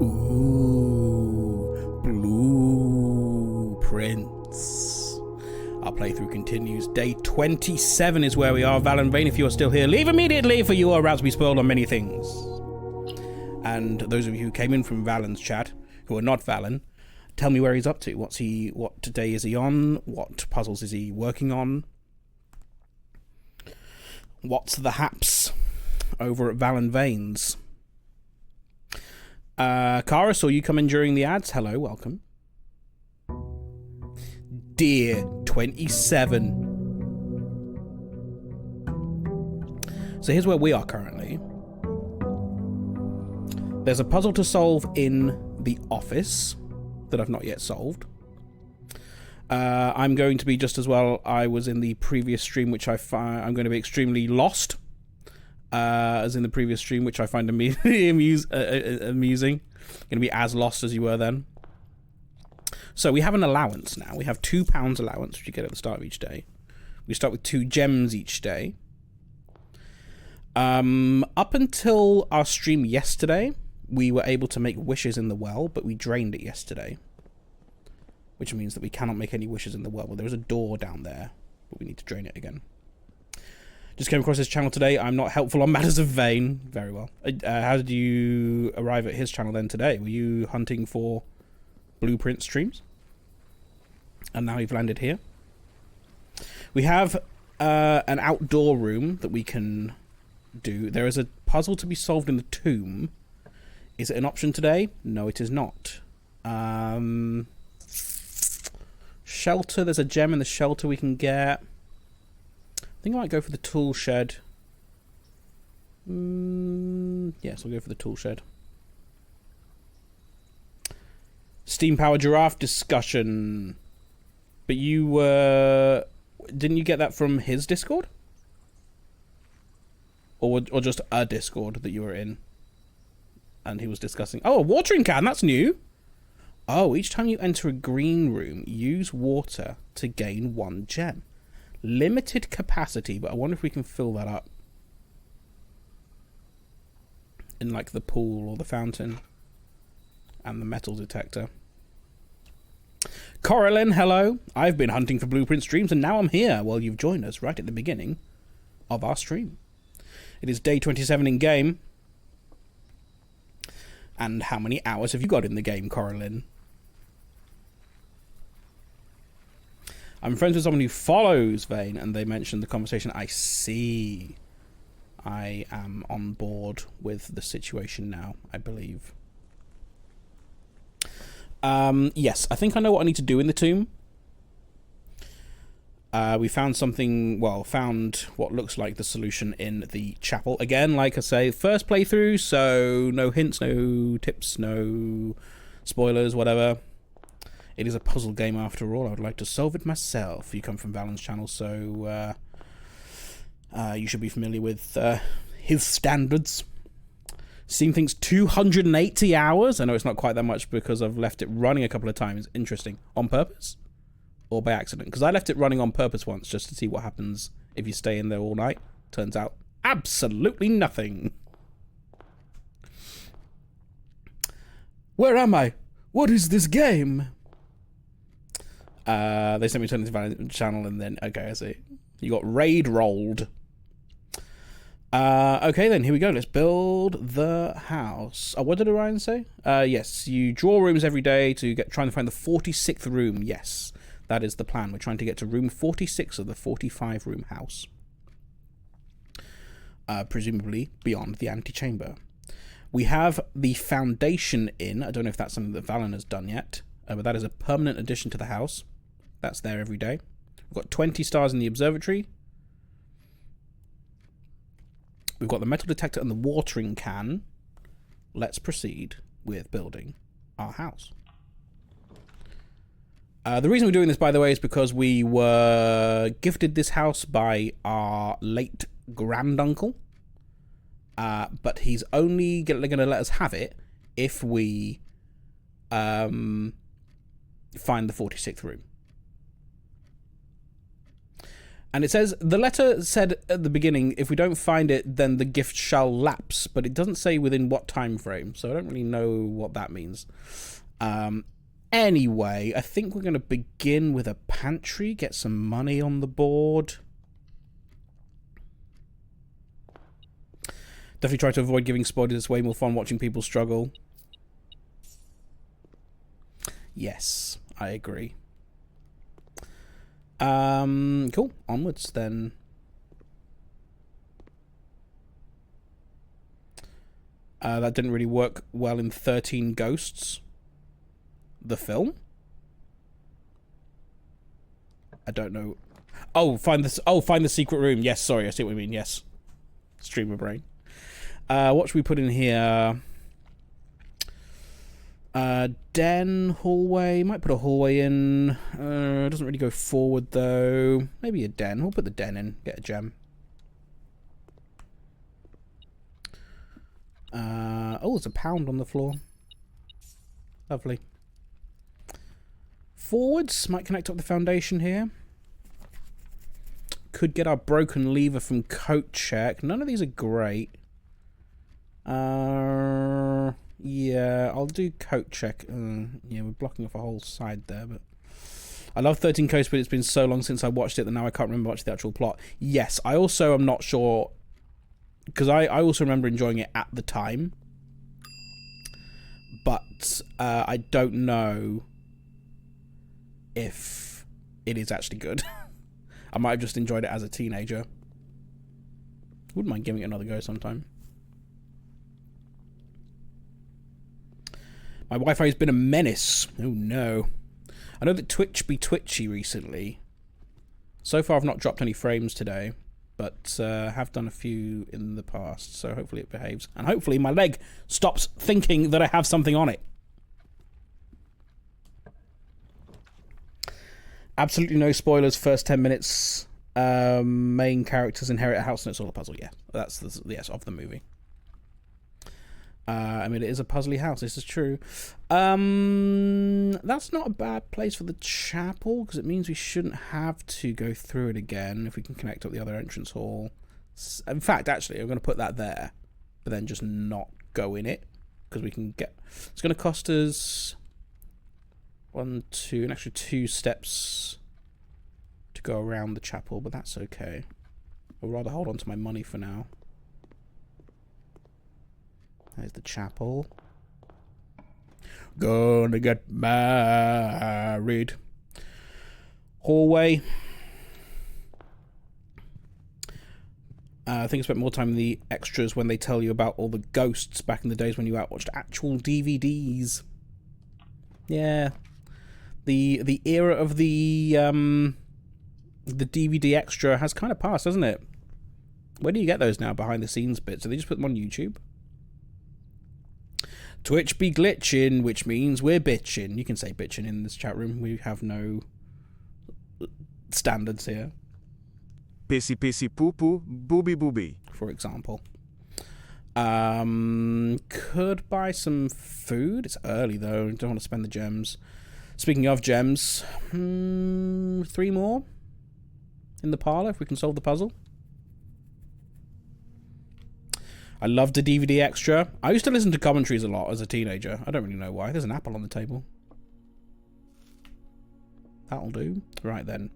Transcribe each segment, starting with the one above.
Ooh, Blueprints. Our playthrough continues. Day 27 is where we are. Val and Vane, if you are still here, leave immediately, for you are about to be spoiled on many things. And those of you who came in from Valen's chat, who are not Valen, tell me where he's up to. What day is he on? What puzzles is he working on? What's the haps over at Val and Vane's? Kara, saw you come in during the ads. Hello, welcome. Dear 27. So here's where we are currently. There's a puzzle to solve in the office that I've not yet solved. I'm going to be just as well. I was in the previous stream, which I'm going to be extremely lost. As in the previous stream, which I find amusing. Going to be as lost as you were then. So we have an allowance now. We have £2 allowance, which you get at the start of each day. We start with 2 gems each day. Up until our stream yesterday, we were able to make wishes in the well, but we drained it yesterday. Which means that we cannot make any wishes in the well. Well, there is a door down there, but we need to drain it again. Just came across his channel today. I'm not helpful on matters of Vane. Very well. How did you arrive at his channel then today? Were you hunting for Blueprint streams? And now you've landed here. We have an outdoor room that we can do. There is a puzzle to be solved in the tomb. Is it an option today? No, it is not. Shelter. There's a gem in the shelter we can get. I think I might go for the tool shed. Yes, I'll go for the tool shed. Steam Power Giraffe discussion. But you were... Didn't you get that from his Discord? Or just a Discord that you were in? And he was discussing... Oh, a watering can! That's new! Oh, each time you enter a green room, use water to gain 1 gem. Limited capacity, but I wonder if we can fill that up. In, like, the pool or the fountain. And the metal detector. Coraline, hello. I've been hunting for Blueprint streams, and now I'm here. Well, you've joined us right at the beginning of our stream. It is day 27 in game. And how many hours have you got in the game, Coraline? I'm friends with someone who follows Vane, and they mentioned the conversation. I see. I am on board with the situation now, I believe. Yes, I think I know what I need to do in the tomb. We found something, well, found what looks like the solution in the chapel. Again, like I say, first playthrough, so no hints, no tips, no spoilers, whatever. It is a puzzle game after all. I would like to solve it myself. You come from Valen's channel, so you should be familiar with his standards. Steam thinks 280 hours. I know it's not quite that much because I've left it running a couple of times. Interesting. On purpose? Or by accident? Because I left it running on purpose once just to see what happens if you stay in there all night. Turns out, absolutely nothing. Where am I? What is this game? They sent me to the channel and then... Okay, I see. You got raid rolled. Okay, then, here we go. Let's build the house. Oh, what did Orion say? Yes, you draw rooms every day to trying to find the 46th room. Yes, that is the plan. We're trying to get to room 46 of the 45-room house. Presumably beyond the antechamber. We have the foundation in. I don't know if that's something that Valen has done yet, but that is a permanent addition to the house. That's there every day. We've got 20 stars in the observatory. We've got the metal detector and the watering can. Let's proceed with building our house. The reason we're doing this, by the way, is because we were gifted this house by our late granduncle. But he's only going to let us have it if we find the 46th room. And it says, the letter said at the beginning, if we don't find it, then the gift shall lapse. But it doesn't say within what time frame, so I don't really know what that means. Anyway, I think we're going to begin with a pantry, get some money on the board. Definitely try to avoid giving spoilers. It's way more fun watching people struggle. Yes, I agree. Cool. Onwards then. That didn't really work well in 13 Ghosts. The film? I don't know. Oh, find the secret room. Yes, sorry, I see what you mean. Yes. Streamer brain. What should we put in here? Den, hallway. Might put a hallway in. Doesn't really go forward though. Maybe a den. We'll put the den in. Get a gem. Oh, there's a pound on the floor. Lovely. Forwards. Might connect up the foundation here. Could get our broken lever from coat check. None of these are great. Yeah, I'll do coat check. Yeah, we're blocking off a whole side there, but I love 13 Coast, but it's been so long since I watched it that now I can't remember much of the actual plot. Yes, I also am not sure, because I also remember enjoying it at the time, but I don't know if it is actually good. I might have just enjoyed it as a teenager. Wouldn't mind giving it another go sometime. My Wi-Fi has been a menace. Oh no. I know that Twitch be twitchy recently. So far I've not dropped any frames today, but have done a few in the past, so hopefully it behaves. And hopefully my leg stops thinking that I have something on it. Absolutely no spoilers. First 10 minutes. Main characters inherit a house and it's all a puzzle. Yeah, that's the yes of the movie. I mean, it is a puzzly house. This is true. That's not a bad place for the chapel because it means we shouldn't have to go through it again if we can connect up the other entrance hall. In fact, actually, I'm going to put that there, but then just not go in it because we can get. It's going to cost us an extra 2 steps to go around the chapel, but that's okay. I'd rather hold on to my money for now. There's the chapel. Gonna get married. Hallway. I think I spent more time in the extras when they tell you about all the ghosts back in the days when you watched actual DVDs. Yeah. The era of the DVD extra has kind of passed, hasn't it? Where do you get those now, behind the scenes bits? Do they just put them on YouTube? Twitch be glitching, which means we're bitching. You can say bitching in this chat room. We have no standards here. Pissy pissy poo poo, booby booby. For example. Could buy some food. It's early though. Don't want to spend the gems. Speaking of gems, 3 more in the parlor if we can solve the puzzle. I loved the DVD extra. I used to listen to commentaries a lot as a teenager. I don't really know why. There's an apple on the table. That'll do. Right then.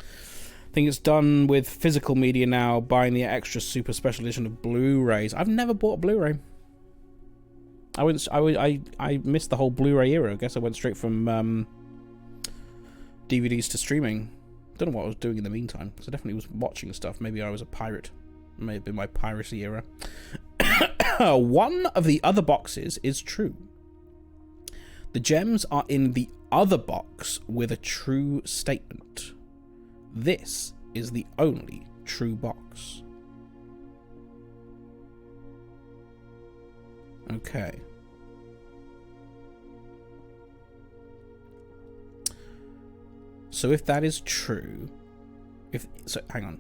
I think it's done with physical media now, buying the extra super special edition of Blu-rays. I've never bought a Blu-ray. I missed the whole Blu-ray era. I guess I went straight from DVDs to streaming. Don't know what I was doing in the meantime. So I definitely was watching stuff. Maybe I was a pirate. May have been my piracy era. One of the other boxes is true. The gems are in the other box with a true statement. This is the only true box. Okay. So if that is true, hang on.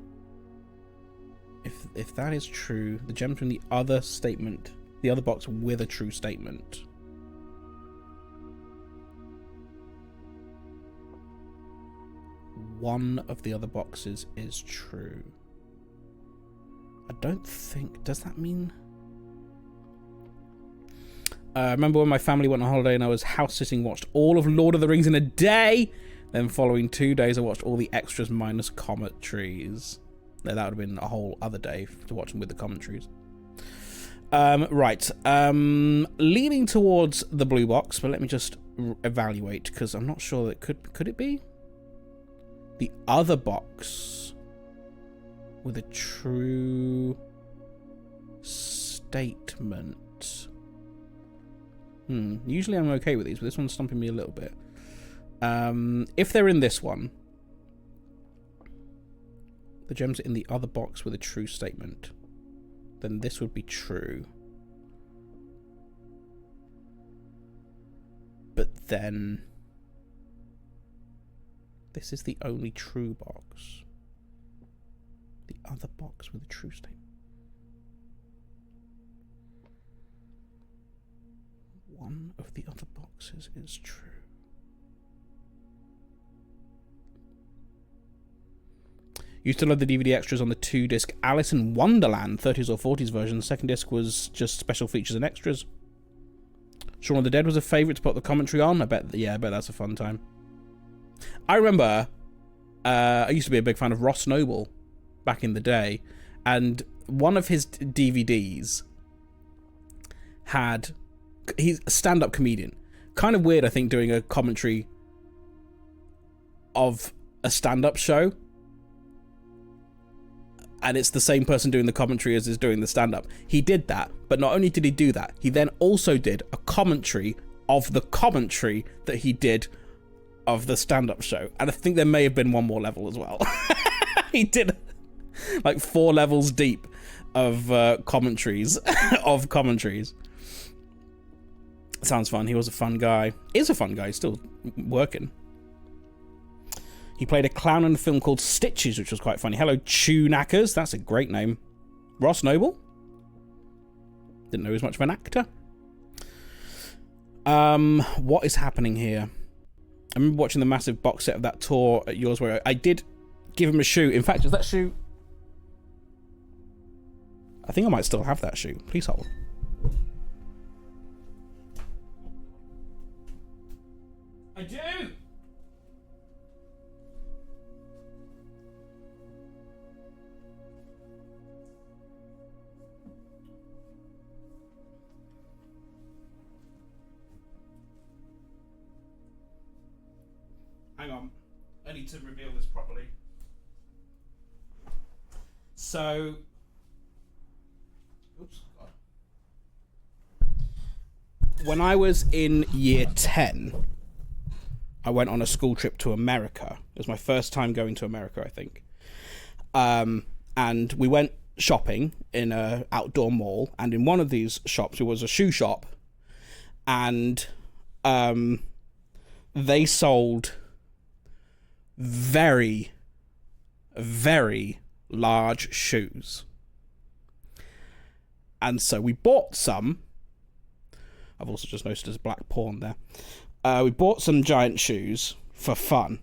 If that is true, the gems from the other statement, the other box with a true statement. one of the other boxes is true. I don't think... Does that mean... I remember when my family went on holiday and I was house sitting, watched all of Lord of the Rings in a day. Then following 2 days, I watched all the extras minus commentaries. No, that would have been a whole other day to watch them with the commentaries. Right. Leaning towards the blue box, but let me just evaluate, because I'm not sure that could it be the other box with a true statement. Usually I'm okay with these, but this one's stumping me a little bit. If they're in this one, the gems are in the other box with a true statement, then this would be true. But then this is the only true box. The other box with a true statement. One of the other boxes is true. Used to love the DVD extras on the 2-disc Alice in Wonderland 30s or 40s version. The second disc was just special features and extras. Shaun of the Dead was a favourite to put the commentary on. I bet that's a fun time. I remember I used to be a big fan of Ross Noble back in the day, and one of his DVDs had... He's a stand-up comedian. Kind of weird, I think, doing a commentary of a stand-up show. And it's the same person doing the commentary as is doing the stand-up. He did that, but not only did he do that, he then also did a commentary of the commentary that he did of the stand-up show. And I think there may have been one more level as well. He did like 4 levels deep of commentaries of commentaries. Sounds fun. He was a fun guy. Is a fun guy. He's still working. He played a clown in a film called Stitches, which was quite funny. Hello, Chewknackers. That's a great name. Ross Noble. Didn't know he was much of an actor. What is happening here? I remember watching the massive box set of that tour at yours where I did give him a shoe. In fact, is that shoe... I think I might still have that shoe. Please hold. I do! Hang on. I need to reveal this properly. So... Oops. God. When I was in year 10... I went on a school trip to America. It was my first time going to America, I think. And we went shopping in an outdoor mall. And in one of these shops, it was a shoe shop. And they sold very, very large shoes. And so we bought some. I've also just noticed there's black porn there. We bought some giant shoes for fun.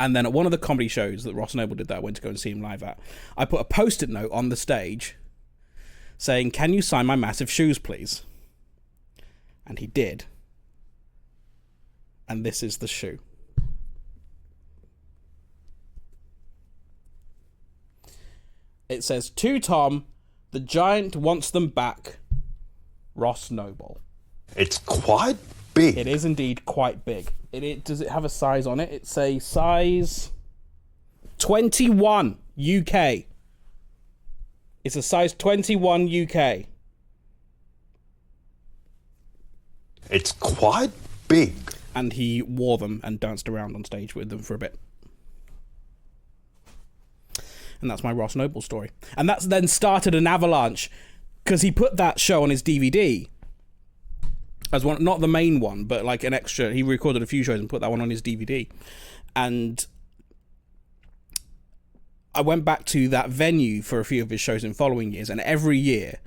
And then at one of the comedy shows that Ross Noble did that I went to go and see him live at, I put a post-it note on the stage saying, "Can you sign my massive shoes, please?" And he did. And this is the shoe. It says, "To Tom, the giant wants them back, Ross Noble." It's quite big. It is indeed quite big. Does it have a size on it? It's a size 21 UK. It's a size 21 UK. It's quite big. And he wore them and danced around on stage with them for a bit. And that's my Ross Noble story. And that's then started an avalanche because he put that show on his DVD. As one, not the main one, but like an extra. He recorded a few shows and put that one on his DVD. And I went back to that venue for a few of his shows in following years, and every year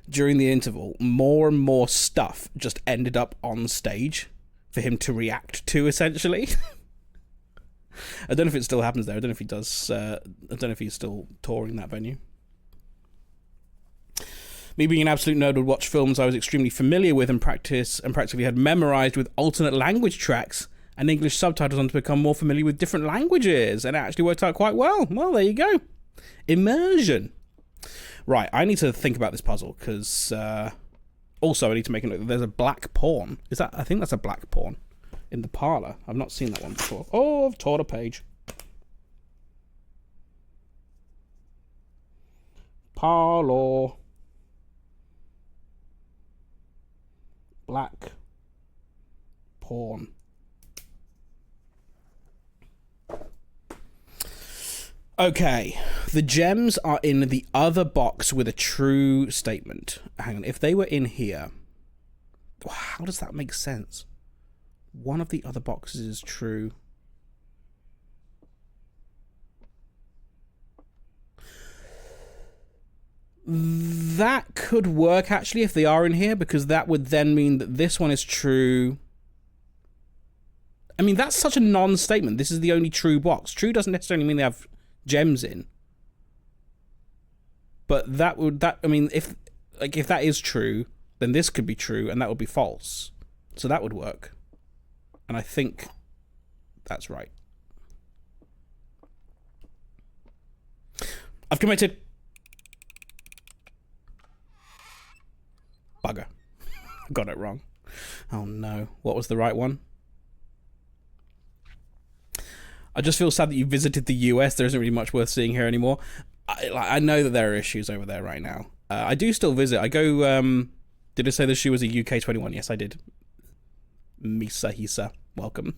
during the interval, more and more stuff just ended up on stage for him to react to, essentially. I don't know if it still happens there. I don't know if he does. I don't know if he's still touring that venue. Me being an absolute nerd would watch films I was extremely familiar with and practically had memorized with alternate language tracks and English subtitles on to become more familiar with different languages, and it actually worked out quite well. Well, there you go. Immersion. Right, I need to think about this puzzle, because also I need to make a note that there's a black pawn. I think that's a black pawn in the parlour. I've not seen that one before. Oh, I've torn a page. Parlour. Black pawn. Okay, the gems are in the other box with a true statement. Hang on, if they were in here, how does that make sense? One of the other boxes is true. That could work, actually, if they are in here, because that would then mean that this one is true. I mean, that's such a non-statement. This is the only true box. True doesn't necessarily mean they have gems in. But I mean, if that is true, then this could be true, and that would be false. So that would work. And I think that's right. I've committed. Bugger. Got it wrong. Oh no. What was the right one? I just feel sad that you visited the US. There isn't really much worth seeing here anymore. I know that there are issues over there right now. I do still visit. I go... did I say the shoe was a UK 21? Yes, I did. Misa Hisa. Welcome.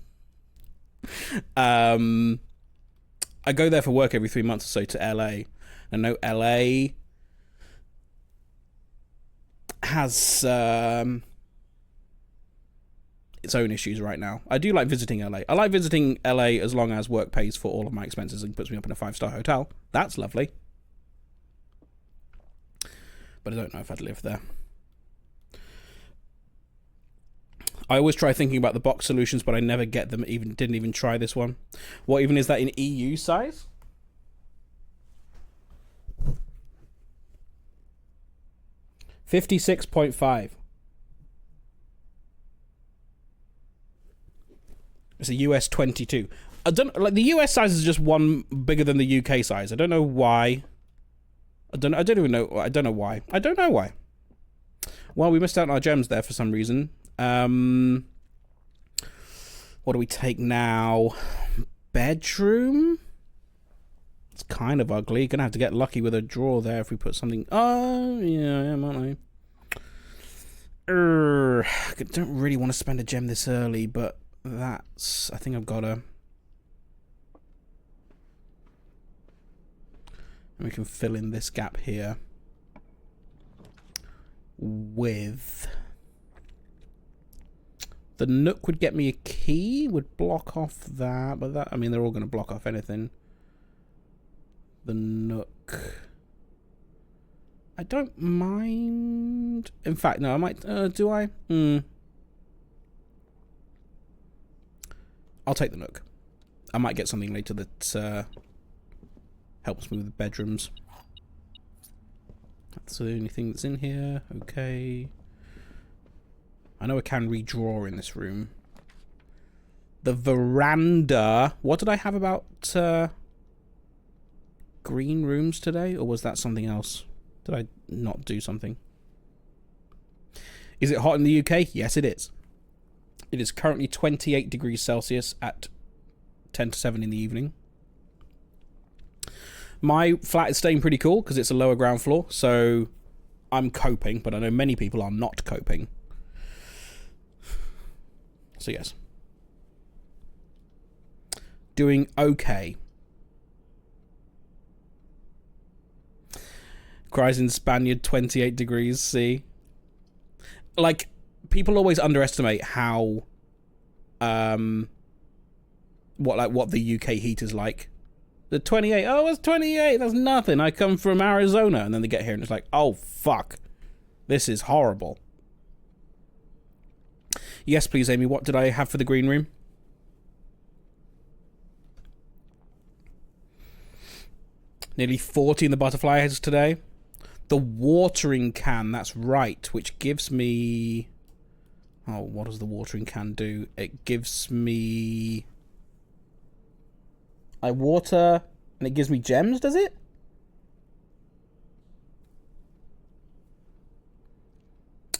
I go there for work every 3 months or so to LA. I know LA has its own issues right now. I do like visiting LA. I like visiting LA as long as work pays for all of my expenses and puts me up in a 5-star hotel. That's lovely. But I don't know if I'd live there. I always try thinking about the box solutions, but I never get them. Didn't even try this one. What even is that in EU size? $56.5. It's a US 22. I don't like the US size is just one bigger than the UK size. I don't know why. I don't even know. I don't know why. I don't know why. Well, we missed out on our gems there for some reason. What do we take now? Bedroom? It's kind of ugly. Gonna have to get lucky with a drawer there if we put something. Oh, yeah, I am, aren't I? I don't really want to spend a gem this early, but that's... I think I've got to... And we can fill in this gap here with... The Nook would get me a key, would block off that, but that... I mean, they're all going to block off anything. The Nook... I don't mind... In fact, no, I might... do I? I'll take the Nook. I might get something later that helps me with the bedrooms. That's the only thing that's in here. Okay. I know I can redraw in this room. The veranda... What did I have about green rooms today? Or was that something else? Did I not do something? Is it hot in the UK? Yes, it is. It is currently 28 degrees Celsius at 10 to 7 in the evening. My flat is staying pretty cool because it's a lower ground floor, so I'm coping, but I know many people are not coping. So yes. Doing okay. Cries in Spaniard, 28 degrees C. Like, people always underestimate how what the UK heat is like. The 28, oh, it's 28, that's nothing. I come from Arizona. And then they get here and it's like, oh, fuck. This is horrible. Yes, please, Amy, what did I have for the green room? Nearly 40 in the butterfly heads today. The watering can, that's right, which gives me... Oh, what does the watering can do? It gives me... I water, and it gives me gems, does it?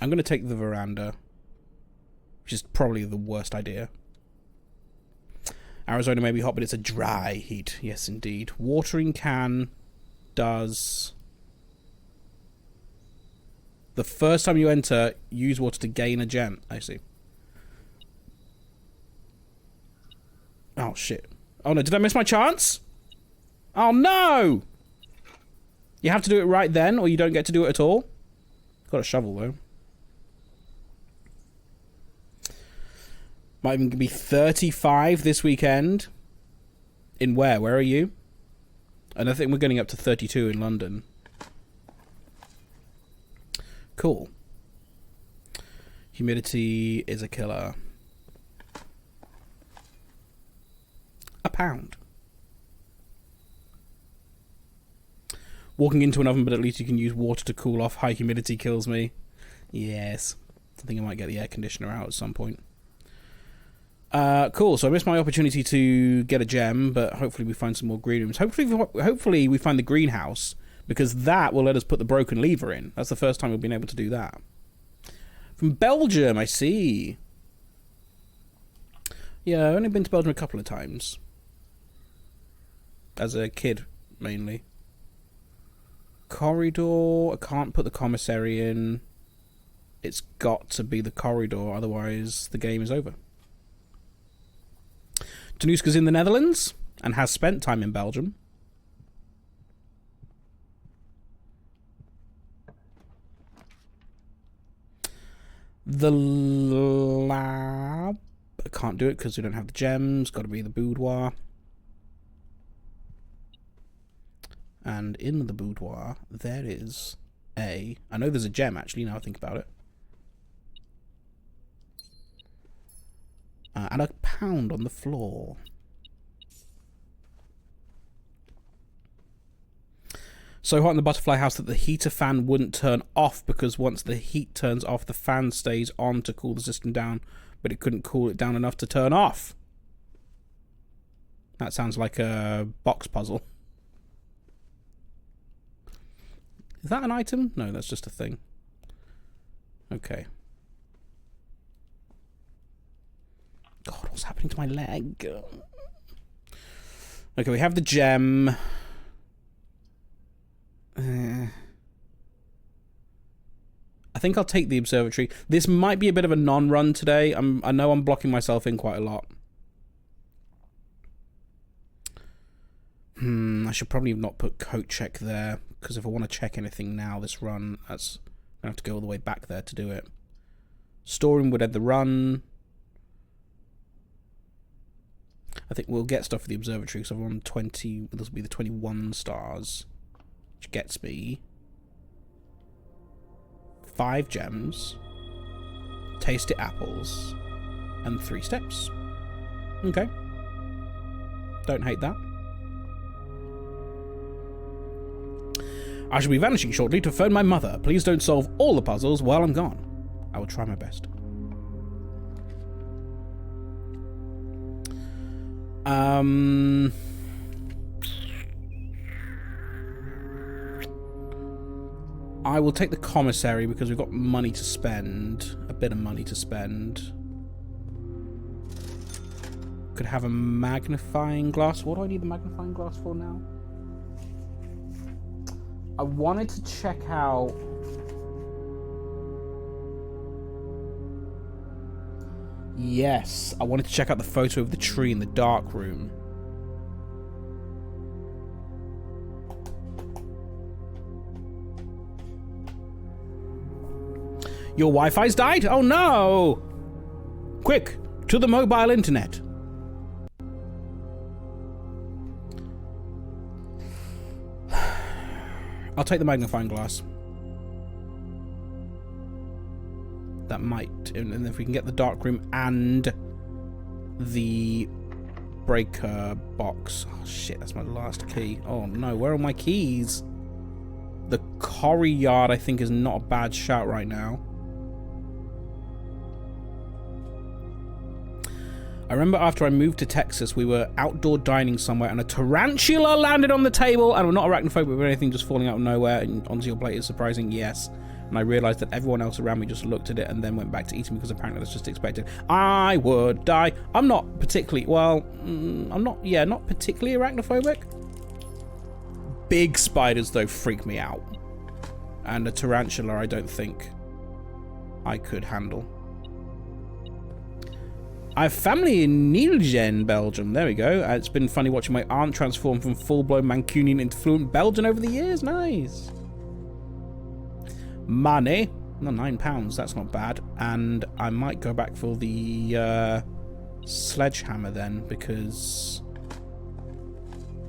I'm going to take the veranda, which is probably the worst idea. Arizona may be hot, but it's a dry heat. Yes, indeed. Watering can does... The first time you enter, use water to gain a gem. I see. Oh, shit. Oh, no. Did I miss my chance? Oh, no! You have to do it right then, or you don't get to do it at all. Got a shovel, though. Might even be 35 this weekend. In where? Where are you? And I think we're getting up to 32 in London. Cool. Humidity is a killer. £1. Walking into an oven, but at least you can use water to cool off. High humidity kills me. Yes. I think I might get the air conditioner out at some point. Cool. So I missed my opportunity to get a gem, but hopefully we find some more green rooms. Hopefully we find the greenhouse, because that will let us put the broken lever in. That's the first time we've been able to do that. From Belgium, I see. Yeah, I've only been to Belgium a couple of times. As a kid, mainly. Corridor. I can't put the commissary in. It's got to be the corridor, otherwise the game is over. Tanuska's in the Netherlands and has spent time in Belgium. The lab. I can't do it because we don't have the gems. Got to be the boudoir. And in the boudoir, there is a... I know there's a gem, actually, now I think about it. And £1 on the floor. So hot in the butterfly house that the heater fan wouldn't turn off, because once the heat turns off, the fan stays on to cool the system down, but it couldn't cool it down enough to turn off. That sounds like a box puzzle. Is that an item? No, that's just a thing. Okay. God, what's happening to my leg? Okay, we have the gem. I think I'll take the observatory. This might be a bit of a non-run today. I know I'm blocking myself in quite a lot. I should probably not put coat check there, because if I want to check anything now this run, I'm going to have to go all the way back there to do it. Storing would end the run. I think we'll get stuff for the observatory, because I'm on 20. This will be the 21 stars, which gets me 5 gems, tasty apples, and 3 steps. Okay. Don't hate that. I shall be vanishing shortly to phone my mother. Please don't solve all the puzzles while I'm gone. I will try my best. I will take the commissary because we've got money to spend. A bit of money to spend. Could have a magnifying glass. What do I need the magnifying glass for now? I wanted to check out... Yes, I wanted to check out the photo of the tree in the dark room. Your Wi-Fi's died? Oh no! Quick, to the mobile internet. I'll take the magnifying glass. That might... And if we can get the dark room and the breaker box. Oh shit, that's my last key. Oh no, where are my keys? The quarry yard, I think, is not a bad shout right now. I remember after I moved to Texas, we were outdoor dining somewhere and a tarantula landed on the table. And we're not arachnophobic or anything, just falling out of nowhere and onto your plate is surprising, yes. And I realised that everyone else around me just looked at it and then went back to eating because apparently that's just expected. I would die. I'm not particularly, well, I'm not, yeah, not particularly arachnophobic. Big spiders, though, freak me out. And a tarantula, I don't think I could handle. I have family in Nielgen, Belgium. There we go. It's been funny watching my aunt transform from full-blown Mancunian into fluent Belgian over the years. Nice. Money. No, £9. That's not bad. And I might go back for the sledgehammer then, because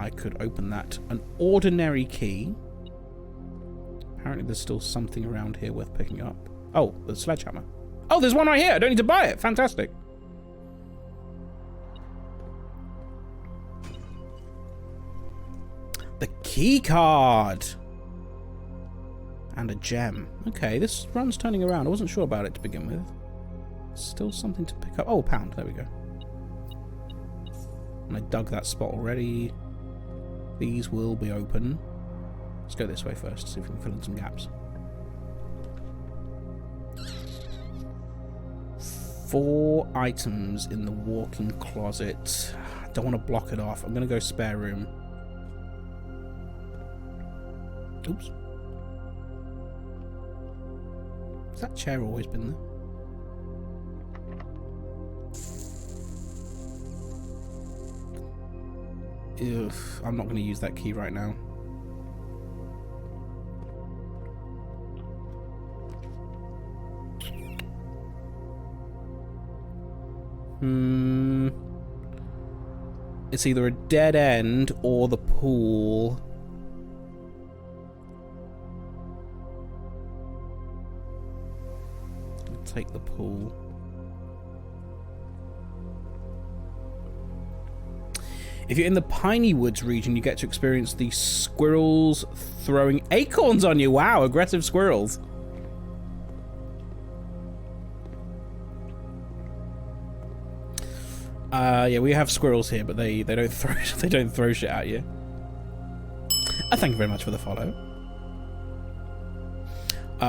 I could open that. An ordinary key. Apparently there's still something around here worth picking up. Oh, the sledgehammer. Oh, there's one right here. I don't need to buy it. Fantastic. The key card. And a gem. Okay, this run's turning around. I wasn't sure about it to begin with. Still something to pick up. Oh, £1. There we go. And I dug that spot already. These will be open. Let's go this way first, see if we can fill in some gaps. 4 items in the walk-in closet. I don't want to block it off. I'm going to go spare room. Oops. Has that chair always been there? Ugh, I'm not going to use that key right now. It's either a dead end or the pool. I'll take the pool. If you're in the Piney Woods region, you get to experience the squirrels throwing acorns on you. Wow, aggressive squirrels. Yeah, we have squirrels here, but they don't throw shit at you. Thank you very much for the follow.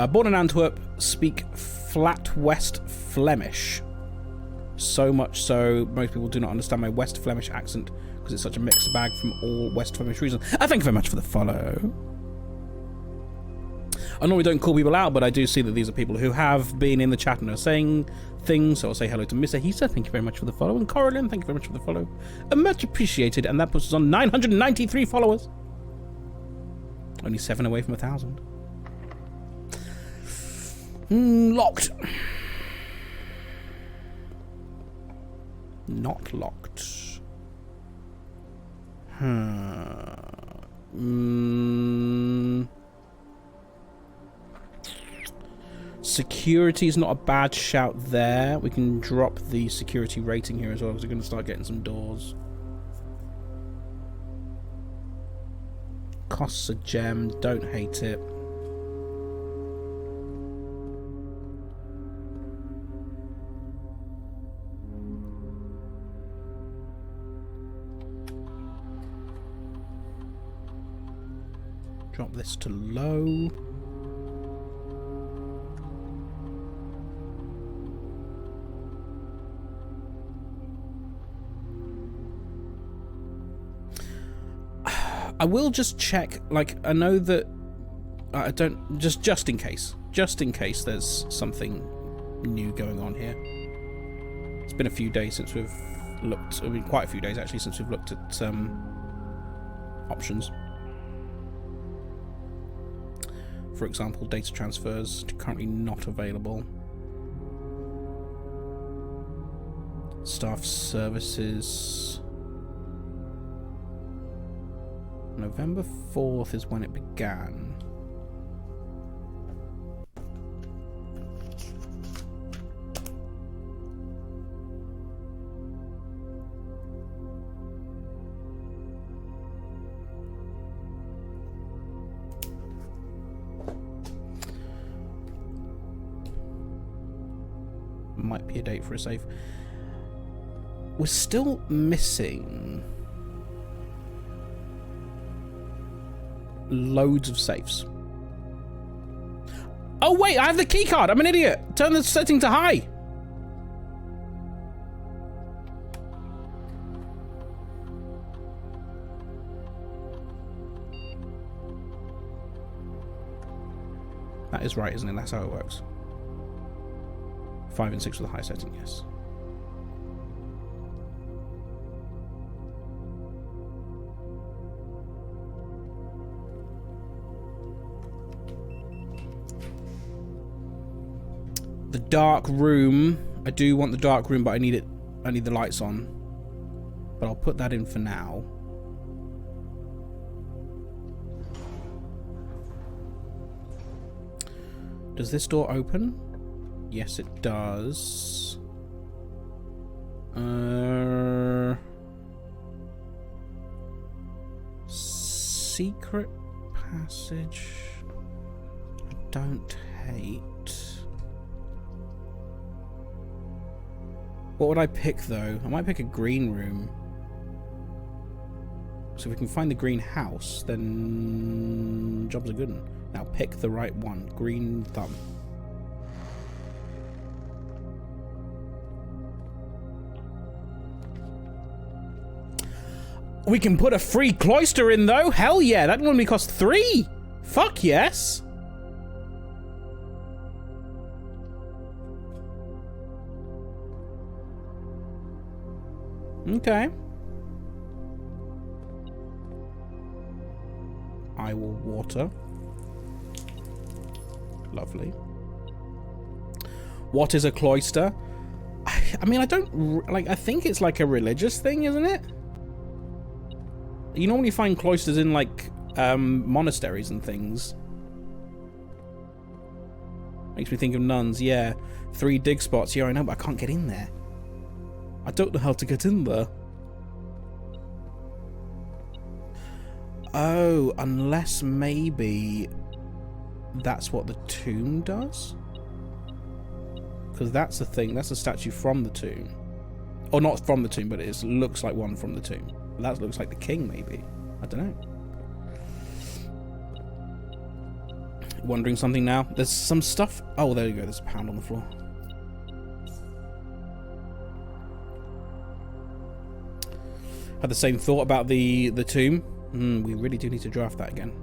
Born in Antwerp, speak flat West Flemish. So much so, most people do not understand my West Flemish accent because it's such a mixed bag from all West Flemish regions. Thank you very much for the follow. I normally don't call people out, but I do see that these are people who have been in the chat and are saying things. So I'll say hello to Mr. Hisa, thank you very much for the follow, and Coraline, thank you very much for the follow. Much appreciated, and that puts us on 993 followers. Only 7 away from 1,000. Locked. Not locked. Security is not a bad shout there. We can drop the security rating here as well because we're going to start getting some doors. Costs a gem. Don't hate it. Drop this to low. I will just check, like, I know that I don't, just in case there's something new going on here. It's been a few days since we've looked, I mean quite a few days actually since we've looked at options. For example, data transfers currently not available. Staff services. November 4th is when it began. Might be a date for a safe. We're still missing loads of safes. Oh wait, I have the key card. I'm an idiot. Turn the setting to high. That is right, isn't it? That's how it works. 5 and 6 with a high setting, yes. The dark room. I do want the dark room, but I need it. I need the lights on. But I'll put that in for now. Does this door open? Yes, it does. Secret passage. I don't hate. What would I pick though? I might pick a green room. So if we can find the green house, then jobs are good. Now pick the right one. Green thumb. We can put a free cloister in though. Hell yeah, that one only cost 3. Fuck yes. Okay. I will water. Lovely. What is a cloister? I mean, I don't like. I think it's like a religious thing, isn't it? You normally find cloisters in like monasteries and things. Makes me think of nuns. Yeah, 3 dig spots. Yeah, I know, but I can't get in there. I don't know how to get in there. Oh, unless maybe that's what the tomb does? Because that's the thing. That's a statue from the tomb. Or not from the tomb, but it looks like one from the tomb. That looks like the king, maybe. I don't know. Wondering something now? There's some stuff. Oh, there you go. There's a pound on the floor. Had the same thought about the tomb. We really do need to draft that again.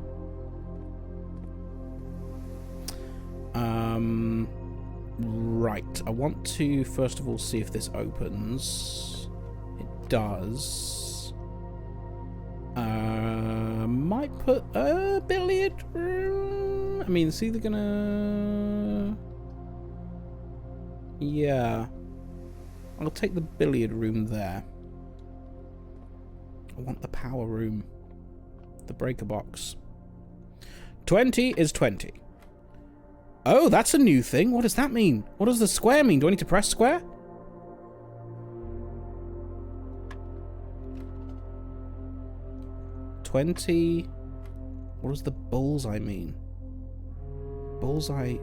Right. I want to first of all see if this opens. It does. Might put a billiard room. I mean, it's either gonna. Yeah. I'll take the billiard room there. I want the power room. The breaker box. 20 is 20. Oh, that's a new thing. What does that mean? What does the square mean? Do I need to press square? $20. What does the bullseye mean? Bullseye.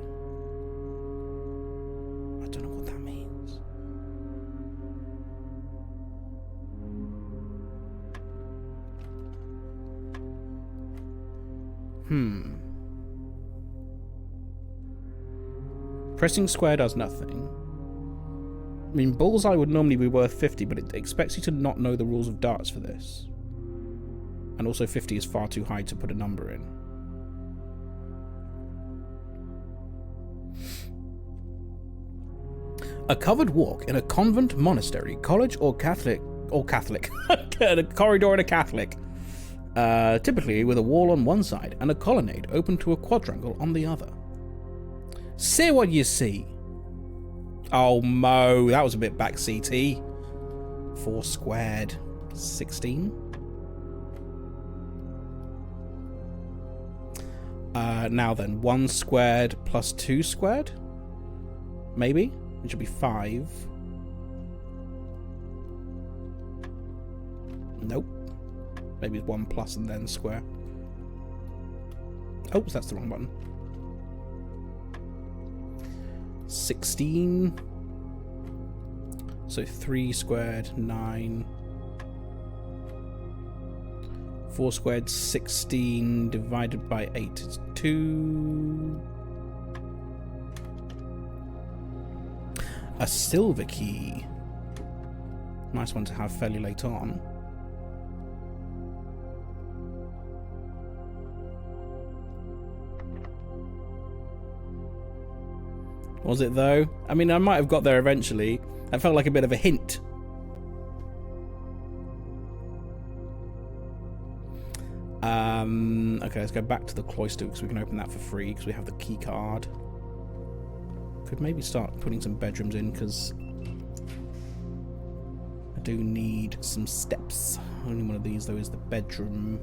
I don't know what that means. Pressing square does nothing. I mean, bullseye would normally be worth 50, but it expects you to not know the rules of darts for this. And also 50 is far too high to put a number in. A covered walk in a convent, monastery, college, or Catholic, a corridor in a Catholic. Typically with a wall on one side and a colonnade open to a quadrangle on the other. See what you see. Oh, Mo, that was a bit back CT. 4 squared. 16. Now then, 1 squared plus 2 squared? Maybe? It should be 5. Nope. Maybe it's 1 plus and then square. Oh, that's the wrong button. 16. So 3 squared, 9. 4 squared, 16 divided by 8 is 2. A silver key. Nice one to have fairly late on. Was it though? I mean, I might have got there eventually. That felt like a bit of a hint. Okay, let's go back to the cloister because we can open that for free because we have the key card. Could maybe start putting some bedrooms in because I do need some steps. Only one of these though is the bedroom.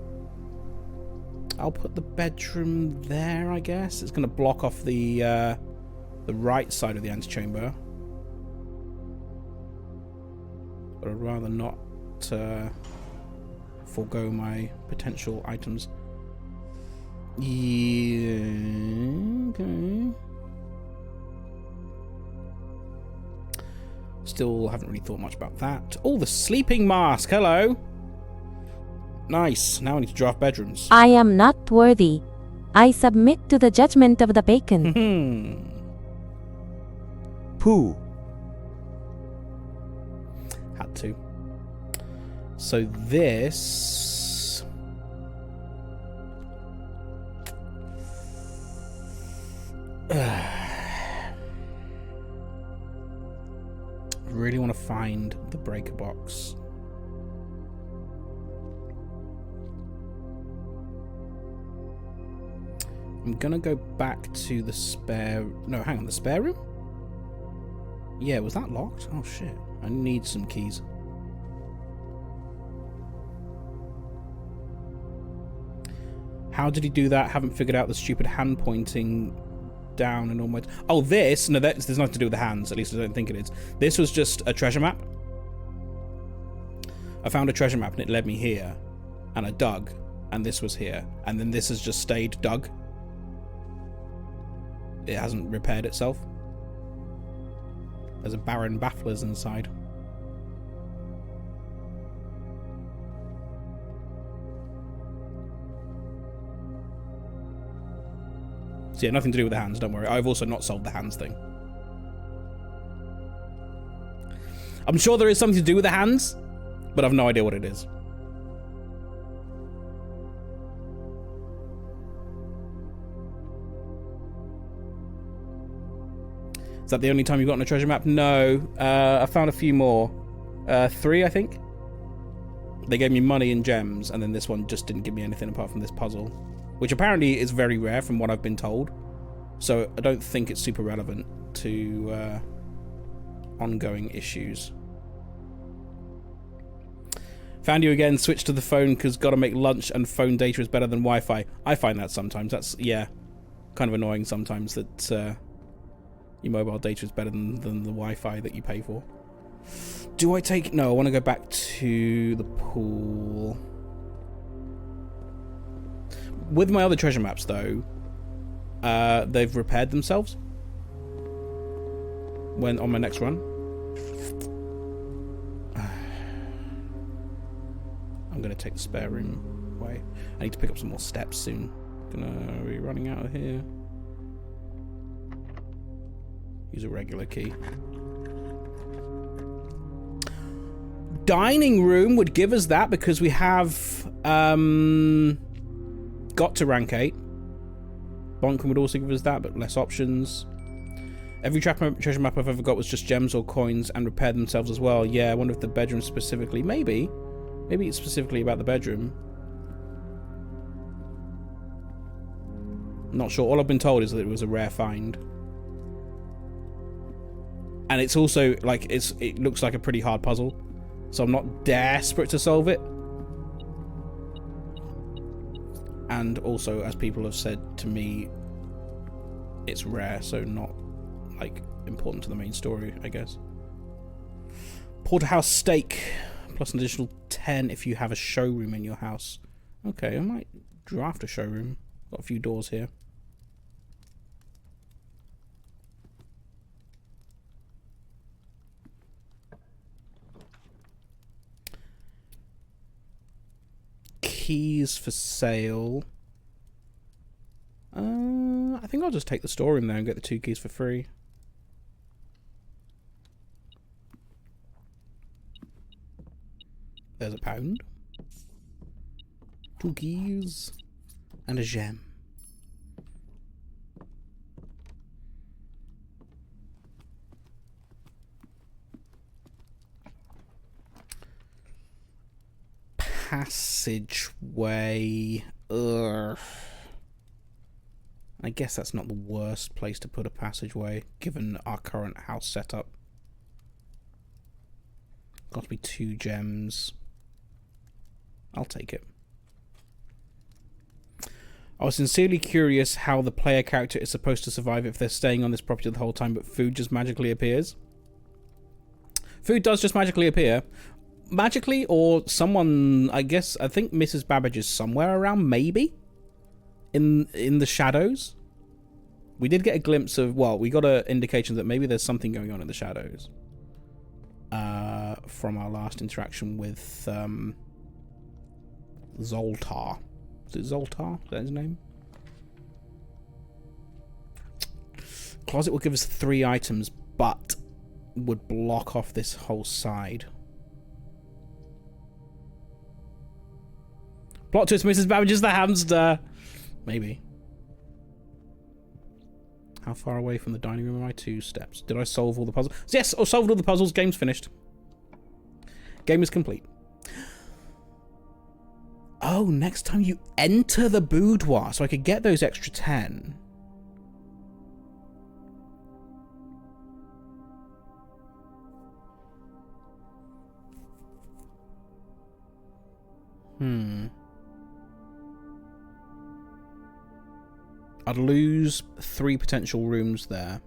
I'll put the bedroom there, I guess. It's going to block off the right side of the antechamber. But I'd rather not forego my potential items. Yeah, okay. Still haven't really thought much about that. Oh, the sleeping mask. Hello. Nice. Now I need to draft bedrooms. I am not worthy. I submit to the judgment of the bacon. Poo. Had to. So this... really want to find the breaker box. I'm gonna go back to the spare... No, hang on, the spare room? Yeah, was that locked? Oh shit. I need some keys. How did he do that? Haven't figured out the stupid hand pointing down and almost... Oh, this? No, there's nothing to do with the hands. At least I don't think it is. This was just a treasure map. I found a treasure map and it led me here. And I dug. And this was here. And then this has just stayed dug. It hasn't repaired itself. There's a Baron Bafflers inside. So yeah, nothing to do with the hands, don't worry. I've also not solved the hands thing. I'm sure there is something to do with the hands, but I've no idea what it is. Is that the only time you've gotten a treasure map? No. I found a few more. 3, I think. They gave me money and gems, and then this one just didn't give me anything apart from this puzzle. Which apparently is very rare from what I've been told. So I don't think it's super relevant to ongoing issues. Found you again, switched to the phone because gotta make lunch and phone data is better than Wi-Fi. I find that sometimes. That's, yeah, kind of annoying sometimes that your mobile data is better than the Wi-Fi that you pay for. Do I take... No, I want to go back to the pool. With my other treasure maps, though, they've repaired themselves when on my next run. I'm going to take the spare room away. I need to pick up some more steps soon. Gonna be running out of here. Use a regular key. Dining room would give us that because we have got to rank 8. Bonkum would also give us that, but less options. Every treasure map I've ever got was just gems or coins and repaired themselves as well. Yeah, I wonder if the bedroom specifically... Maybe it's specifically about the bedroom. Not sure. All I've been told is that it was a rare find. And it's also, like, it looks like a pretty hard puzzle. So I'm not desperate to solve it. And also, as people have said to me, it's rare, so not, like, important to the main story, I guess. Porterhouse steak, plus an additional 10 if you have a showroom in your house. Okay, I might draft a showroom. Got a few doors here. keys for sale. I think I'll just take the storeroom there and get the 2 keys for free. There's a pound. 2 keys. And a gem. Passageway. Ugh. I guess that's not the worst place to put a passageway, given our current house setup. Got to be 2 gems. I'll take it. I was sincerely curious how the player character is supposed to survive if they're staying on this property the whole time, but food just magically appears. Food does just magically appear. Magically, or someone, I think Mrs. Babbage is somewhere around, maybe? In the shadows? We did get a glimpse of, well, we got an indication that maybe there's something going on in the shadows. From our last interaction with Zoltar. Is it Zoltar? Is that his name? Closet will give us 3 items, but would block off this whole side. Plot twist, Mrs. Babbage is the hamster. Maybe. How far away from the dining room am I? 2 steps. Did I solve all the puzzles? Yes, I solved all the puzzles. Game's finished. Game is complete. Oh, next time you enter the boudoir. So I could get those extra 10. I'd lose 3 potential rooms there.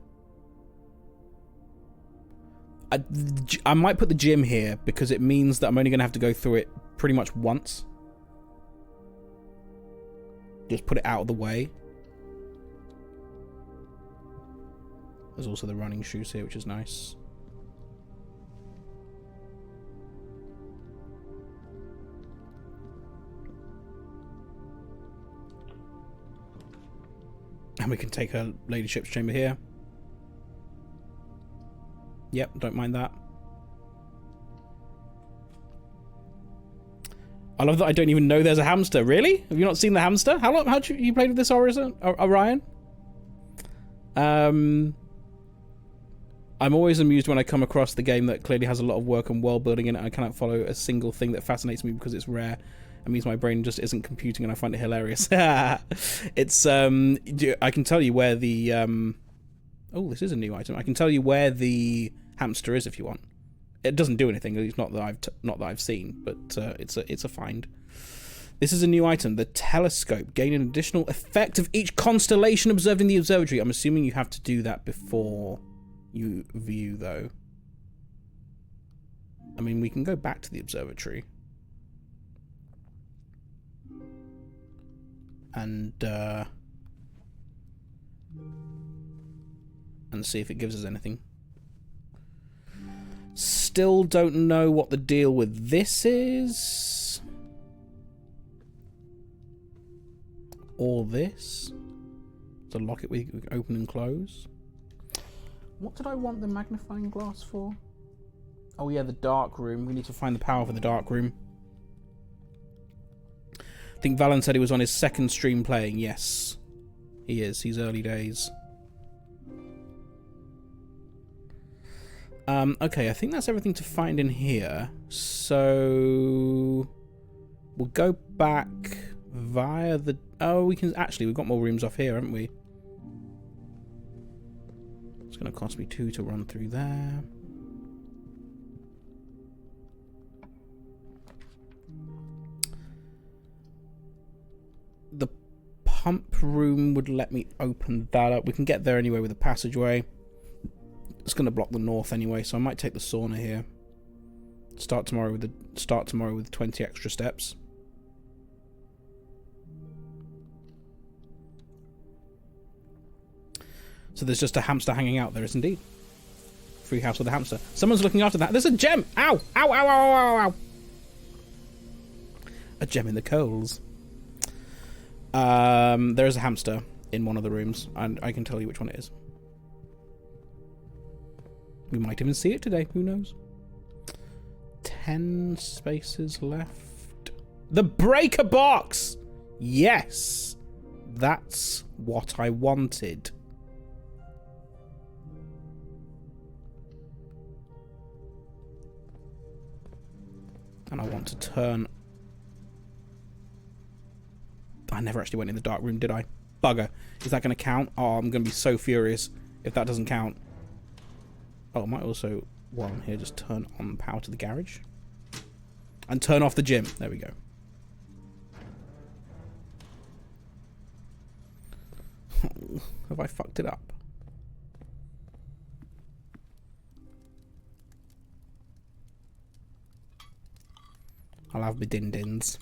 I might put the gym here because it means that I'm only going to have to go through it pretty much once. Just put it out of the way. There's also the running shoes here, which is nice. And we can take her ladyship's chamber here. Yep, don't mind that. I love that I don't even know there's a hamster. Really? Have you not seen the hamster? How long? How you played with this, Orion? I'm always amused when I come across the game that clearly has a lot of work and world building in it. I cannot follow a single thing that fascinates me because it's rare. It means my brain just isn't computing, and I find it hilarious. It's I can tell you where the oh, this is a new item. I can tell you where the hamster is if you want. It doesn't do anything. It's not that I've seen, but it's a find. This is a new item. The telescope. Gain an additional effect of each constellation observed in the observatory. I'm assuming you have to do that before you view, though. I mean, we can go back to the observatory. And see if it gives us anything. Still don't know what the deal with this is. Or this. It's a locket we can open and close. What did I want the magnifying glass for? Oh yeah, the dark room. We need to find the power for the dark room. I think Valen said he was on his 2nd stream playing. Yes, he is. He's early days. Okay, I think that's everything to find in here. So we'll go back via the... Oh, we can... Actually, we've got more rooms off here, haven't we? It's going to cost me 2 to run through there. The pump room would let me open that up. We can get there anyway with a passageway. It's going to block the north anyway, so I might take the sauna here. Start tomorrow with 20 extra steps. So there's just a hamster hanging out there, is indeed. Free house with a hamster. Someone's looking after that. There's a gem! Ow! Ow, ow, ow, ow, ow! A gem in the coals. There is a hamster in one of the rooms, and I can tell you which one it is. We might even see it today. Who knows? 10 spaces left. The breaker box! Yes! That's what I wanted. And I want to turn... I never actually went in the dark room, did I? Bugger. Is that going to count? Oh, I'm going to be so furious if that doesn't count. Oh, I might also, while I'm here, just turn on power to the garage. And turn off the gym. There we go. Have I fucked it up? I'll have my din-dins.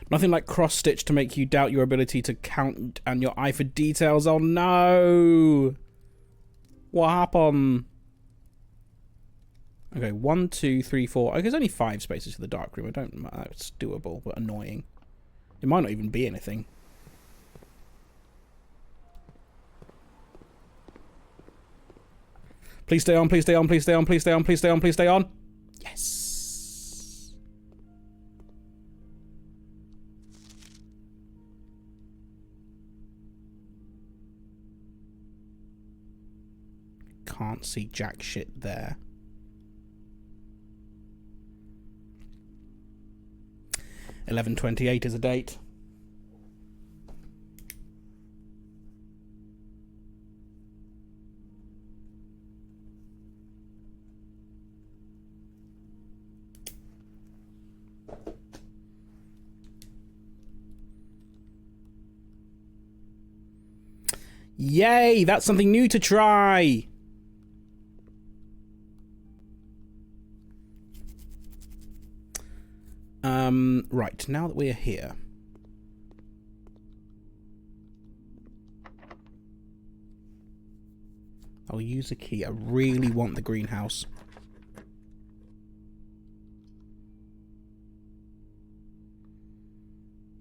Nothing like cross-stitch to make you doubt your ability to count and your eye for details. Oh no! What happened? Okay, 1, 2, 3, 4. Okay, there's only 5 spaces for the dark room. That's doable, but annoying. It might not even be anything. Please stay on, please stay on, please stay on, please stay on, please stay on, please stay on. Yes. Can't see jack shit there. $11:28 is a date. Yay, that's something new to try. Right, now that we're here. I'll use a key. I really want the greenhouse.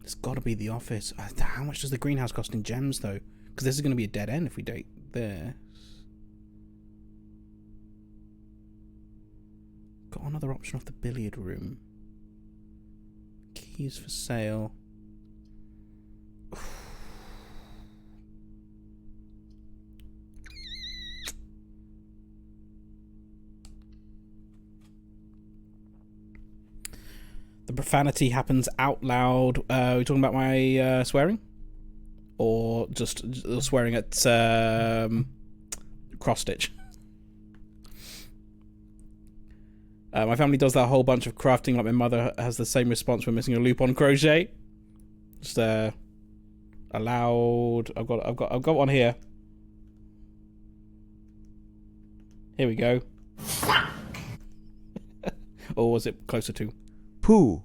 It's got to be the office. How much does the greenhouse cost in gems, though? Because this is going to be a dead end if we date this. Got another option off the billiard room. Keys for sale. The profanity happens out loud. Are we talking about my swearing? Or just swearing at cross-stitch? My family does that whole bunch of crafting, like my mother has the same response when missing a loop on crochet. Just allowed. I've got one here. Here we go. Or was it closer to? Poo.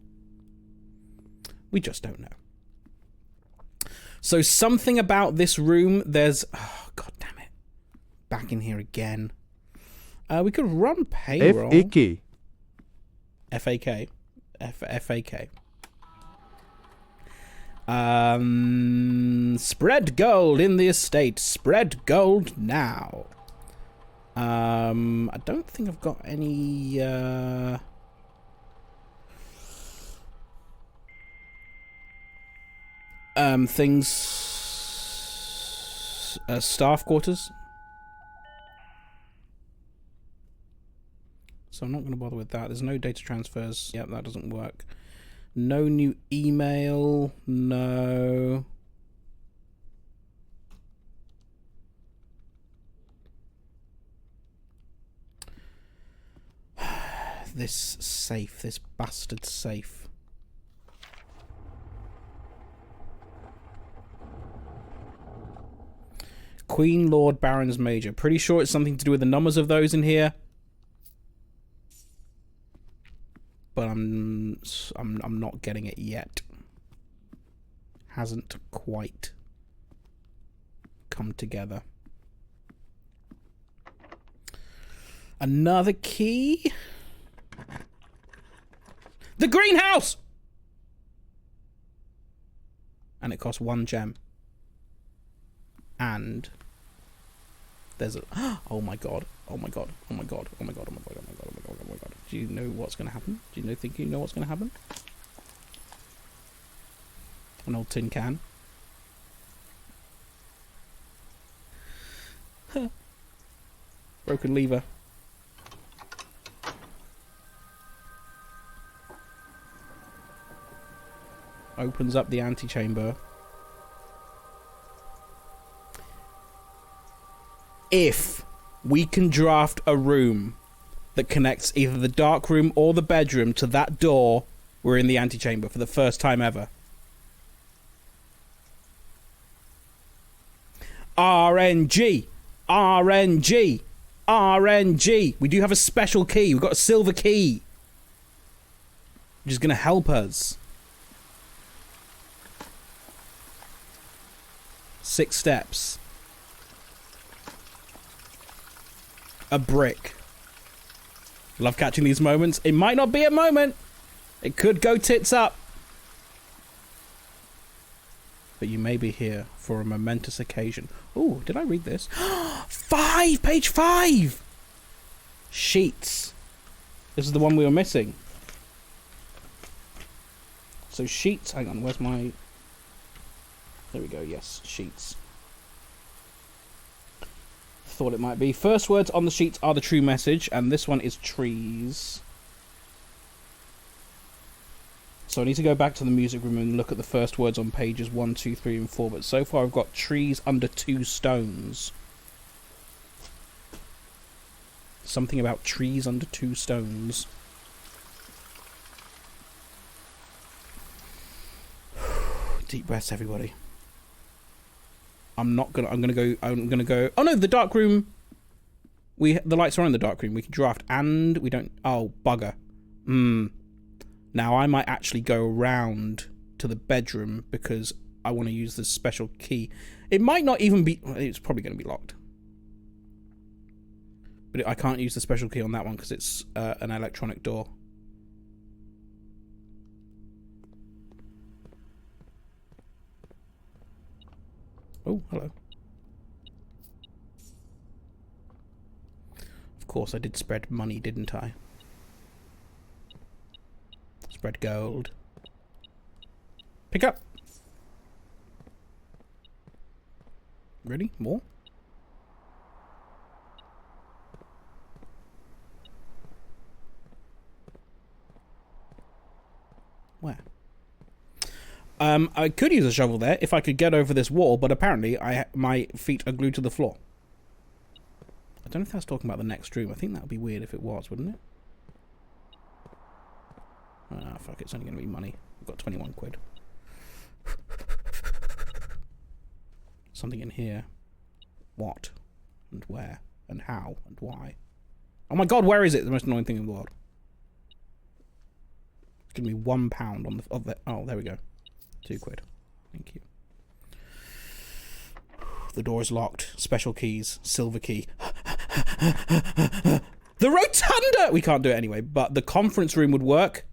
We just don't know. So something about this room, there's... Oh, God damn it. Back in here again. We could run payroll. F-A-K. F-A-K. F-A-K. Spread gold in the estate. Spread gold now. I don't think I've got any... things... staff quarters. So I'm not going to bother with that. There's no data transfers. Yep, that doesn't work. No new email. No. This safe. This bastard safe. Queen, Lord, Barons, Major. Pretty sure it's something to do with the numbers of those in here. But I'm not getting it yet. Hasn't quite come together. Another key. The greenhouse! And it costs 1 gem. And there's a oh my god, oh my god, oh my god, oh my god, oh my god, oh my god, oh my god, oh my god. Do you know what's gonna happen? Do you think you know what's gonna happen? An old tin can. Broken lever. Opens up the antechamber. If we can draft a room that connects either the dark room or the bedroom to that door, we're in the antechamber for the first time ever. RNG! RNG! RNG! We do have a special key. We've got a silver key. Which is going to help us. 6 steps. A brick. Love catching these moments. It might not be a moment. It could go tits up. But you may be here for a momentous occasion. Oh, did I read this? 5! Page 5! Sheets. This is the one we were missing. So sheets. Hang on, where's my... There we go, yes, sheets. Thought it might be. First words on the sheets are the true message, and this one is trees. So I need to go back to the music room and look at the first words on pages 1, 2, 3, and 4. But so far I've got trees under 2 stones. Something about trees under 2 stones. Deep breaths, everybody. I'm gonna go. Oh no, the dark room. The lights are on in the dark room. We can draft, and we don't. Oh bugger. Now I might actually go around to the bedroom because I want to use this special key. It might not even be. It's probably going to be locked. But I can't use the special key on that one because it's an electronic door. Oh, hello. Of course I did spread money, didn't I? Spread gold. Pick up! Really? More? Where? I could use a shovel there if I could get over this wall, but apparently my feet are glued to the floor. I don't know if that's talking about the next room. I think that would be weird if it was, wouldn't it? Ah, fuck, it's only going to be money. I've got 21 quid. Something in here. What? And where? And how? And why? Oh my god, where is it? The most annoying thing in the world. It's going to be £1 on the... Oh, there we go. 2 quid. Thank you. The door is locked. Special keys. Silver key. The rotunda! We can't do it anyway, but the conference room would work.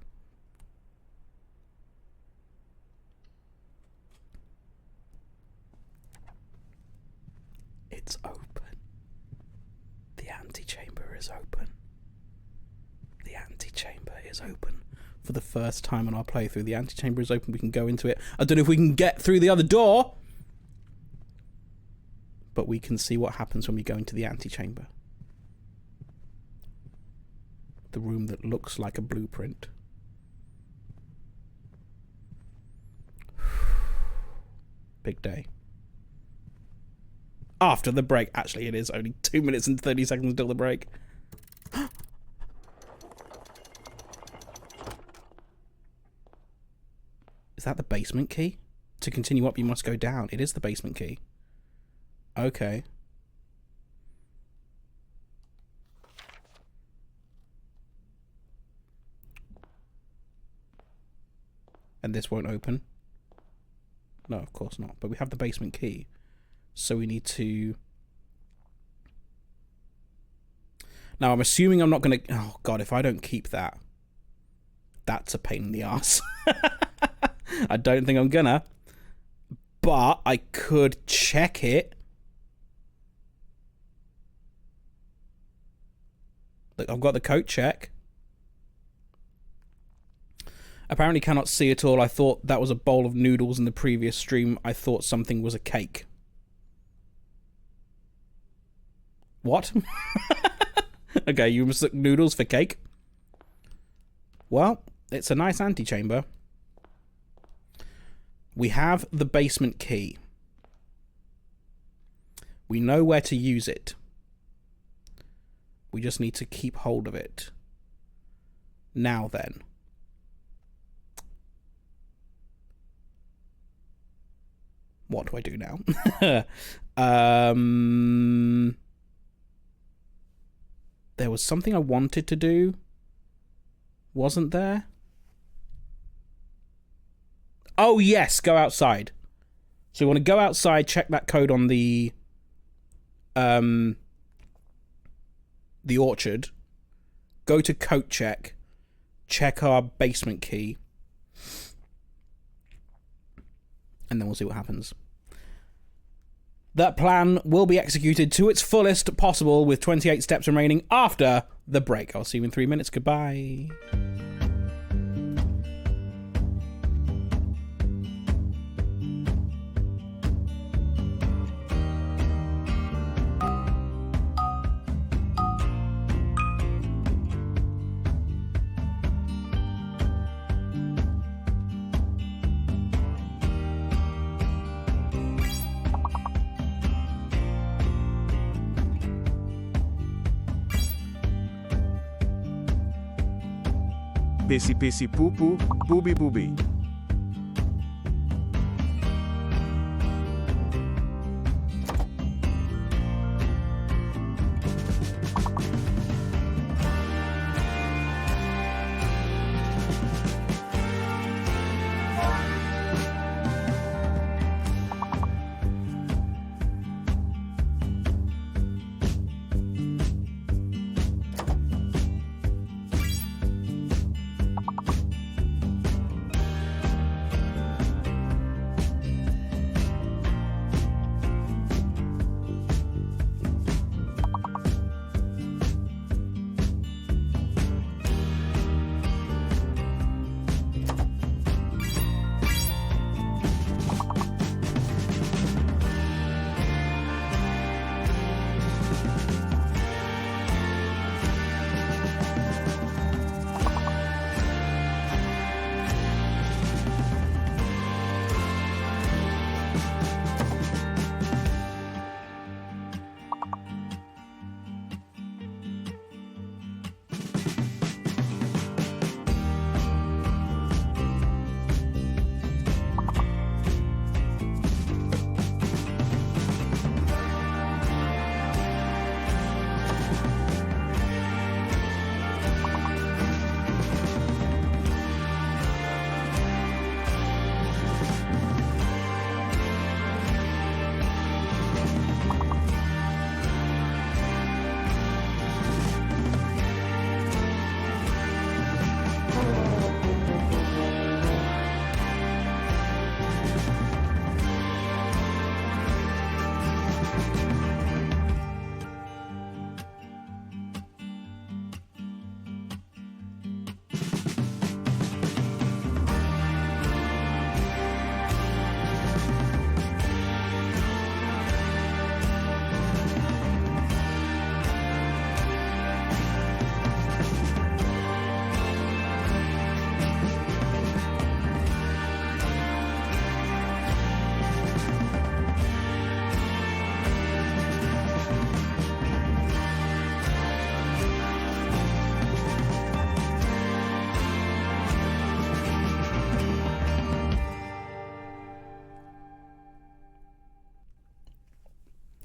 It's open. The antechamber is open. The antechamber is open. For the first time on our playthrough, the antechamber is open. We can go into it. I don't know if we can get through the other door, but we can see what happens when we go into the antechamber. The room that looks like a blueprint. Big day. After the break. Actually, it is only 2 minutes and 30 seconds until the break. Is that the basement key? To continue up, you must go down. It is the basement key. Okay. And this won't open? No, of course not. But we have the basement key. So we need to... Now, I'm assuming I'm not going to... Oh, God, if I don't keep that, that's a pain in the ass. I don't think I'm gonna. But I could check it. Look, I've got the coat check. Apparently cannot see at all. I thought that was a bowl of noodles in the previous stream. I thought something was a cake. What? Okay, you mistook noodles for cake? Well, it's a nice antechamber. We have the basement key. We know where to use it. We just need to keep hold of it. Now then. What do I do now? There was something I wanted to do. Wasn't there? Oh, yes, go outside. So you want to go outside, check that code on the orchard. Go to coat check. Check our basement key. And then we'll see what happens. That plan will be executed to its fullest possible with 28 steps remaining after the break. I'll see you in 3 minutes. Goodbye. Pissy pissy poo poo, booby booby.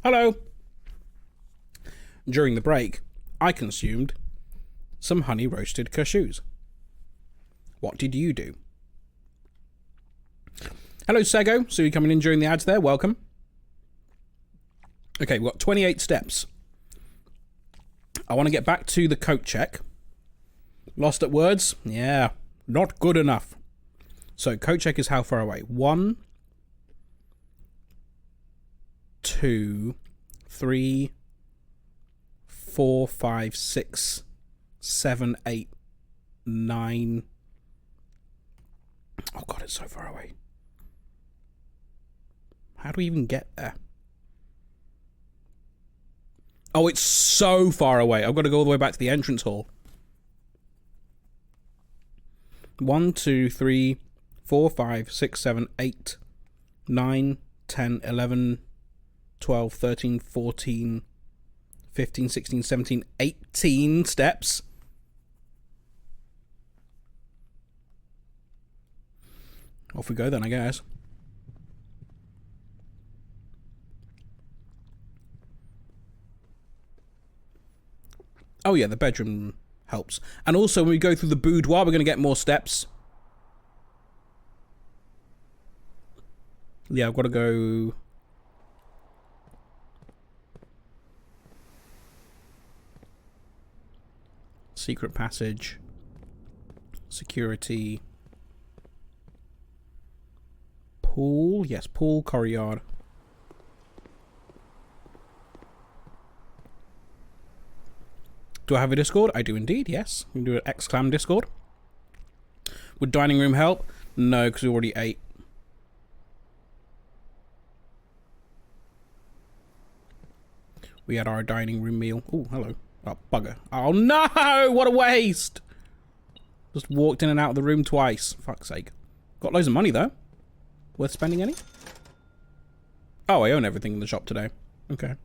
Hello. During the break, I consumed some honey roasted cashews. What did you do? Hello, Sego. So you're coming in during the ads there. Welcome. Okay, we've got 28 steps. I want to get back to the coat check. Lost at words? Yeah, not good enough. So coat check is how far away? 1, 2, 3, 4, 5, 6, 7, 8, 9. Oh god, it's so far away. How do we even get there? Oh, it's so far away. I've got to go all the way back to the entrance hall. 1, 2, 3, 4, 5, 6, 7, 8, 9, 10, 11, 12, 13, 14, 15, 16, 17, 18 steps. Off we go then, I guess. Oh yeah, the bedroom helps. And also when we go through the boudoir, we're going to get more steps. Yeah, I've got to go... Secret passage. Security. Pool. Yes, pool, courtyard. Do I have a Discord? I do indeed, yes. We can do an Exclam Discord. Would dining room help? No, because we already ate. We had our dining room meal. Oh, hello. Oh, bugger. Oh, no! What a waste! Just walked in and out of the room twice. Fuck's sake. Got loads of money, though. Worth spending any? Oh, I own everything in the shop today. Okay.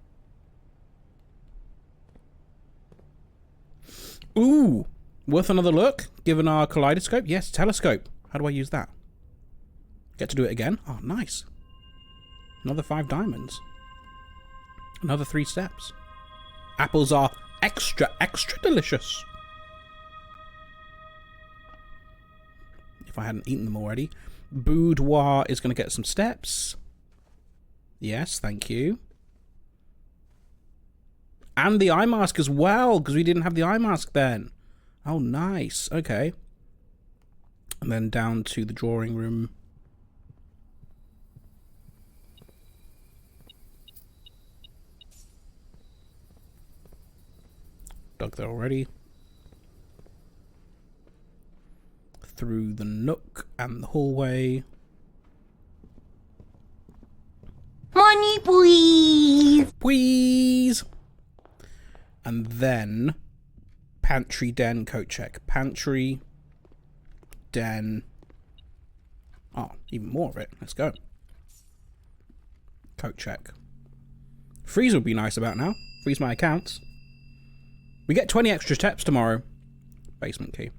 Ooh! Worth another look, given our kaleidoscope. Yes, telescope. How do I use that? Get to do it again? Oh, nice. Another 5 diamonds. Another 3 steps. Apples are extra, extra delicious. If I hadn't eaten them already. Boudoir is going to get some steps. Yes, thank you. And the eye mask as well, because we didn't have the eye mask then. Oh, nice. Okay. And then down to the drawing room. Dug there already. Through the nook and the hallway. Money, please. Please. And then pantry, den, coat check. Pantry, den. Oh, even more of it. Let's go. Coat check. Freeze would be nice about now. Freeze my accounts. We get 20 extra steps tomorrow. Basement key.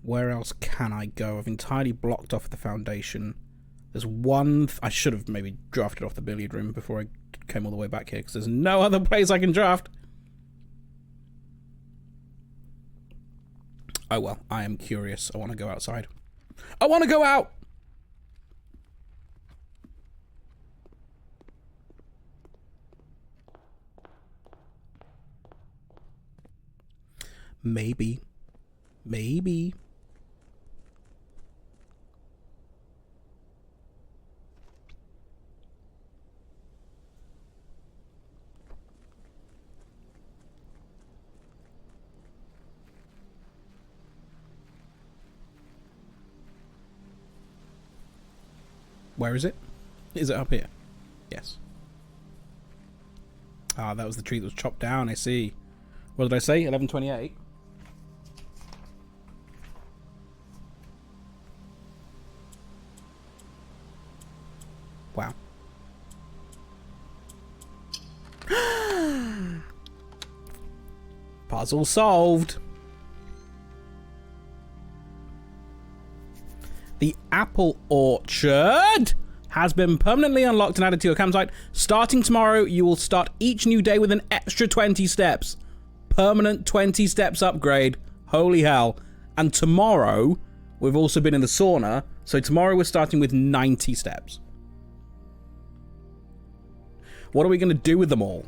Where else can I go? I've entirely blocked off the foundation. There's one... I should have maybe drafted off the billiard room before I came all the way back here, because there's no other place I can draft. Oh well, I am curious. I want to go outside. I want to go out! Maybe. Maybe. Where is it? Is it up here? Yes. Ah, that was the tree that was chopped down, I see. What did I say? 1128? Wow. Puzzle solved. The apple orchard has been permanently unlocked and added to your campsite. Starting tomorrow, you will start each new day with an extra 20 steps. Permanent 20 steps upgrade. Holy hell. And tomorrow, we've also been in the sauna. So tomorrow we're starting with 90 steps. What are we going to do with them all?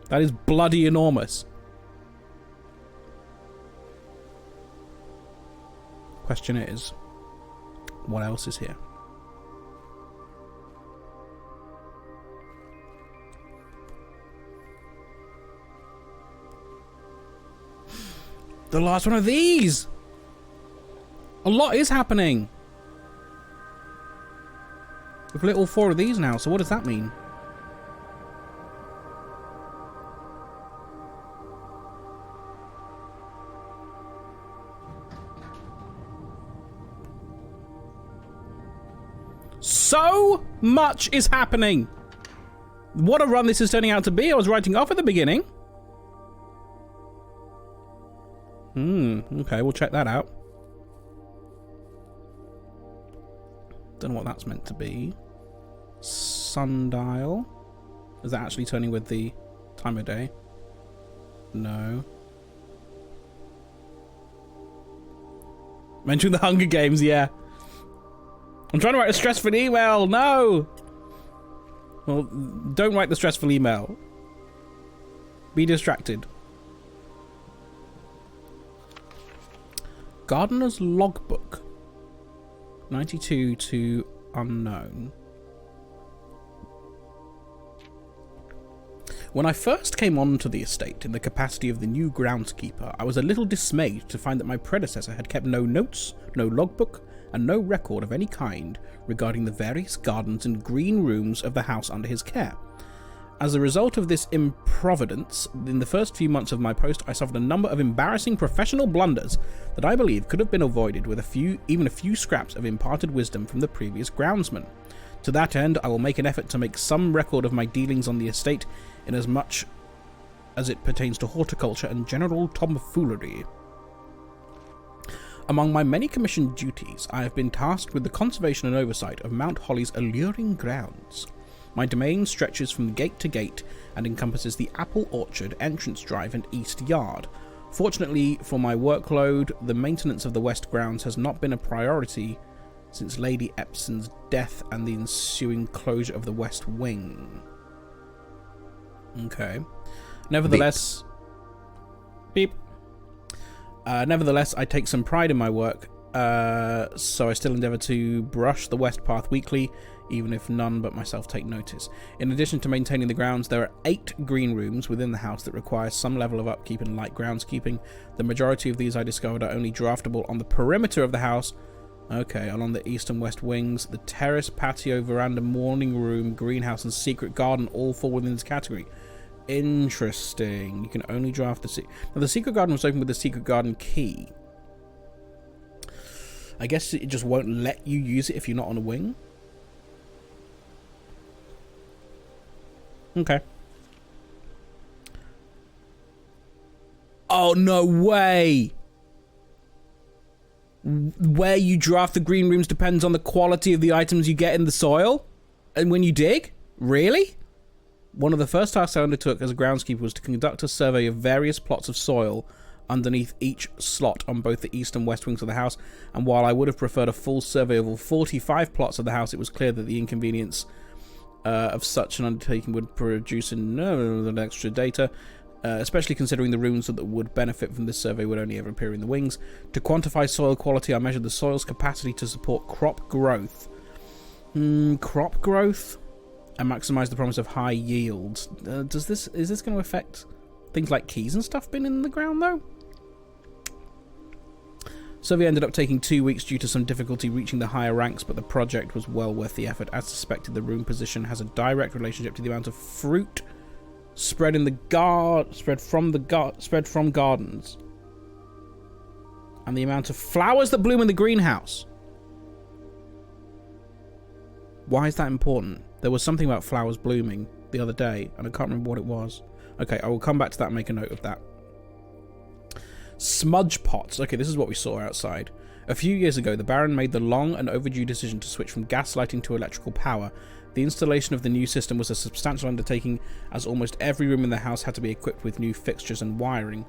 That is bloody enormous. Question is, what else is here? The last one of these! A lot is happening! We've lit all 4 of these now, so what does that mean? So much is happening! What a run this is turning out to be. I was writing off at the beginning. Okay, we'll check that out. Don't know what that's meant to be. Sundial. Is that actually turning with the time of day? No. Mention the Hunger Games, yeah. I'm trying to write a stressful email. No! Well, don't write the stressful email. Be distracted. Gardener's Logbook. 92 to unknown. When I first came onto the estate in the capacity of the new groundskeeper, I was a little dismayed to find that my predecessor had kept no notes, no logbook, and no record of any kind regarding the various gardens and green rooms of the house under his care. As a result of this improvidence, in the first few months of my post, I suffered a number of embarrassing professional blunders that I believe could have been avoided with even a few scraps of imparted wisdom from the previous groundsman. To that end, I will make an effort to make some record of my dealings on the estate, in as much as it pertains to horticulture and general tomfoolery. Among my many commissioned duties, I have been tasked with the conservation and oversight of Mount Holly's alluring grounds. My domain stretches from gate to gate and encompasses the apple orchard, entrance drive and east yard. Fortunately for my workload, the maintenance of the west grounds has not been a priority since Lady Epson's death and the ensuing closure of the west wing. Okay. Nevertheless... Beep. Nevertheless, I take some pride in my work, so I still endeavour to brush the west path weekly, even if none but myself take notice. In addition to maintaining the grounds, there are 8 green rooms within the house that require some level of upkeep and light groundskeeping. The majority of these I discovered are only draftable on the perimeter of the house. Okay, along the east and west wings. The terrace, patio, veranda, morning room, greenhouse and secret garden all fall within this category. Interesting. You can only draft the... Now, the secret garden was open with the secret garden key. I guess it just won't let you use it if you're not on a wing. Okay. Oh, no way! Where you draft the green rooms depends on the quality of the items you get in the soil? And when you dig? Really? One of the first tasks I undertook as a groundskeeper was to conduct a survey of various plots of soil underneath each slot on both the east and west wings of the house, and while I would have preferred a full survey of all 45 plots of the house, it was clear that the inconvenience of such an undertaking would produce an extra data, especially considering the rooms that would benefit from this survey would only ever appear in the wings. To quantify soil quality, I measured the soil's capacity to support crop growth. Crop growth? And maximise the promise of high yields. Is this going to affect things like keys and stuff being in the ground, though? Survey ended up taking 2 weeks due to some difficulty reaching the higher ranks, but the project was well worth the effort. As suspected, the room position has a direct relationship to the amount of fruit spread from gardens, and the amount of flowers that bloom in the greenhouse. Why is that important? There was something about flowers blooming the other day, and I can't remember what it was. Okay, I will come back to that and make a note of that. Smudge pots. Okay, this is what we saw outside. A few years ago, the Baron made the long and overdue decision to switch from gas lighting to electrical power. The installation of the new system was a substantial undertaking, as almost every room in the house had to be equipped with new fixtures and wiring.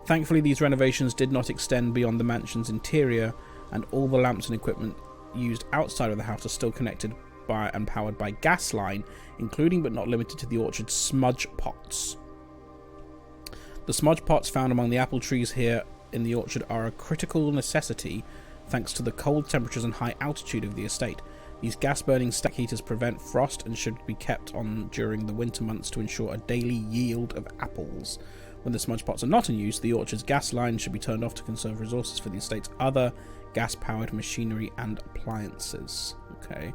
Thankfully, these renovations did not extend beyond the mansion's interior, and all the lamps and equipment used outside of the house are still connected by and powered by gas line, including but not limited to the orchard's smudge pots. The smudge pots found among the apple trees here in the orchard are a critical necessity thanks to the cold temperatures and high altitude of the estate. These gas-burning stack heaters prevent frost and should be kept on during the winter months to ensure a daily yield of apples. When the smudge pots are not in use, the orchard's gas line should be turned off to conserve resources for the estate's other gas-powered machinery and appliances. Okay.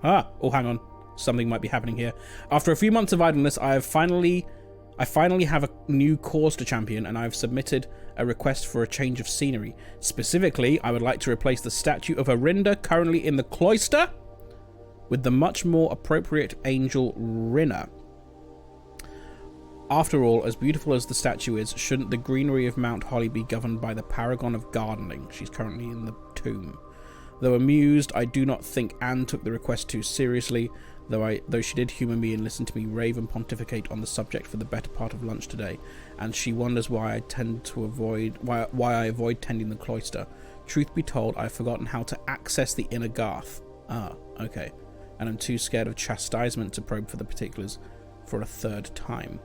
Oh, hang on. Something might be happening here. After a few months of idleness, I finally have a new cause to champion, and I've submitted a request for a change of scenery. Specifically, I would like to replace the statue of Arinda currently in the cloister with the much more appropriate angel Rinna. After all, as beautiful as the statue is, shouldn't the greenery of Mount Holly be governed by the paragon of gardening? She's currently in the tomb. Though amused, I do not think Anne took the request too seriously, though she did humour me and listen to me rave and pontificate on the subject for the better part of lunch today, and she wonders why I avoid tending the cloister. Truth be told, I've forgotten how to access the inner garth. Ah, okay. And I'm too scared of chastisement to probe for the particulars for a third time.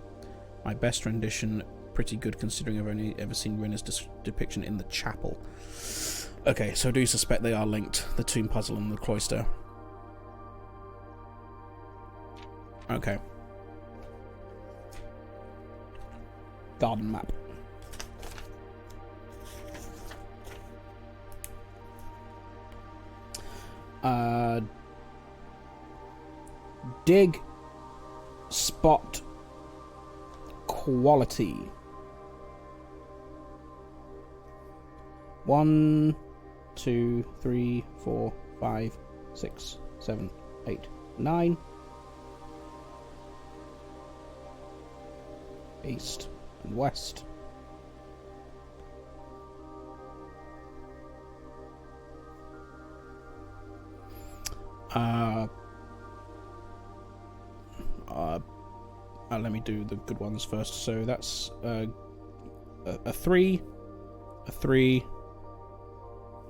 My best rendition, pretty good considering I've only ever seen Rinna's depiction in the chapel. Okay, so I do suspect they are linked, the tomb puzzle and the cloister. Okay. Garden map. Dig. Spot. Quality. 1, 2, 3, 4, 5, 6, 7, 8, 9. East and west. Let me do the good ones first. So that's a 3, a 3.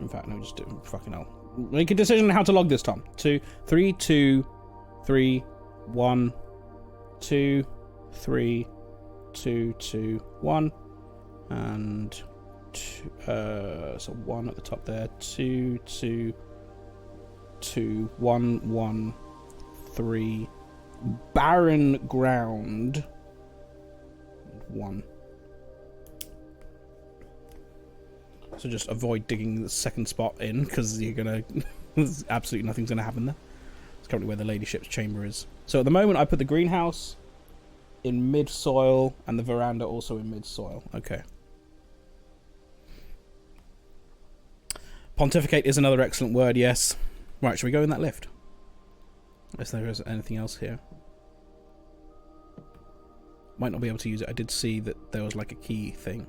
In fact, no, just do it. Fucking hell. Make a decision on how to log this, Tom. 2, 3, 2, 3, 1, 2, 3, 2, 2, 1, and so 1 at the top there. 2, 2, 2, 1, 1, 3. Barren ground. 1. So just avoid digging the second spot in, because you're gonna there's absolutely nothing's gonna happen there. It's currently where the ladyship's chamber is. So at the moment I put the greenhouse in mid soil and the veranda also in mid soil. Okay. Pontificate is another excellent word, yes. Right, shall we go in that lift? Unless there is anything else here. Might not be able to use it. I did see that there was like a key thing.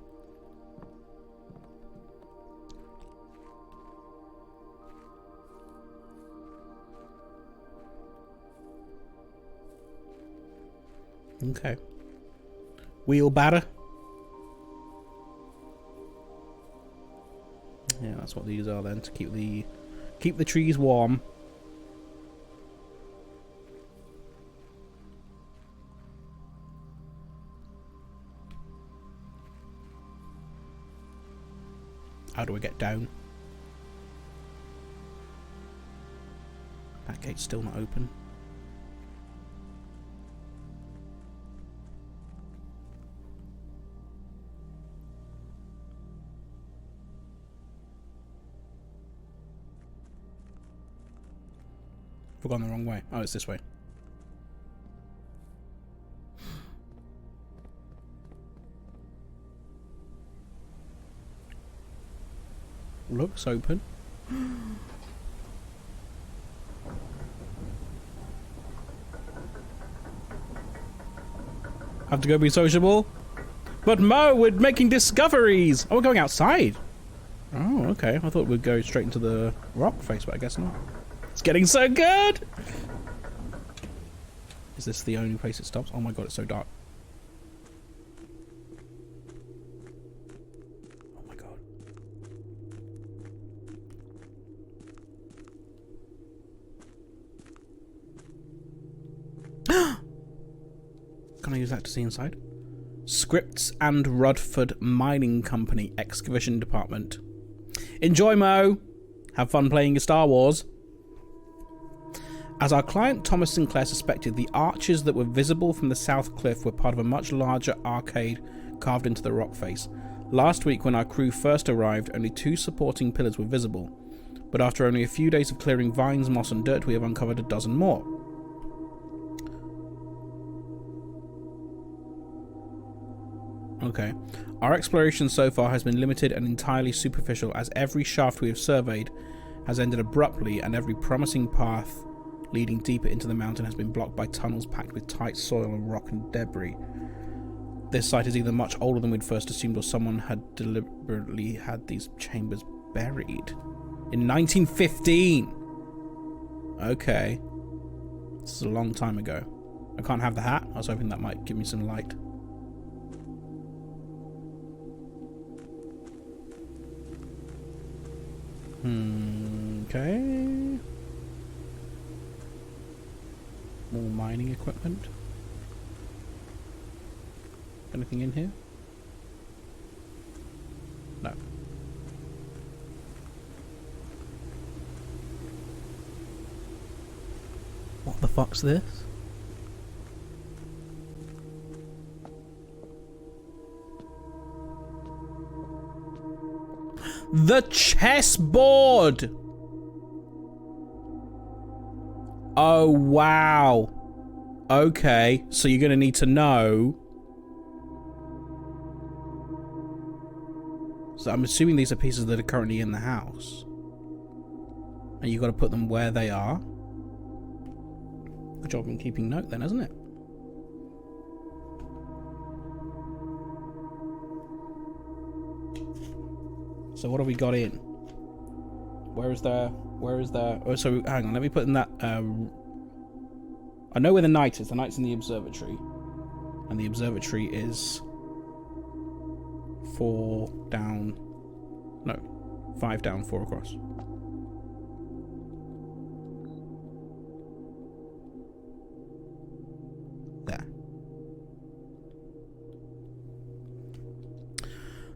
Okay. Wheelbarrow. Yeah, that's what these are then, to keep the trees warm. How do I get down? That gate's still not open. We've gone the wrong way. Oh, it's this way. Looks open. Have to go be sociable? But Mo, we're making discoveries! Oh, we're going outside. Oh, okay. I thought we'd go straight into the rock face, but I guess not. It's getting so good! Is this the only place it stops? Oh my god, it's so dark. Oh my god. Can I use that to see inside? Scripts and Rudford Mining Company Excavation Department. Enjoy, Mo! Have fun playing your Star Wars. As our client Thomas Sinclair suspected, the arches that were visible from the south cliff were part of a much larger arcade carved into the rock face. Last week, when our crew first arrived, only 2 supporting pillars were visible. But after only a few days of clearing vines, moss and dirt, we have uncovered a dozen more. Okay. Our exploration so far has been limited and entirely superficial, as every shaft we have surveyed has ended abruptly and every promising path leading deeper into the mountain has been blocked by tunnels packed with tight soil and rock and debris. This site is either much older than we'd first assumed, or someone had deliberately had these chambers buried. In 1915! Okay. This is a long time ago. I can't have the hat. I was hoping that might give me some light. Okay. More mining equipment. Anything in here? No. What the fuck's this? The chessboard! Oh, wow. Okay, so you're going to need to know. So I'm assuming these are pieces that are currently in the house. And you've got to put them where they are. Good job in keeping note then, isn't it? So what have we got in? Where is there? Oh, so hang on, let me put in that. I know where the knight is. The knight's in the observatory. And the observatory is 4 down. No, 5 down, 4 across. There.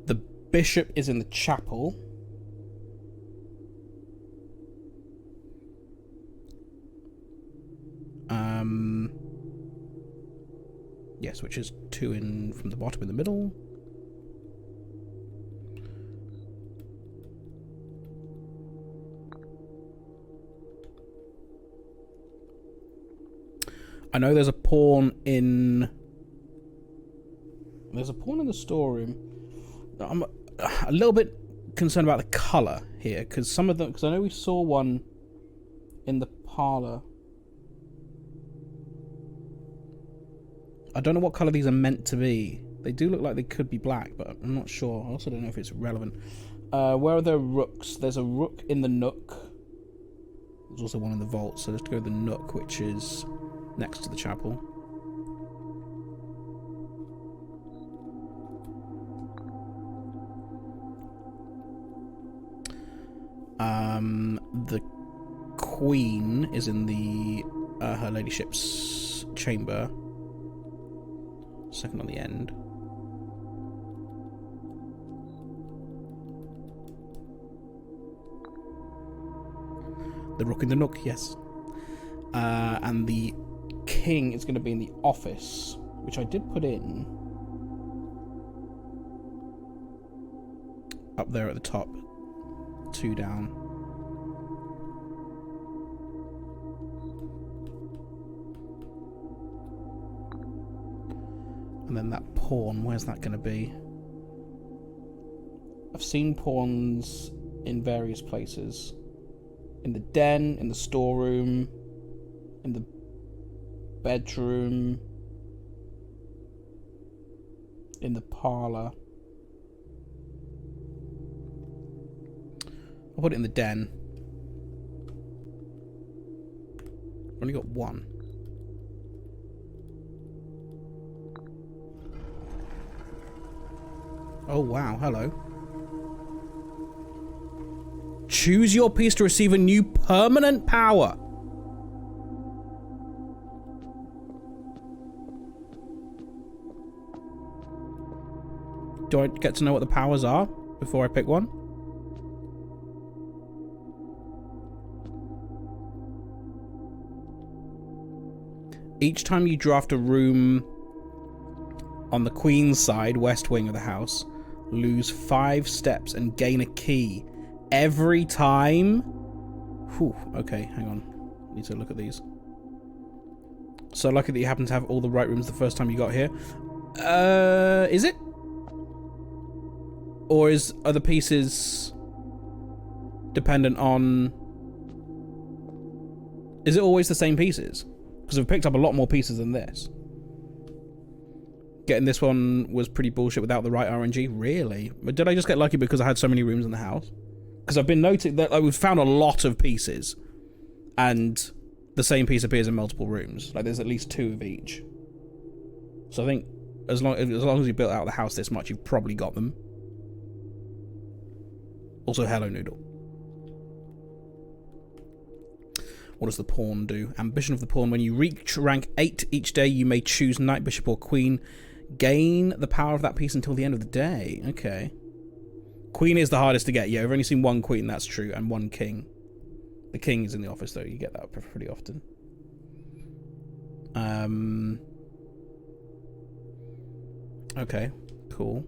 The bishop is in the chapel. Yes, which is 2 in from the bottom in the middle. I know there's a pawn in... There's a pawn in the storeroom. I'm a little bit concerned about the colour here, because some of them... Because I know we saw one in the parlour. I don't know what colour these are meant to be. They do look like they could be black, but I'm not sure. I also don't know if it's relevant. Where are the rooks? There's a rook in the nook. There's also one in the vault, so let's go to the nook, which is next to the chapel. The queen is in the her ladyship's chamber. Second on the end. The rook in the nook, yes. And the king is going to be in the office, which I did put in up there at the top, 2 down. And then that pawn, where's that going to be? I've seen pawns in various places. In the den, in the storeroom, in the bedroom, in the parlour. I'll put it in the den. Only got one. Oh, wow. Hello. Choose your piece to receive a new permanent power. Do I get to know what the powers are before I pick one? Each time you draft a room on the Queen's side, west wing of the house, lose 5 steps and gain a key. Every time? Whew, okay, hang on. Need to look at these. So lucky that you happen to have all the right rooms the first time you got here. Is it? Or is other pieces dependent on... Is it always the same pieces? Because I've picked up a lot more pieces than this. Getting this one was pretty bullshit without the right RNG. Really? But did I just get lucky because I had so many rooms in the house? Because I've been noting that we've found a lot of pieces. And the same piece appears in multiple rooms. Like there's at least 2 of each. So I think as long as you built out the house this much, you've probably got them. Also, hello, Noodle. What does the pawn do? Ambition of the pawn. When you reach rank 8 each day, you may choose knight, bishop, or queen. Gain the power of that piece until the end of the day. Okay. Queen is the hardest to get. Yeah, I've only seen 1 queen, that's true, and 1 king. The king is in the office, though. You get that pretty often. Okay, cool.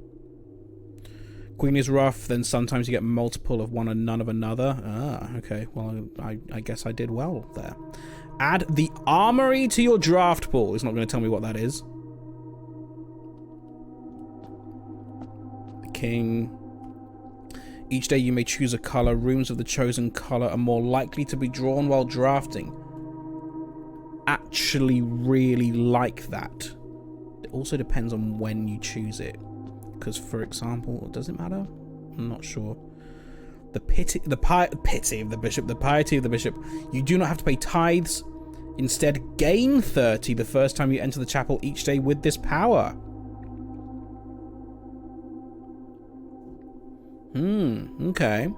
Queen is rough, then sometimes you get multiple of one and none of another. Ah, okay. Well, I guess I did well there. Add the armory to your draft pool. It's not going to tell me what that is. The king. Each day you may choose a color. Rooms of the chosen color are more likely to be drawn while drafting. Actually really like that. It also depends on when you choose it. Because, for example, does it matter? I'm not sure. The piety of the bishop. You do not have to pay tithes. Instead, gain 30 the first time you enter the chapel each day with this power. Okay.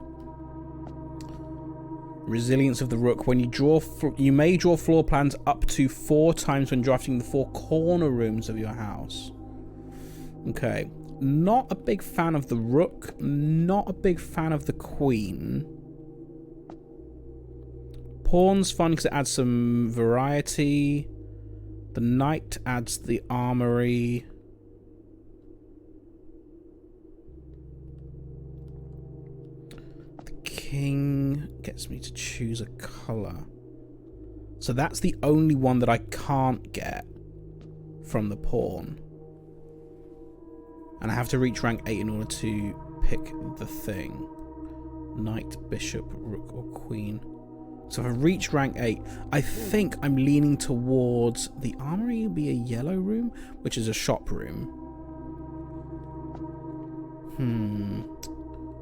Resilience of the rook. When you draw, you may draw floor plans up to 4 times when drafting the 4 corner rooms of your house. Okay. Not a big fan of the rook. Not a big fan of the queen. Pawn's fun because it adds some variety. The knight adds the armory. The king gets me to choose a color. So that's the only one that I can't get from the pawn. And I have to reach rank 8 in order to pick the thing. Knight, bishop, rook, or queen. So if I reach rank 8, I think I'm leaning towards the armory would be a yellow room, which is a shop room.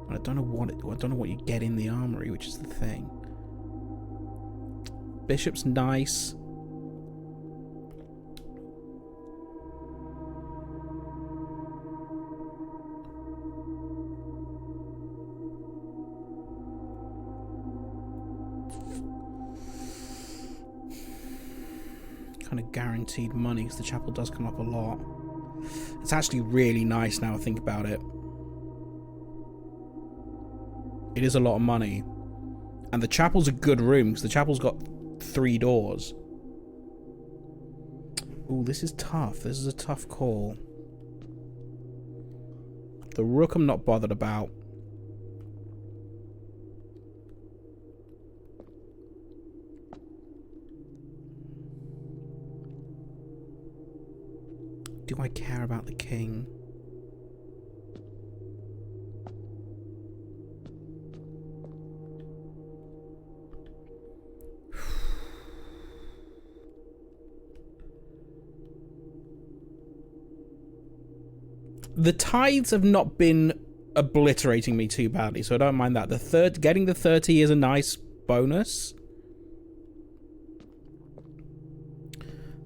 I don't know what you get in the armory, which is the thing. Bishop's nice. Kind of guaranteed money because the chapel does come up a lot. It's actually really nice now I think about it. It is a lot of money. And the chapel's a good room because the chapel's got 3 doors. Ooh, this is tough. This is a tough call. The rook I'm not bothered about. Do I care about the king? The tithes have not been obliterating me too badly, so I don't mind that. Getting the 30 is a nice bonus.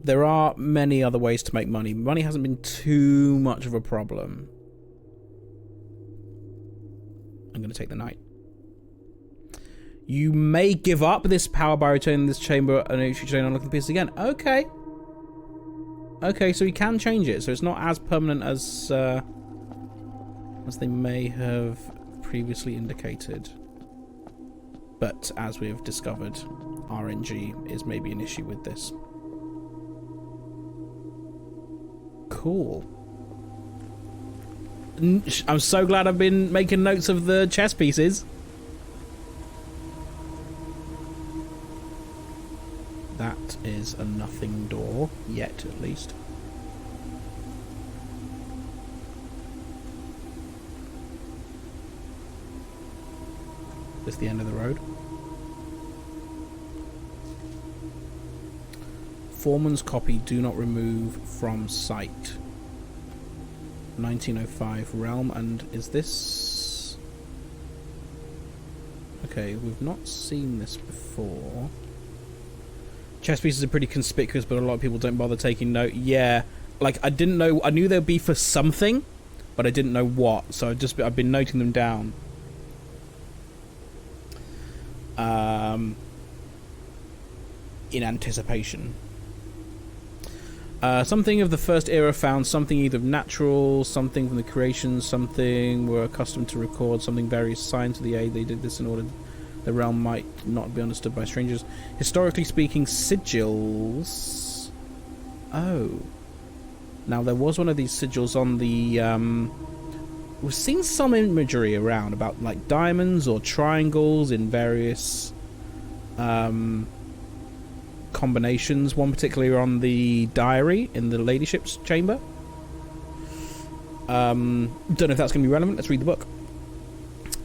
there are many other ways to make money. Money hasn't been too much of a problem. I'm going to take the knight. You may give up this power by returning this chamber and unlocking the piece again. Okay. Okay, so you can change it. So it's not as permanent as they may have previously indicated. But as we have discovered, RNG is maybe an issue with this. Cool. I'm so glad I've been making notes of the chess pieces. That is a nothing door, yet at least. This is the end of the road. Foreman's copy, do not remove from sight. 1905 realm, and is this... Okay, we've not seen this before. Chess pieces are pretty conspicuous, but a lot of people don't bother taking note. Yeah, like I didn't know. I knew they'd be for something, but I didn't know what. So I've been noting them down. In anticipation. Something of the first era found something either natural, something from the creation, something were accustomed to record, something various signs of the age. They did this in order the realm might not be understood by strangers. Historically speaking, sigils... Oh. Now, there was one of these sigils on the... We've seen some imagery around about, like, diamonds or triangles in various... combinations. One particularly on the diary in the ladyship's chamber. Don't know if that's going to be relevant. Let's read the book.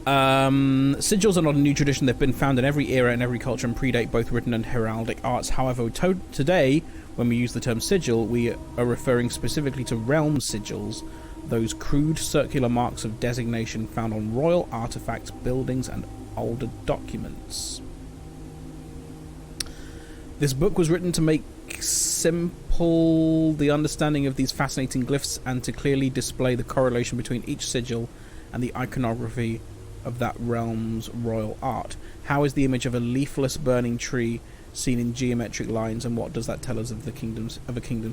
Sigils are not a new tradition. They've been found in every era and every culture and predate both written and heraldic arts. However, today, when we use the term sigil, we are referring specifically to realm sigils, those crude circular marks of designation found on royal artifacts, buildings, and older documents. This book was written to make simple the understanding of these fascinating glyphs and to clearly display the correlation between each sigil and the iconography of that realm's royal art. How is the image of a leafless burning tree seen in geometric lines, and what does that tell us of a kingdom's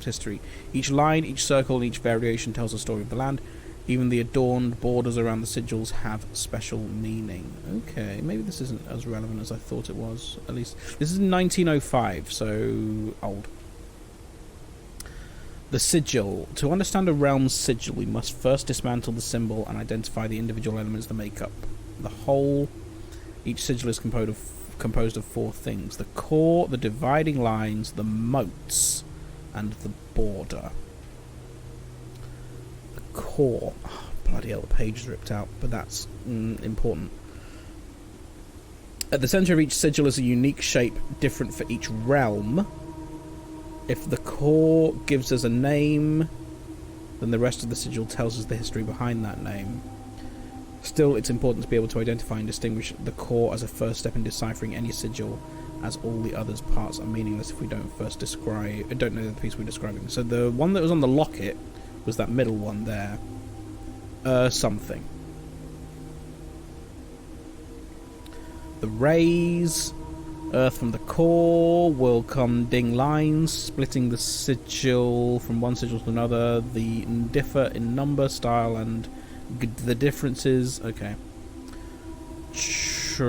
history? Each line, each circle, and each variation tells a story of the land. Even the adorned borders around the sigils have special meaning. Okay, maybe this isn't as relevant as I thought it was. At least this is 1905, so old. The sigil. To understand a realm's sigil, we must first dismantle the symbol and identify the individual elements that make up the whole. Each sigil is composed of four things: the core, the dividing lines, the moats, and the border. The core. Oh, bloody hell, the page is ripped out, but that's important. At the center of each sigil is a unique shape, different for each realm. If the core gives us a name, then the rest of the sigil tells us the history behind that name. Still, it's important to be able to identify and distinguish the core as a first step in deciphering any sigil, as all the others parts are meaningless if we don't know the piece we're describing. So the one that was on the locket was that middle one there. Something. The rays, earth from the core, will come ding lines, splitting the sigil from one sigil to another. The differ in number, style, and the differences. Okay. Don't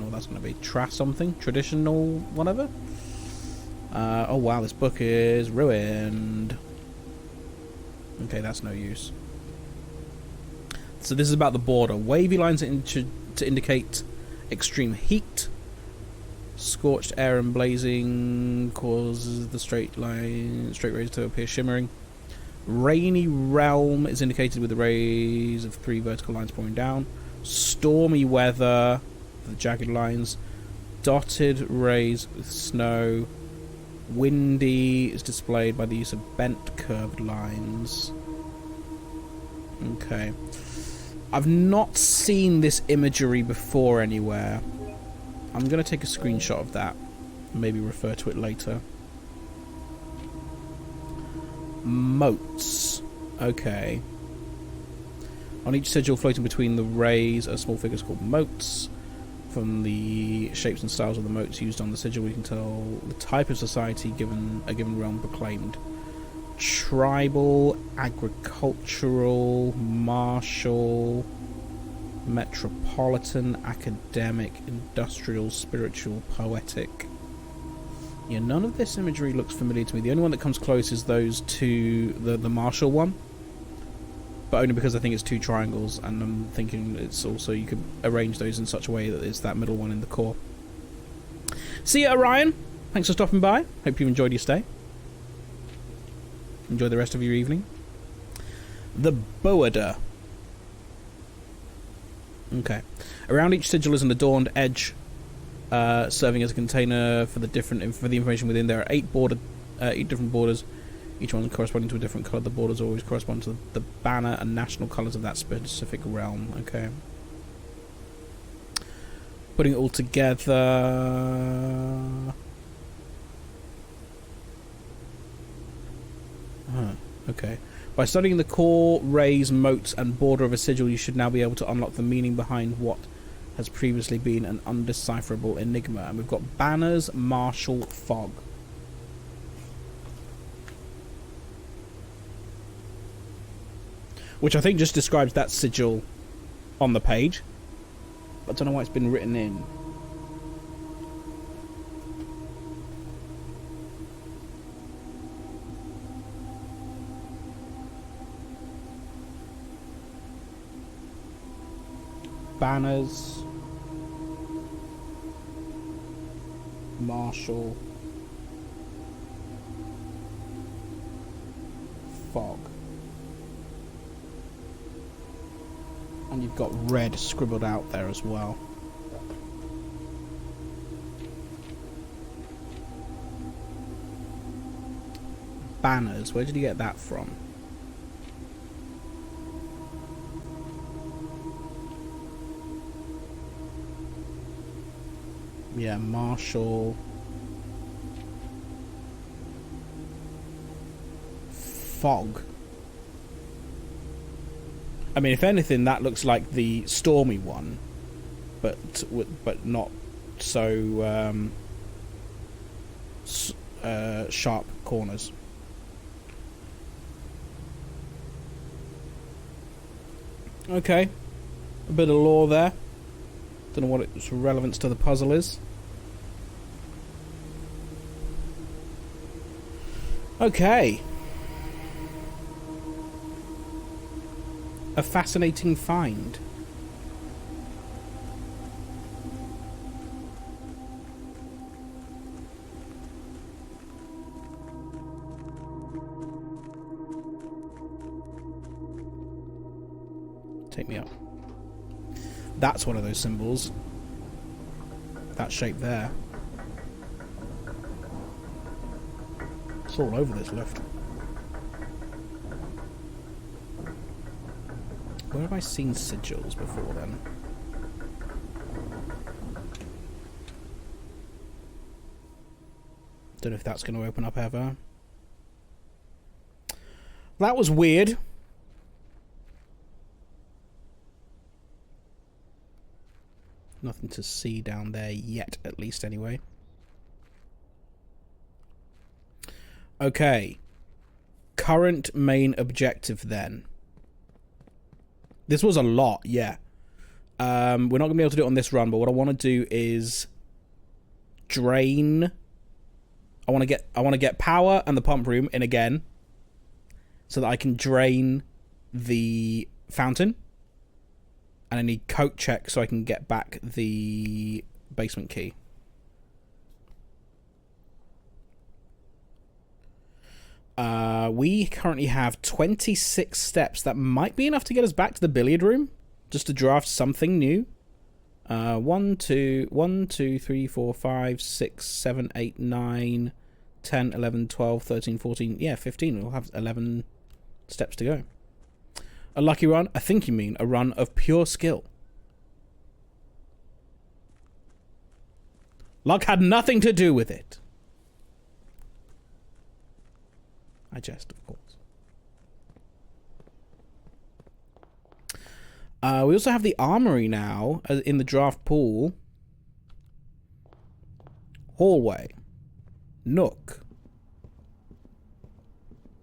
know what that's going to be. Something? Traditional whatever? Oh wow, this book is ruined. Okay, that's no use. So this is about the border. Wavy lines to indicate extreme heat. Scorched air and blazing causes the straight rays to appear shimmering. Rainy realm is indicated with the rays of 3 vertical lines pouring down. Stormy weather, the jagged lines. Dotted rays with snow. Windy is displayed by the use of bent curved lines. Okay. I've not seen this imagery before anywhere. I'm going to take a screenshot of that. Maybe refer to it later. Moats. Okay. On each sigil floating between the rays are small figures called moats. From the shapes and styles of the moats used on the sigil, we can tell the type of society a given realm proclaimed. Tribal, agricultural, martial, metropolitan, academic, industrial, spiritual, poetic. Yeah, none of this imagery looks familiar to me. The only one that comes close is those two, the martial one. But only because I think it's two triangles, and I'm thinking it's also, you could arrange those in such a way that it's that middle one in the core. See ya, Orion! Thanks for stopping by. Hope you enjoyed your stay. Enjoy the rest of your evening. The Boada. Okay. Around each sigil is an adorned edge, serving as a container for the information within. There are 8 different borders, each one corresponding to a different colour. The borders always correspond to the banner and national colours of that specific realm. Okay. Putting it all together. Okay. By studying the core, rays, moats, and border of a sigil, you should now be able to unlock the meaning behind what has previously been an undecipherable enigma. And we've got banners, martial, fog. Which I think just describes that sigil on the page. But I don't know why it's been written in. Banners, martial, fog, and you've got red scribbled out there as well. Banners, where did you get that from? Yeah, martial. Fog. I mean, if anything, that looks like the stormy one, but not so sharp corners. Okay, a bit of lore there. Don't know what its relevance to the puzzle is. Okay. A fascinating find. Take me up. That's one of those symbols. That shape there. It's all over this lift. Where have I seen sigils before then? Don't know if that's going to open up ever. That was weird. Nothing to see down there yet, at least, anyway. Okay. Current main objective, then. This was a lot, yeah. We're not going to be able to do it on this run, but what I want to do is drain. I want to get power and the pump room in again, so that I can drain the fountain. And I need coat check so I can get back the basement key. We currently have 26 steps. That might be enough to get us back to the billiard room, just to draft something new. 1, 2, 3, 4, 5, 6, 7, 8, 9, 10, 11, 12, 13, 14. Yeah, 15. We'll have 11 steps to go. A lucky run? I think you mean a run of pure skill. Luck had nothing to do with it. I jest, of course. We also have the armory now in the draft pool. Hallway. Nook.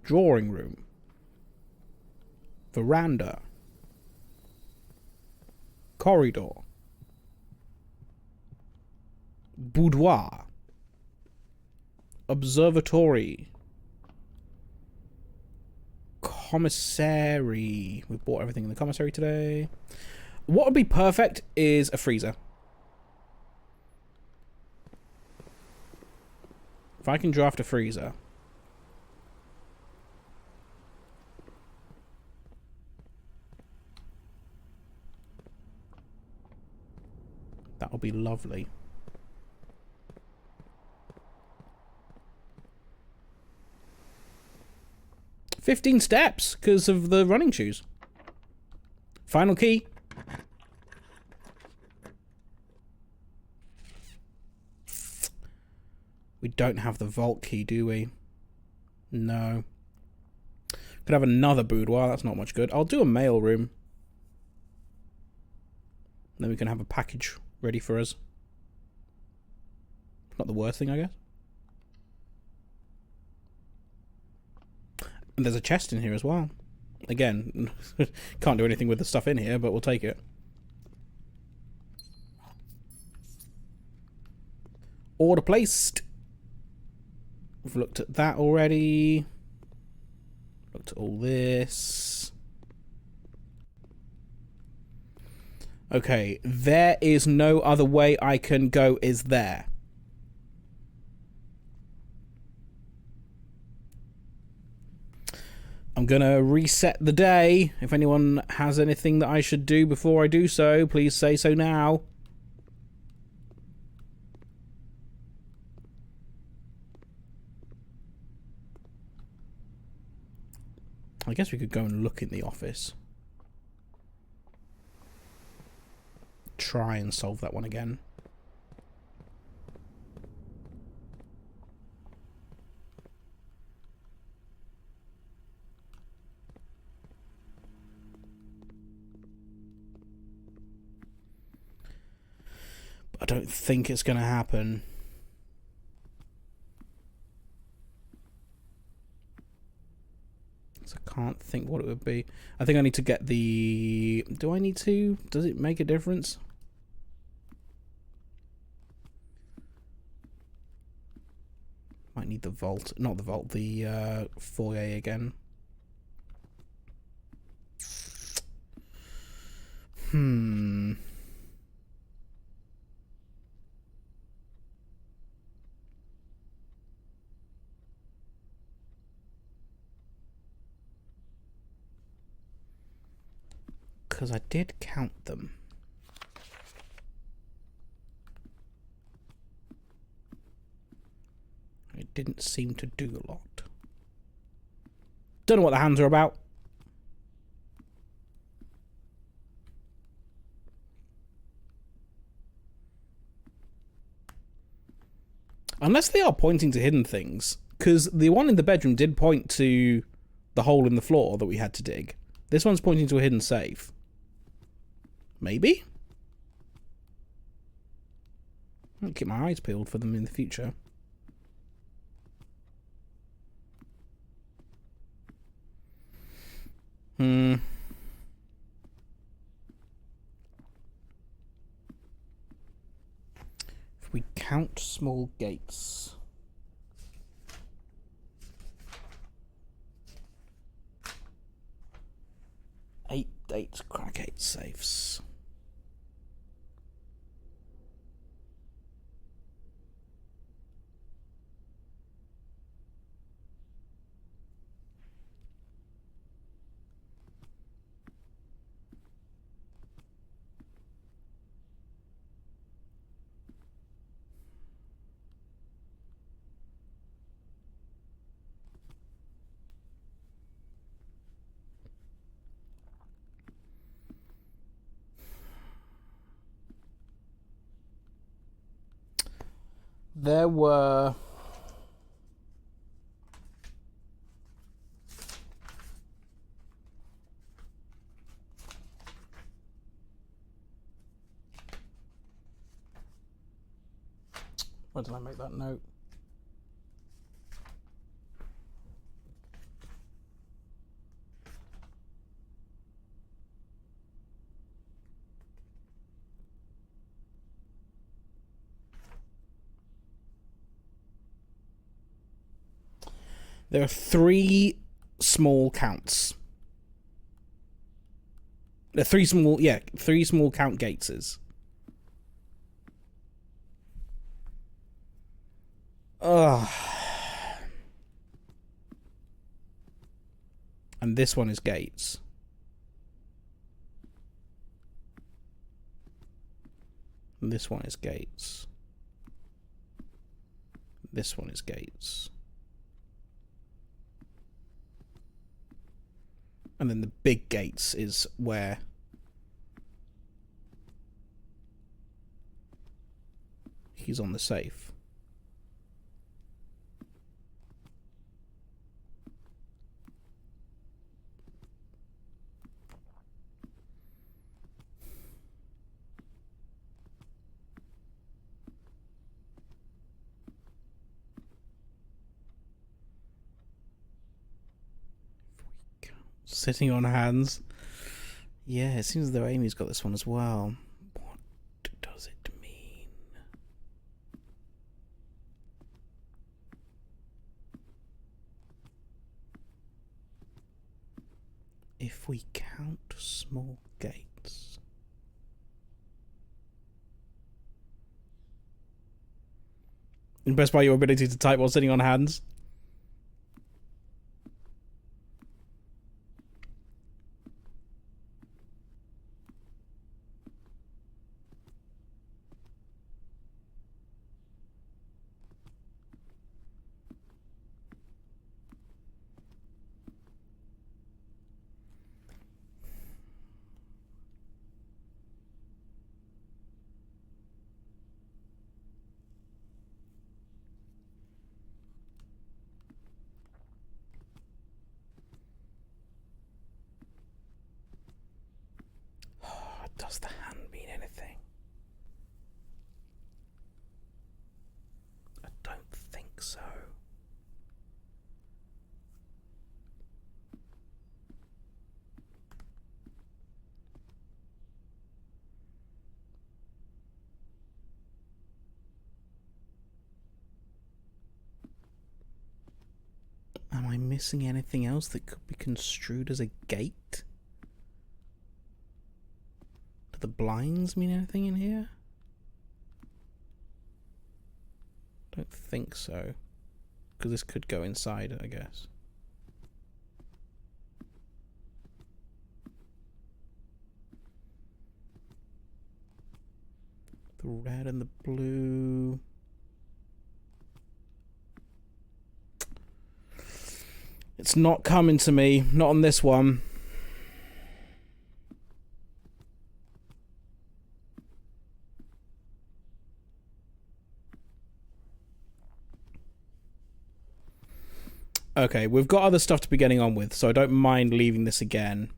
Drawing room. Veranda. Corridor. Boudoir. Observatory. Commissary. We bought everything in the commissary today. What would be perfect is a freezer. If I can draft a freezer. That would be lovely. $15 steps because of the running shoes. Final key. We don't have the vault key, do we? No. Could have another boudoir. That's not much good. I'll do a mail room. Then we can have a package ready for us. Not the worst thing, I guess. And there's a chest in here as well. Again, can't do anything with the stuff in here, but we'll take it. Order placed. We've looked at that already. Looked at all this. Okay, there is no other way I can go, is there? I'm gonna reset the day. If anyone has anything that I should do before I do so, please say so now. I guess we could go and look in the office. Try and solve that one again. But I don't think it's going to happen. So I can't think what it would be. I think I need to get the... Do I need to? Does it make a difference? Might need the vault. Not the vault, the foyer again. Because I did count them. It didn't seem to do a lot. Don't know what the hands are about. Unless they are pointing to hidden things. Because the one in the bedroom did point to the hole in the floor that we had to dig. This one's pointing to a hidden safe. Maybe? I'll keep my eyes peeled for them in the future. If we count small gates. 8 crack 8 safes. There were... Where did I make that note? There are 3 small counts. There are 3 small count gateses. Ugh. And this one is gates. And this one is gates. This one is gates. And then the big gates is where he's on the safe. Sitting on hands. Yeah, it seems as though Amy's got this one as well. What does it mean? If we count small gates. Impressed by your ability to type while sitting on hands? Does the hand mean anything? I don't think so. Am I missing anything else that could be construed as a gate? The blinds mean anything in here? Don't think so. Because this could go inside, I guess. The red and the blue. It's not coming to me. Not on this one. Okay, we've got other stuff to be getting on with, so I don't mind leaving this again.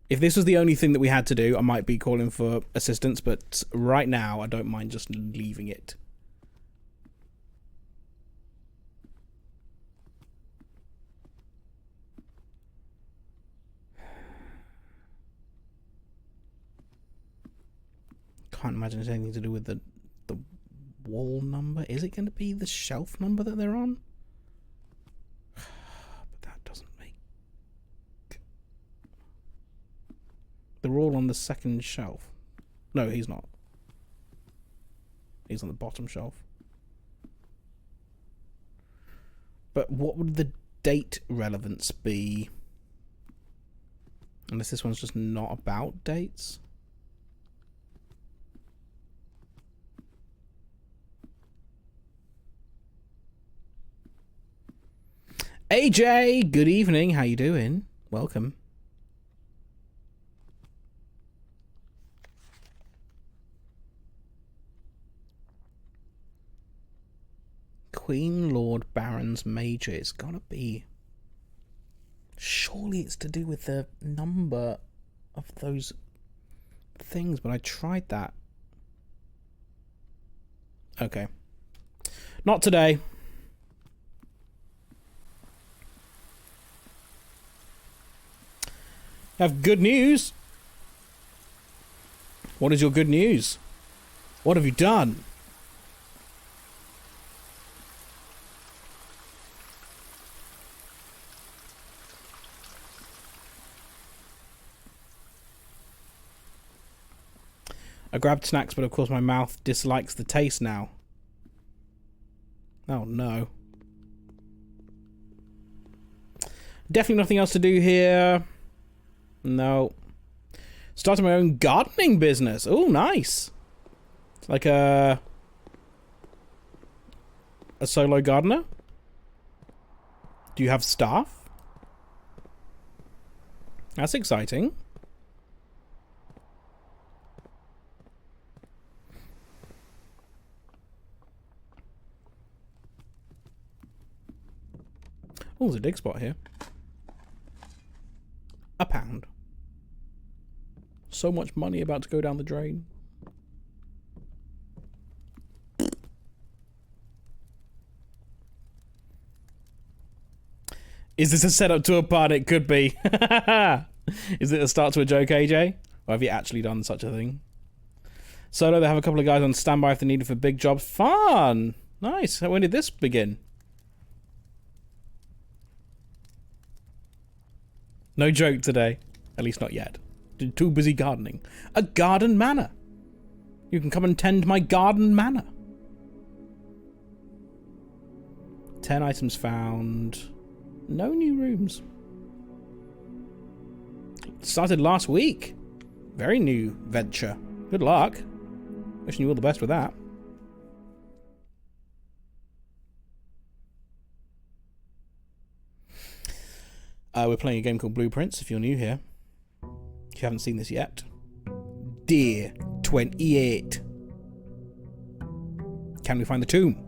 If this was the only thing that we had to do, I might be calling for assistance, but right now, I don't mind just leaving it. Can't imagine it's anything to do with the wall number. Is it going to be the shelf number that they're on? They're all on the second shelf. No, he's not. He's on the bottom shelf. But what would the date relevance be? Unless this one's just not about dates. AJ, good evening. How you doing? Welcome. Queen, Lord, Barons, Major. It's gotta be. Surely it's to do with the number of those things, but I tried that. Okay. Not today. I have good news. What is your good news? What have you done? I grabbed snacks, but of course my mouth dislikes the taste now. Oh no. Definitely nothing else to do here. No. Starting my own gardening business. Oh, nice. It's like a solo gardener. Do you have staff? That's exciting. Oh, there's a dig spot here. £1. So much money about to go down the drain. Is this a setup to a pun? It could be. Is it a start to a joke, AJ? Or have you actually done such a thing? Solo, they have a couple of guys on standby if they're needed for big jobs. Fun! Nice. When did this begin? No joke today. At least not yet. Too busy gardening. A garden manor. You can come and tend my garden manor. 10 items found. No new rooms. Started last week. Very new venture. Good luck. Wishing you all the best with that. We're playing a game called Blueprints, if you're new here. If you haven't seen this yet. Dear 28. Can we find the tomb?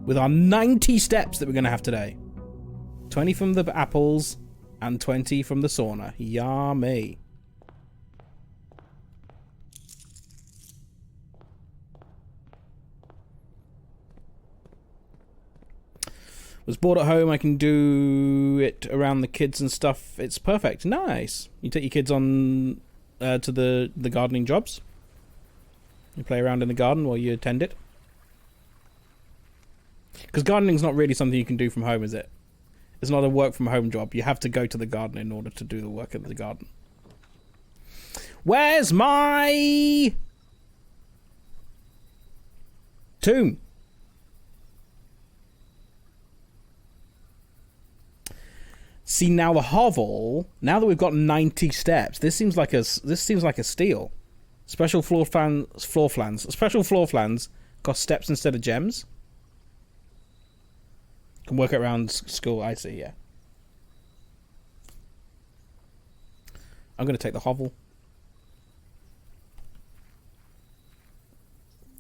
With our 90 steps that we're going to have today. 20 from the apples and 20 from the sauna. Yummy. Was bored at home, I can do it around the kids and stuff. It's perfect. Nice. You take your kids on to the gardening jobs. You play around in the garden while you tend it. Because gardening's not really something you can do from home, is it? It's not a work from home job. You have to go to the garden in order to do the work in the garden. Where's my tomb? See, now the hovel, now that we've got 90 steps, this seems like a steal. Special floor flans cost steps instead of gems. Can work it around school, I see, yeah. I'm going to take the hovel.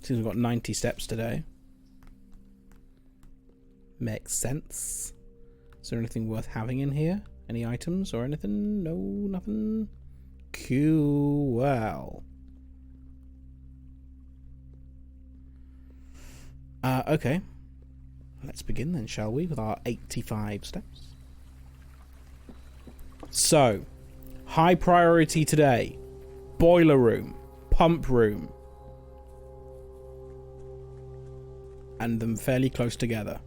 Seems we've got 90 steps today. Makes sense. Is there anything worth having in here? Any items or anything? No, nothing. Cool. Okay. Let's begin then, shall we, with our 85 steps. So, high priority today. Boiler room, pump room. And them fairly close together.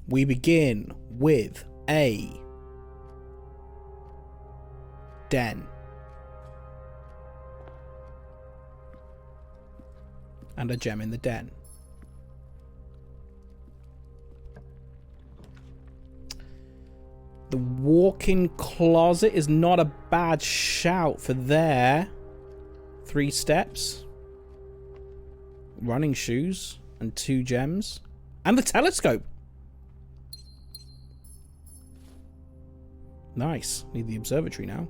We begin with a den. And a gem in the den. The walk-in closet is not a bad shout for there. 3 steps. Running shoes and 2 gems. And the telescope. Nice. Need the observatory now.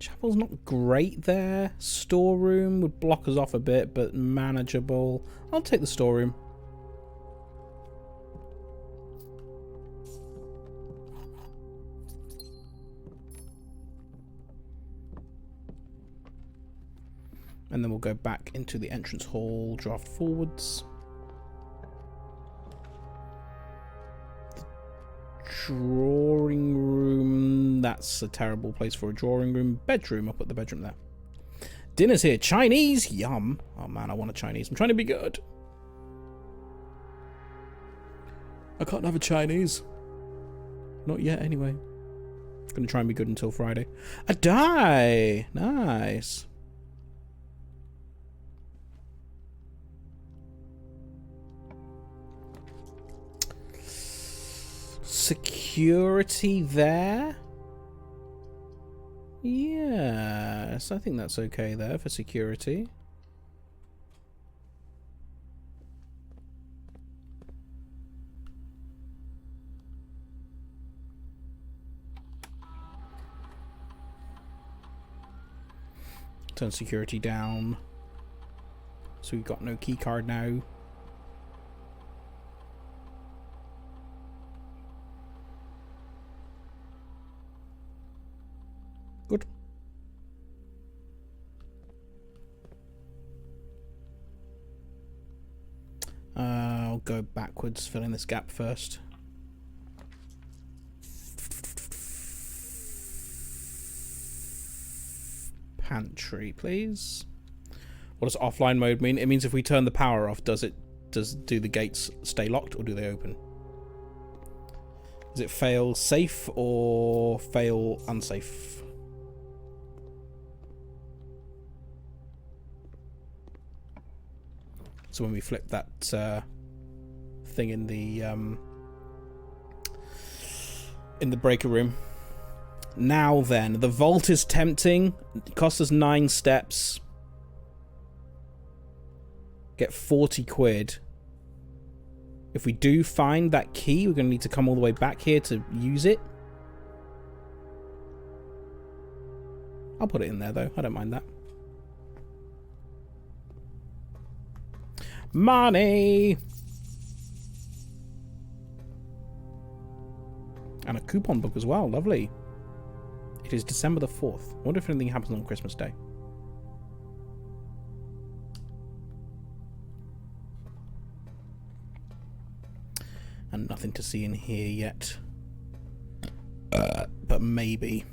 Chapel's not great there. Storeroom would block us off a bit, but manageable. I'll take the storeroom. And then we'll go back into the entrance hall, draft forwards. Drawing room. That's a terrible place for a drawing room. Bedroom. I'll put the bedroom there. Dinner's here. Chinese. Yum. Oh man, I want a Chinese. I'm trying to be good. I can't have a Chinese. Not yet, anyway. Gonna try and be good until Friday. A die. Nice. Security there? Yes, I think that's okay there for security. Turn security down. So we've got no key card now. Good. I'll go backwards, fill in this gap first. Pantry, please. What does offline mode mean? It means if we turn the power off, do the gates stay locked or do they open? Is it fail safe or fail unsafe? So when we flip that thing in the breaker room. Now then, the vault is tempting. It costs us 9 steps. Get 40 quid. If we do find that key, we're going to need to come all the way back here to use it. I'll put it in there though. I don't mind that. Money! And a coupon book as well. Lovely. It is December the 4th. I wonder if anything happens on Christmas Day. And nothing to see in here yet. But maybe.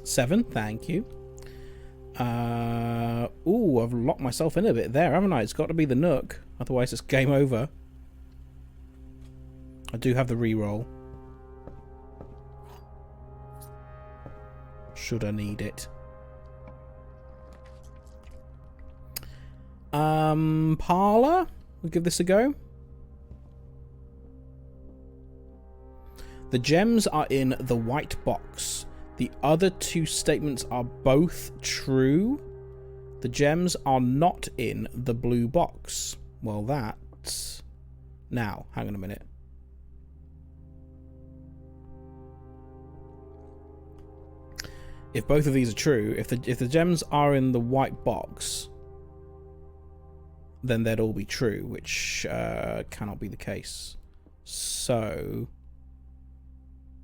Seven, thank you. Ooh, I've locked myself in a bit there, haven't I? It's got to be the Nook, otherwise it's game over. I do have the reroll. Should I need it? Parlour? We'll give this a go. The gems are in the white box. The other 2 statements are both true. The gems are not in the blue box. Well, that's... Now, hang on a minute. If both of these are true, if the gems are in the white box, then they'd all be true, which cannot be the case. So...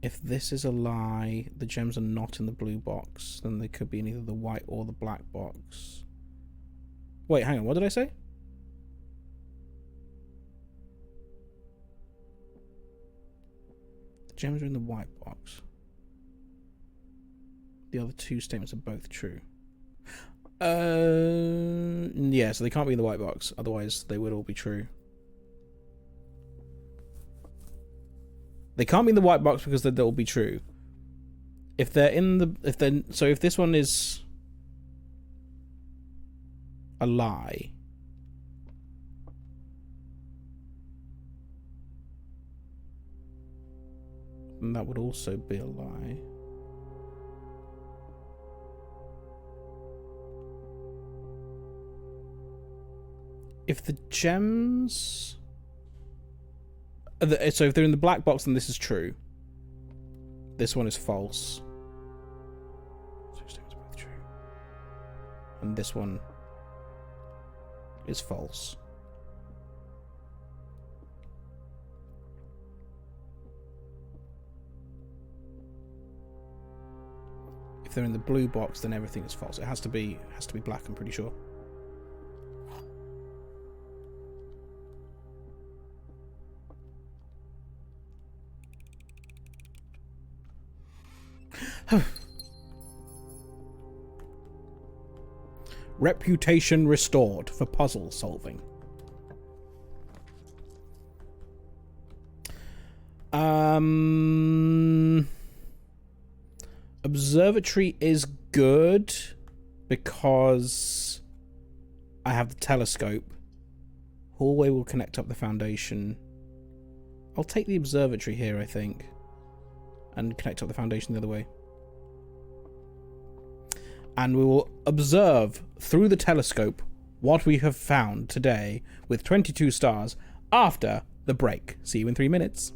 If this is a lie, the gems are not in the blue box, then they could be in either the white or the black box. Wait, hang on, what did I say? The gems are in the white box. The other 2 statements are both true. Yeah, so they can't be in the white box, otherwise they would all be true. They can't be in the white box because they'll all be true. If they're in the... So if this one is a lie... then that would also be a lie. If the gems... So if they're in the black box, then this is true. This one is false. So it's both true. And this one is false. If they're in the blue box, then everything is false. It has to be black, I'm pretty sure. Reputation restored for puzzle solving. Observatory is good because I have the telescope. Hallway will connect up the foundation. I'll take the observatory here, I think, and connect up the foundation the other way. And we will observe through the telescope what we have found today with 22 stars after the break. See you in 3 minutes.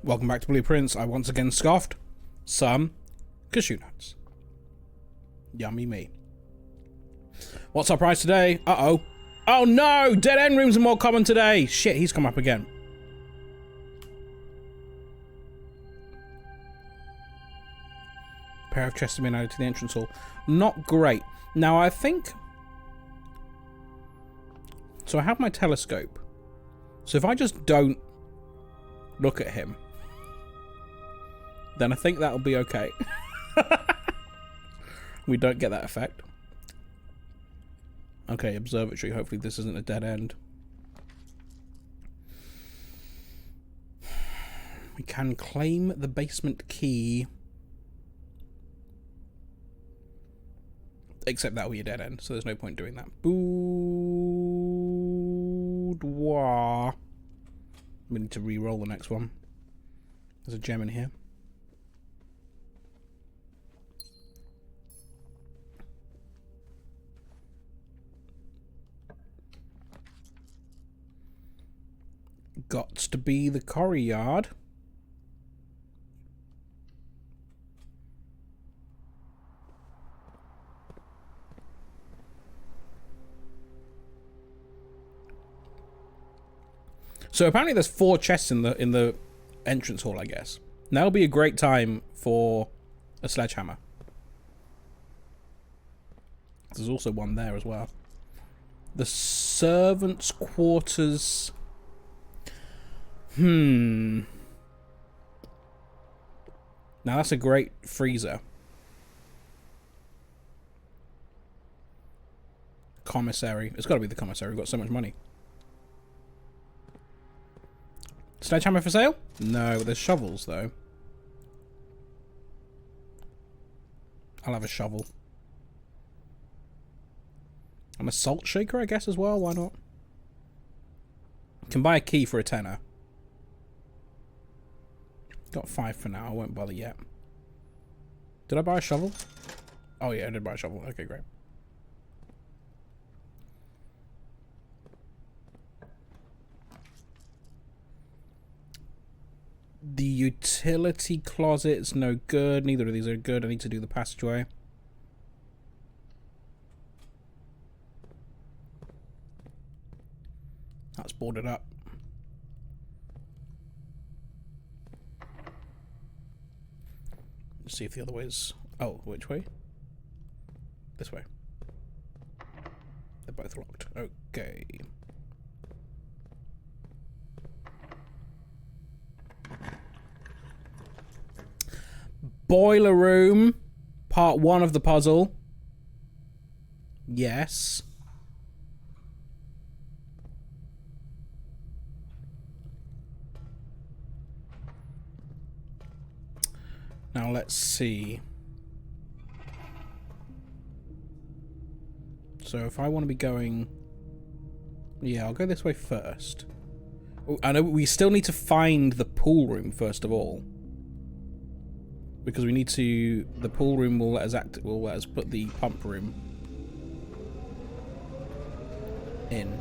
Welcome back to Blueprints. I once again scoffed some cashew nuts. Yummy me. What's our prize today? Uh-oh. Oh no! Dead end rooms are more common today! Shit, he's come up again. Pair of chests have been added to the entrance hall. Not great. Now I think... So I have my telescope. So if I just don't look at him, then I think that'll be okay. We don't get that effect. Okay, observatory. Hopefully this isn't a dead end. We can claim the basement key. Except that will be a dead end, so there's no point doing that. Boudoir. We need to re-roll the next one. There's a gem in here. Gots to be the courtyard. So apparently there's 4 chests in the entrance hall, I guess. Now would be a great time for a sledgehammer. There's also one there as well. The servants' quarters. Now that's a great freezer. Commissary. It's got to be the commissary. We've got so much money. Sledgehammer for sale? No, there's shovels though. I'll have a shovel. And a salt shaker, I guess, as well. Why not? Can buy a key for a tenner. Got 5 for now. I won't bother yet. Did I buy a shovel? Oh yeah, I did buy a shovel. Okay, great. The utility closet's no good. Neither of these are good. I need to do the passageway. That's boarded up. Let's see if the other way's... Oh, which way? This way. They're both locked. Okay. Boiler room. Part 1 of the puzzle. Yes. Now let's see. So if I want to be going... Yeah, I'll go this way first. Oh, I know we still need to find the pool room first of all. Because we need to... The pool room will let us put the pump room in.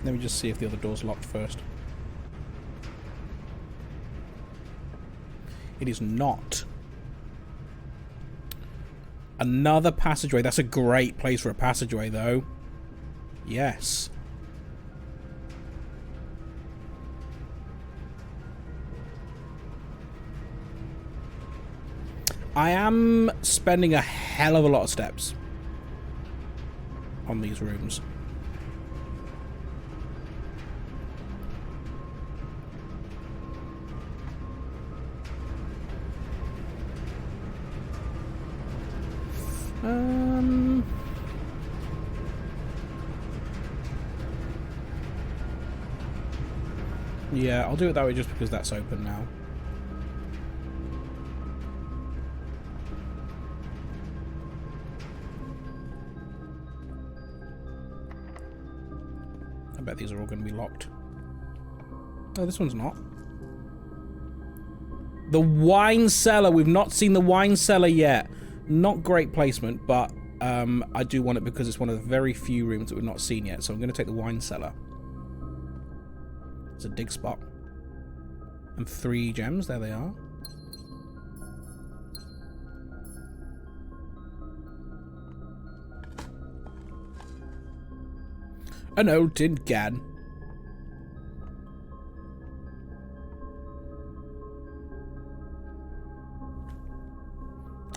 Let me just see if the other door's locked first. It is not. Another passageway. That's a great place for a passageway, though. Yes. I am spending a hell of a lot of steps on these rooms. Yeah, I'll do it that way just because that's open now. I bet these are all going to be locked. No, this one's not. The wine cellar. We've not seen the wine cellar yet. Not great placement, but I do want it because it's one of the very few rooms that we've not seen yet. So I'm going to take the wine cellar. It's a dig spot. And 3 gems. There they are. An old tin can.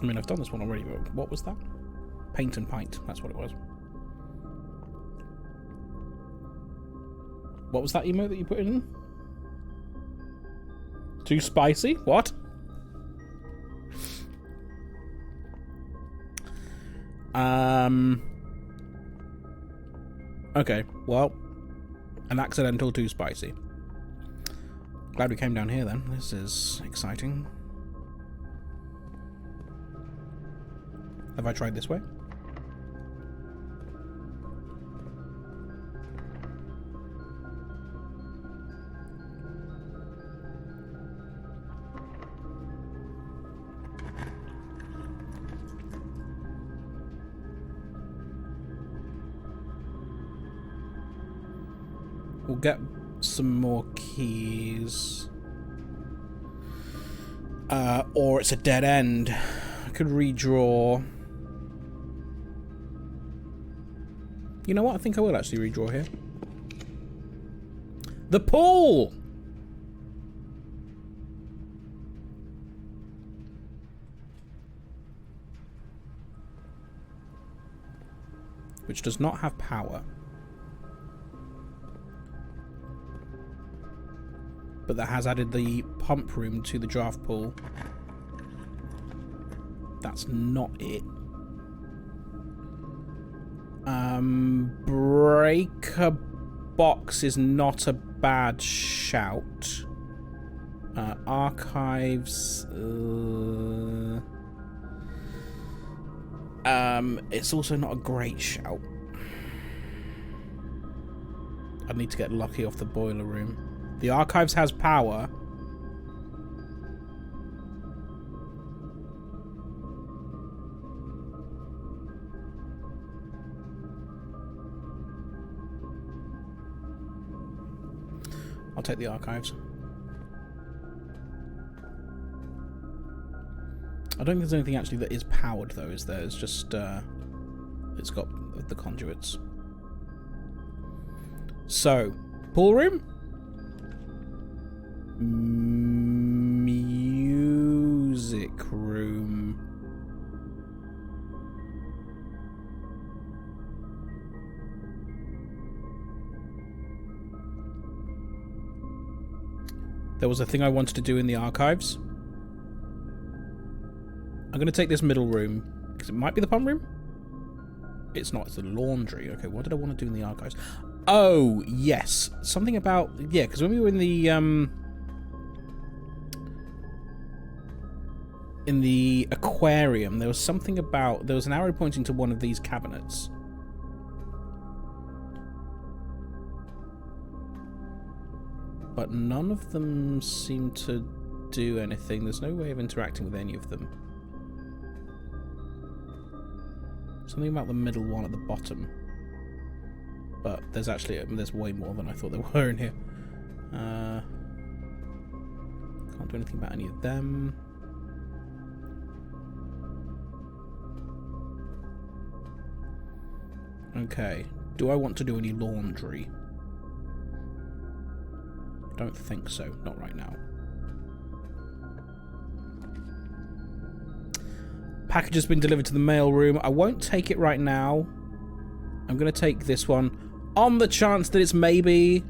I mean, I've done this one already, but what was that? Paint and pint. That's what it was. What was that emote that you put in? Too spicy? What? Okay, well, an accidental too spicy. Glad we came down here then. This is exciting. Have I tried this way? We'll get some more keys. Or it's a dead end. I could redraw. You know what? I think I will actually redraw here. The pool! Which does not have power. But that has added the pump room to the draft pool. That's not it. Breaker box is not a bad shout. Archives. It's also not a great shout. I need to get lucky off the boiler room. The archives has power. I'll take the archives. I don't think there's anything actually that is powered though, is there? It's just it's got the conduits. So, pool room? Music room. There was a thing I wanted to do in the archives. I'm going to take this middle room, because it might be the pump room? It's not, it's the laundry. Okay, what did I want to do in the archives? Oh, yes. Something about... Yeah, because when we were in the aquarium, there was something about... There was an arrow pointing to one of these cabinets. But none of them seem to do anything. There's no way of interacting with any of them. Something about the middle one at the bottom. But there's actually... There's way more than I thought there were in here. Can't do anything about any of them. Okay. Do I want to do any laundry? Don't think so. Not right now. Package has been delivered to the mail room. I won't take it right now. I'm going to take this one on the chance that it's maybe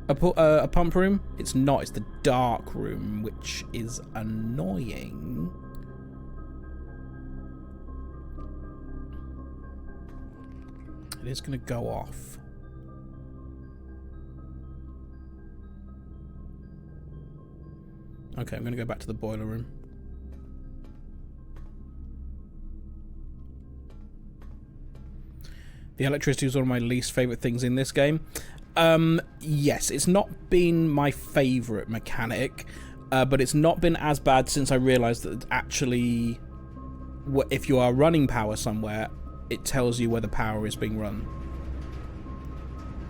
a pump room. It's not. It's the dark room, which is annoying. It is going to go off. Okay, I'm going to go back to the boiler room. The electricity is one of my least favourite things in this game. Yes, it's not been my favourite mechanic, but it's not been as bad since I realised that actually, if you are running power somewhere, it tells you where the power is being run.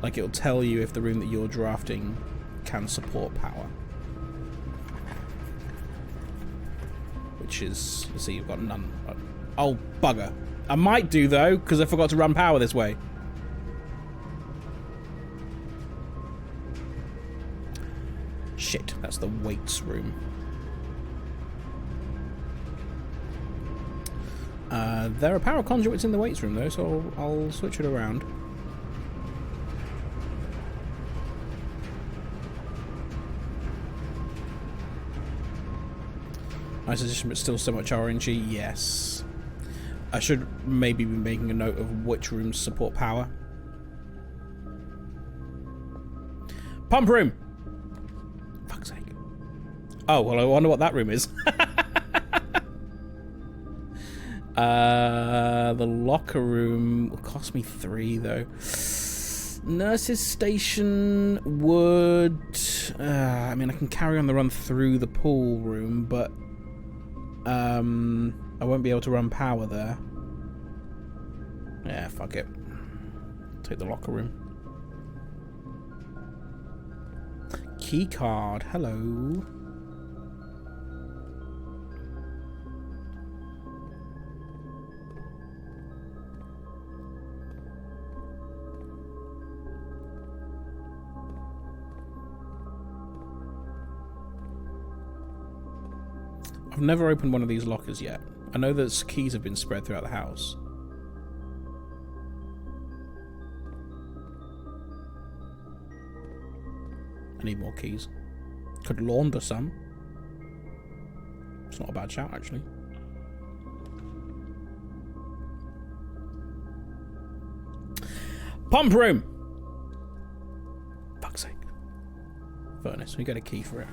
Like, it'll tell you if the room that you're drafting can support power. Which is... See, you've got none. Oh, bugger. I might do, though, because I forgot to run power this way. Shit, that's the weights room. There are power conduits in the weights room, though, so I'll switch it around. Nice addition, but still so much RNG. Yes. I should maybe be making a note of which rooms support power. Pump room! Fuck's sake. Oh, well, I wonder what that room is. The locker room will cost me 3, though. Nurse's station would... I mean, I can carry on the run through the pool room, but... I won't be able to run power there. Yeah, fuck it. Take the locker room. Key card. Hello. I've never opened one of these lockers yet. I know that keys have been spread throughout the house. I need more keys. Could launder some. It's not a bad shout, actually. Pump room! Fuck's sake. Furnace, we got a key for it.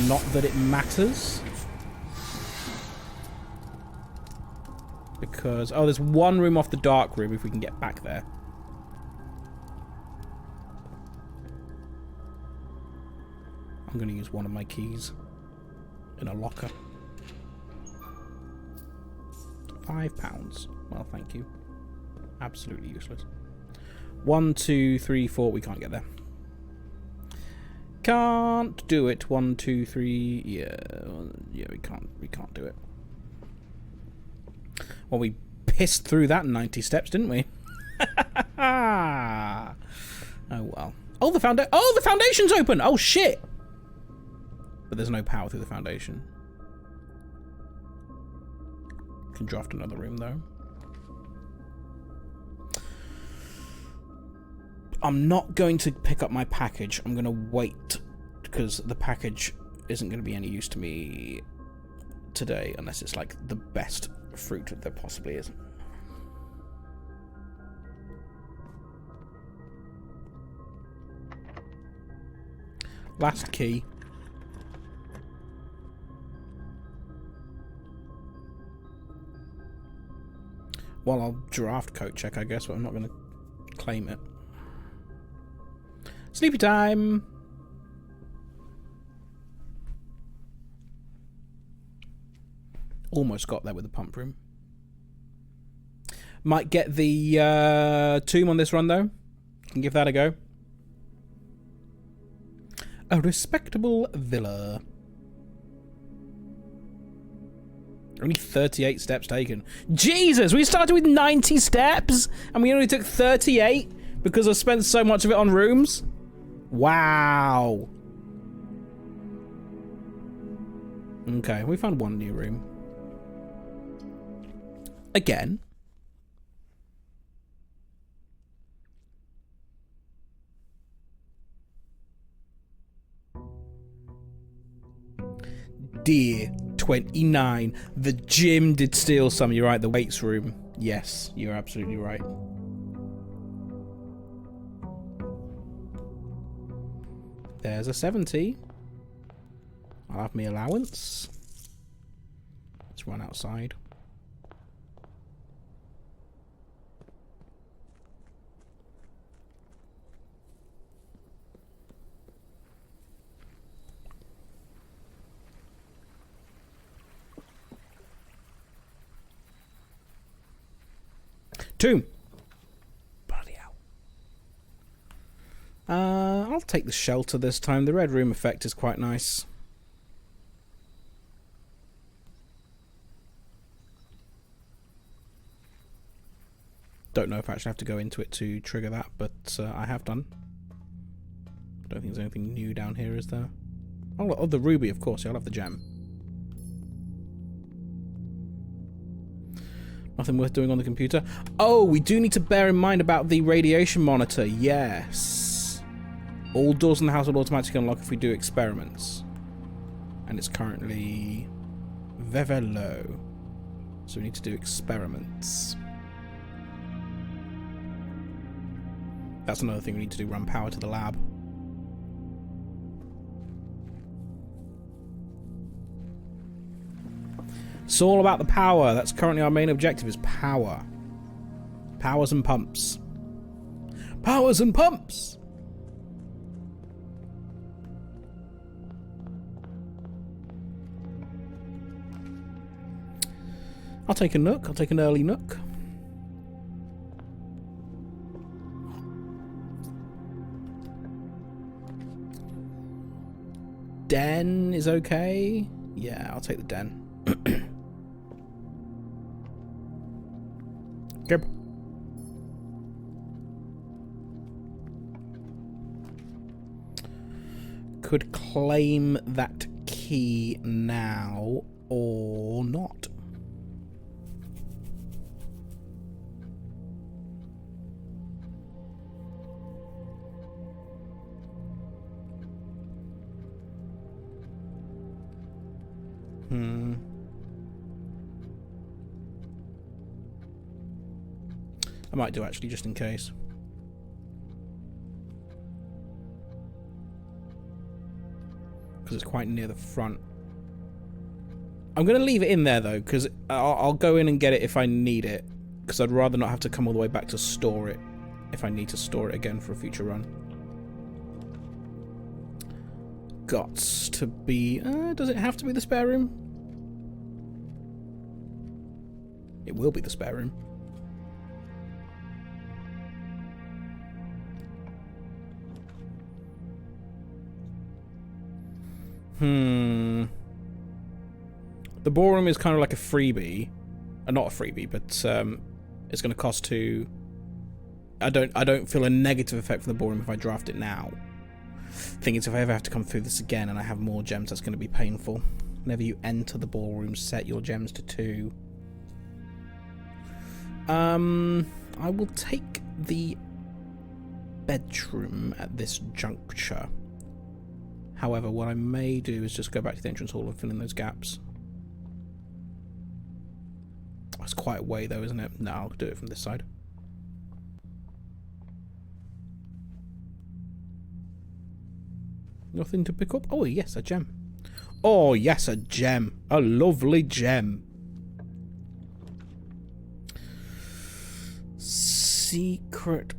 Not that it matters. Because... oh, there's one room off the dark room if we can get back there. I'm going to use one of my keys in a locker. £5. Well, thank you. Absolutely useless. 1, 2, 3, 4. We can't get there. Can't do it. 1, 2, 3. Yeah, we can't do it. Well, we pissed through that 90 steps, didn't we? Oh well. Oh, the foundation's open. Oh shit. But there's no power through the foundation. Can draft another room though. I'm not going to pick up my package. I'm going to wait because the package isn't going to be any use to me today unless it's like the best fruit there possibly is. Last key. Well, I'll draft coat check, I guess, but I'm not going to claim it. Sleepy time! Almost got there with the pump room. Might get the tomb on this run, though. Can give that a go. A respectable villa. Only 38 steps taken. Jesus! We started with 90 steps! And we only took 38 because I spent so much of it on rooms? Wow. Okay, we found one new room. Again. Dear 29. The gym did steal some. You're right, the weights room. Yes, you're absolutely right. There's a 70. I'll have my allowance. Let's run outside. Tomb. Bloody hell. I'll take the shelter this time. The red room effect is quite nice. Don't know if I actually have to go into it to trigger that, but I have done. I don't think there's anything new down here, is there? Oh, the ruby, of course. Yeah, I'll have the gem. Nothing worth doing on the computer. Oh, we do need to bear in mind about the radiation monitor. Yes. All doors in the house will automatically unlock if we do experiments. And it's currently very low. So we need to do experiments. That's another thing we need to do, run power to the lab. It's all about the power. That's currently our main objective, is power. Powers and pumps. Powers and pumps! I'll take a nook. I'll take an early nook. Den is okay. Yeah, I'll take the den. Yep. Could claim that key now or not. I might do, actually, just in case. Because it's quite near the front. I'm going to leave it in there, though, because I'll go in and get it if I need it. Because I'd rather not have to come all the way back to store it if I need to store it again for a future run. Gots to be... does it have to be the spare room? It will be the spare room. The ballroom is kind of like a freebie. Not a freebie, but it's going to cost to... I don't feel a negative effect from the ballroom if I draft it now. Thing is, if I ever have to come through this again and I have more gems, that's going to be painful. Whenever you enter the ballroom, set your gems to 2. I will take the bedroom at this juncture. However, what I may do is just go back to the entrance hall and fill in those gaps. That's quite a way, though, isn't it? No, I'll do it from this side. Nothing to pick up? Oh, yes, a gem. Oh, yes, a gem. A lovely gem. Secret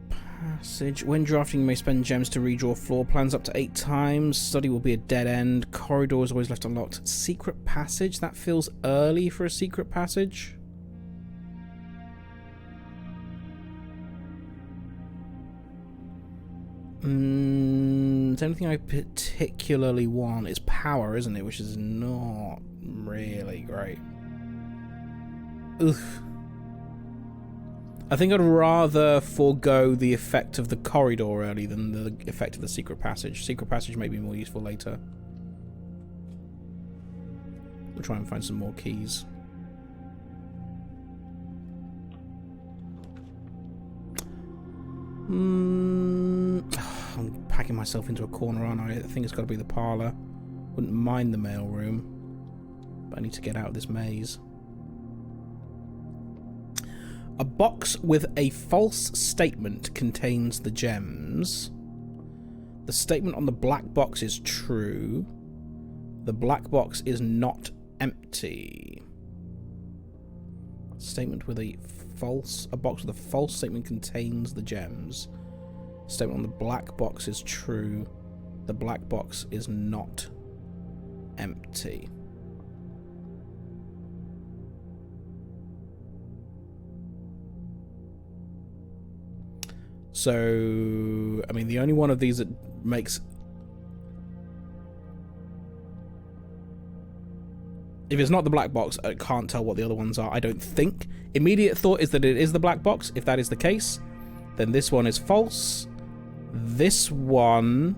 passage. When drafting, you may spend gems to redraw floor plans up to 8 times. Study will be a dead end. Corridor is always left unlocked. Secret passage? That feels early for a secret passage. It's anything I particularly want is power, isn't it? Which is not really great. Ugh. I think I'd rather forego the effect of the corridor early than the effect of the secret passage. Secret passage may be more useful later. We'll try and find some more keys. I'm packing myself into a corner, aren't I? I think it's got to be the parlour. Wouldn't mind the mail room, but I need to get out of this maze. A box with a false statement contains the gems. The statement on the black box is true. The black box is not empty. Statement with a box with a false statement contains the gems. Statement on the black box is true. The black box is not empty. So, I mean, the only one of these that makes... If it's not the black box, I can't tell what the other ones are, I don't think. Immediate thought is that it is the black box. If that is the case, then this one is false. This one...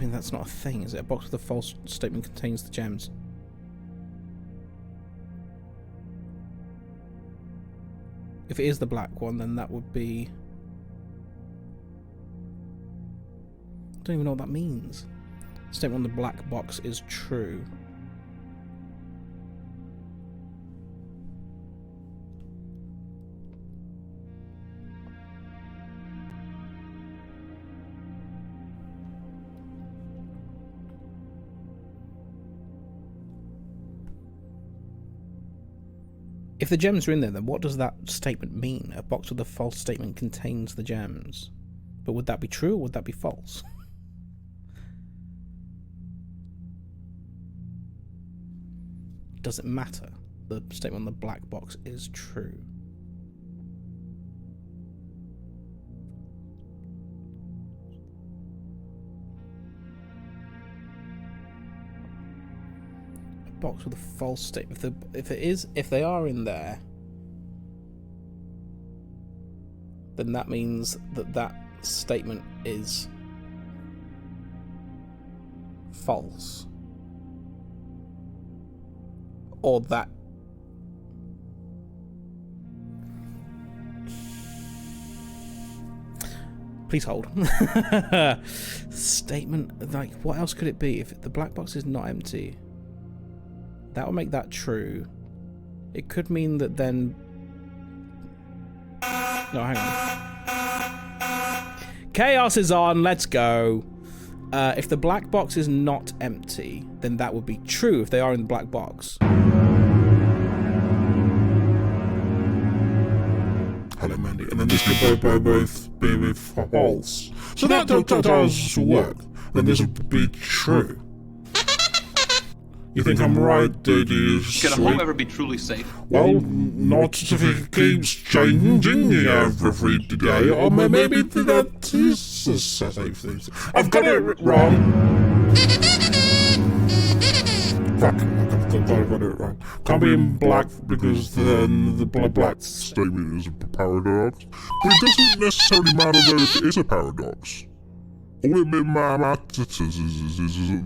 mean, that's not a thing, is it? A box with a false statement contains the gems. If it is the black one, then that would be... I don't even know what that means. The statement on the black box is true. If the gems are in there, then what does that statement mean? A box with a false statement contains the gems. But would that be true or would that be false? Does it matter? The statement on the black box is true. Box with a false statement. If they are in there, then that means that that statement is false, or that please hold. Statement, like, what else could it be if the black box is not empty? That would make that true. It could mean that then... No, hang on. Chaos is on, let's go. If the black box is not empty, then that would be true if they are in the black box. Hello, Mandy. And then this could both be false. So that does work. Then this would be true. You think I'm right, do you? Can a home ever be truly safe? Well, not if it keeps changing every day, or maybe that is a safe thing. I've got it wrong. Fuck, I've got it wrong. Can't be in black because then the black statement is a paradox. But it doesn't necessarily matter though if it is a paradox. All it matters is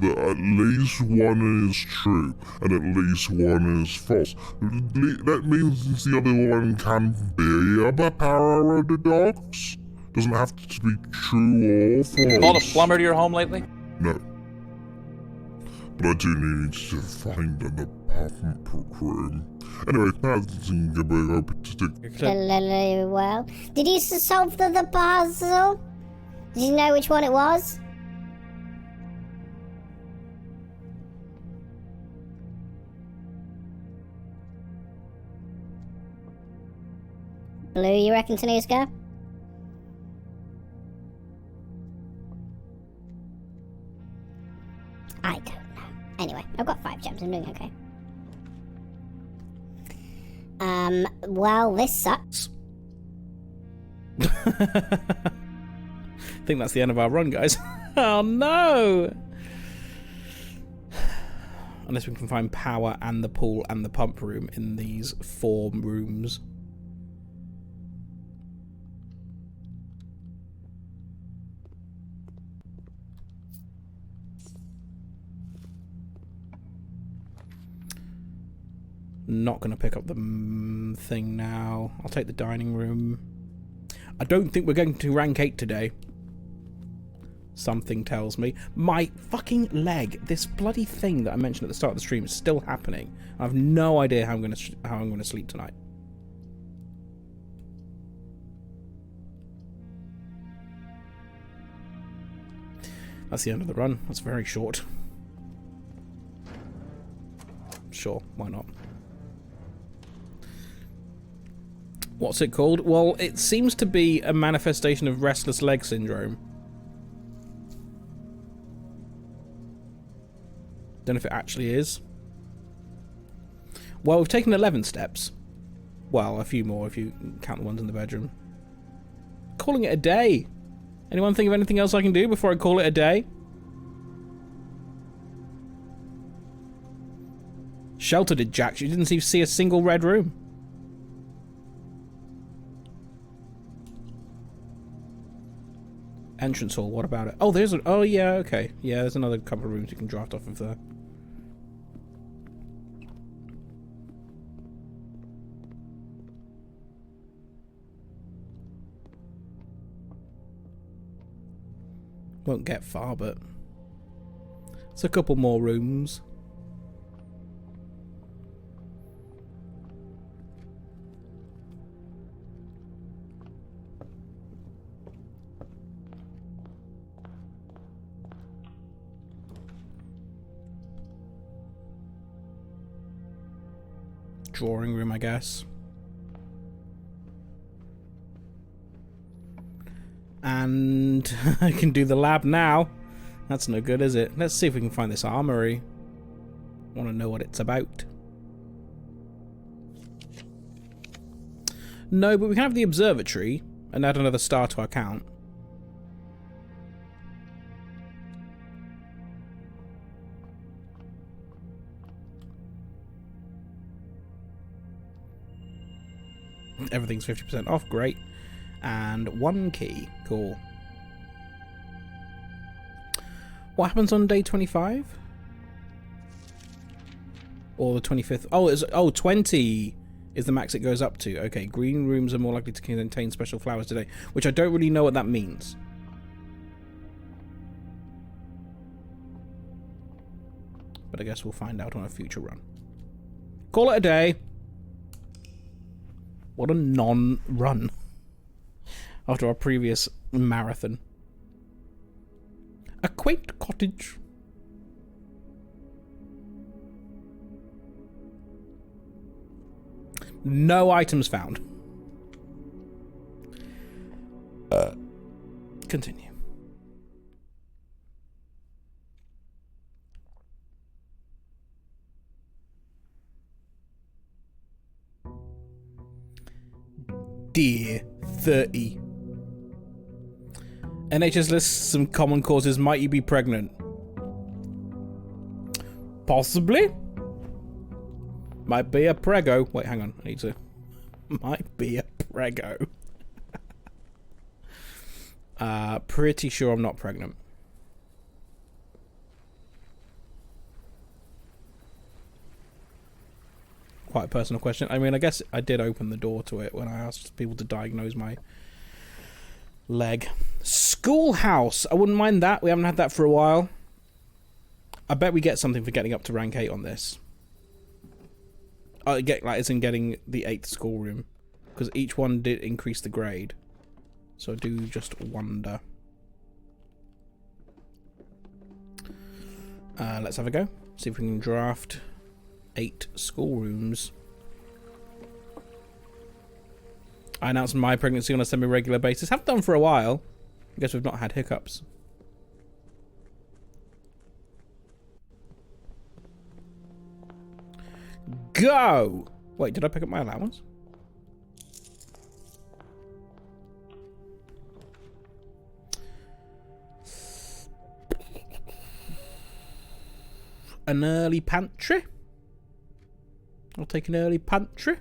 that at least one is true and at least one is false. That means the other one can be a paradox. Doesn't have to be true or false. Called a plumber to your home lately? No. But I do need to find an apartment room. Anyway, that's well, did you solve the puzzle? Did you know which one it was? Blue, you reckon, Tanuska? I don't know. Anyway, I've got 5 gems. I'm doing okay. Well, this sucks. I think that's the end of our run, guys. Oh no! Unless we can find power and the pool and the pump room in these 4 rooms. Not going to pick up the thing now. I'll take the dining room. I don't think we're going to rank 8 today. Something tells me. My fucking leg, this bloody thing that I mentioned at the start of the stream, is still happening. I have no idea how I'm going to sleep tonight. That's the end of the run. That's very short. Sure, why not? What's it called? Well, it seems to be a manifestation of restless leg syndrome. Don't know if it actually is. Well, we've taken 11 steps. Well, a few more if you count the ones in the bedroom. Calling it a day. Anyone think of anything else I can do before I call it a day? Shelter did jack. She didn't see a single red room. Entrance hall, what about it? Oh, there's oh yeah, okay. Yeah, there's another couple of rooms you can draft off of there. Won't get far, but it's a couple more rooms. Drawing room, I guess. And I can do the lab now. That's no good, is it? Let's see if we can find this armory. Want to know what it's about. No, but we can have the observatory and add another star to our count. Everything's 50% off, great. And 1 key, cool. What happens on day 25? Or the 25th? Oh, it's 20 is the max it goes up to. Okay, green rooms are more likely to contain special flowers today, which I don't really know what that means. But I guess we'll find out on a future run. Call it a day. What a non-run after our previous marathon. A quaint cottage. No items found. Continue. Dear 30. NHS lists some common causes. Might you be pregnant? Possibly. Might be a prego. Wait, hang on. I need to. Might be a prego. Pretty sure I'm not pregnant. Quite a personal question. I mean, I guess I did open the door to it when I asked people to diagnose my leg. Schoolhouse. I wouldn't mind that. We haven't had that for a while. I bet we get something for getting up to rank 8 on this. I get like it's in getting the 8th schoolroom, because each one did increase the grade. So I do just wonder. Let's have a go. See if we can draft 8 schoolrooms. I announced my pregnancy on a semi-regular basis. Have done for a while. I guess we've not had hiccups. Go! Wait, did I pick up my allowance? An early pantry? I'll take an early pantry.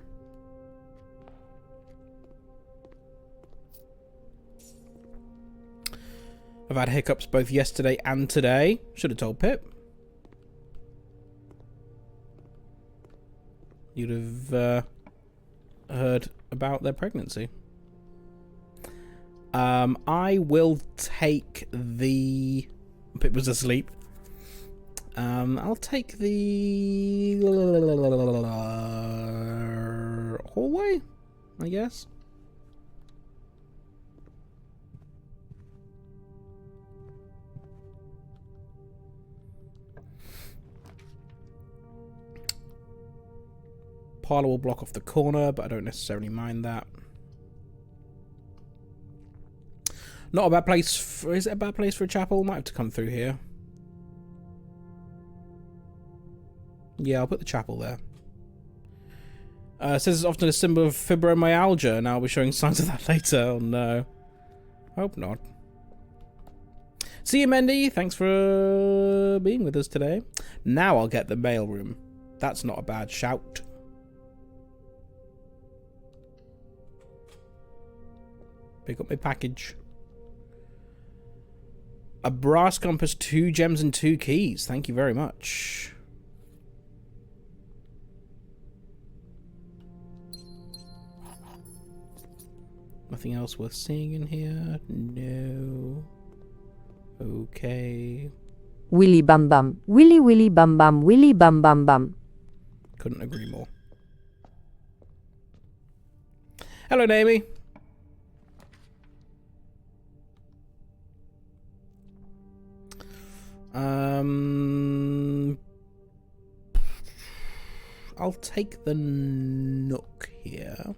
I've had hiccups both yesterday and today. Should have told Pip. You'd have heard about their pregnancy. I will take the... Pip was asleep. I'll take the hallway, I guess. Parlour will block off the corner, but I don't necessarily mind that. Not a bad place for... Is it a bad place for a chapel? Might have to come through here. Yeah, I'll put the chapel there. It says it's often a symbol of fibromyalgia, and I'll be showing signs of that later. Oh no. Hope not. See you, Mendy. Thanks for being with us today. Now I'll get the mail room. That's not a bad shout. Pick up my package. A brass compass, 2 gems and 2 keys. Thank you very much. Nothing else worth seeing in here? No. Okay. Willy bum bum. Willy willy bum bum. Willy bum bum bum. Couldn't agree more. Hello, Naomi. I'll take the nook here.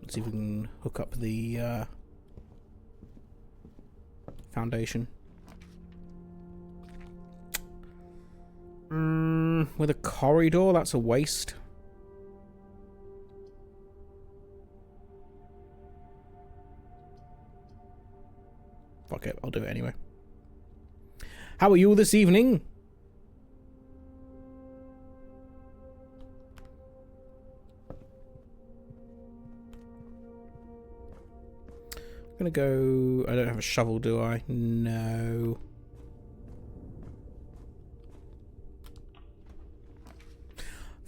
Let's see if we can hook up the foundation. With a corridor, that's a waste. Fuck it, I'll do it anyway. How are you this evening? I'm gonna go... I don't have a shovel, do I? No.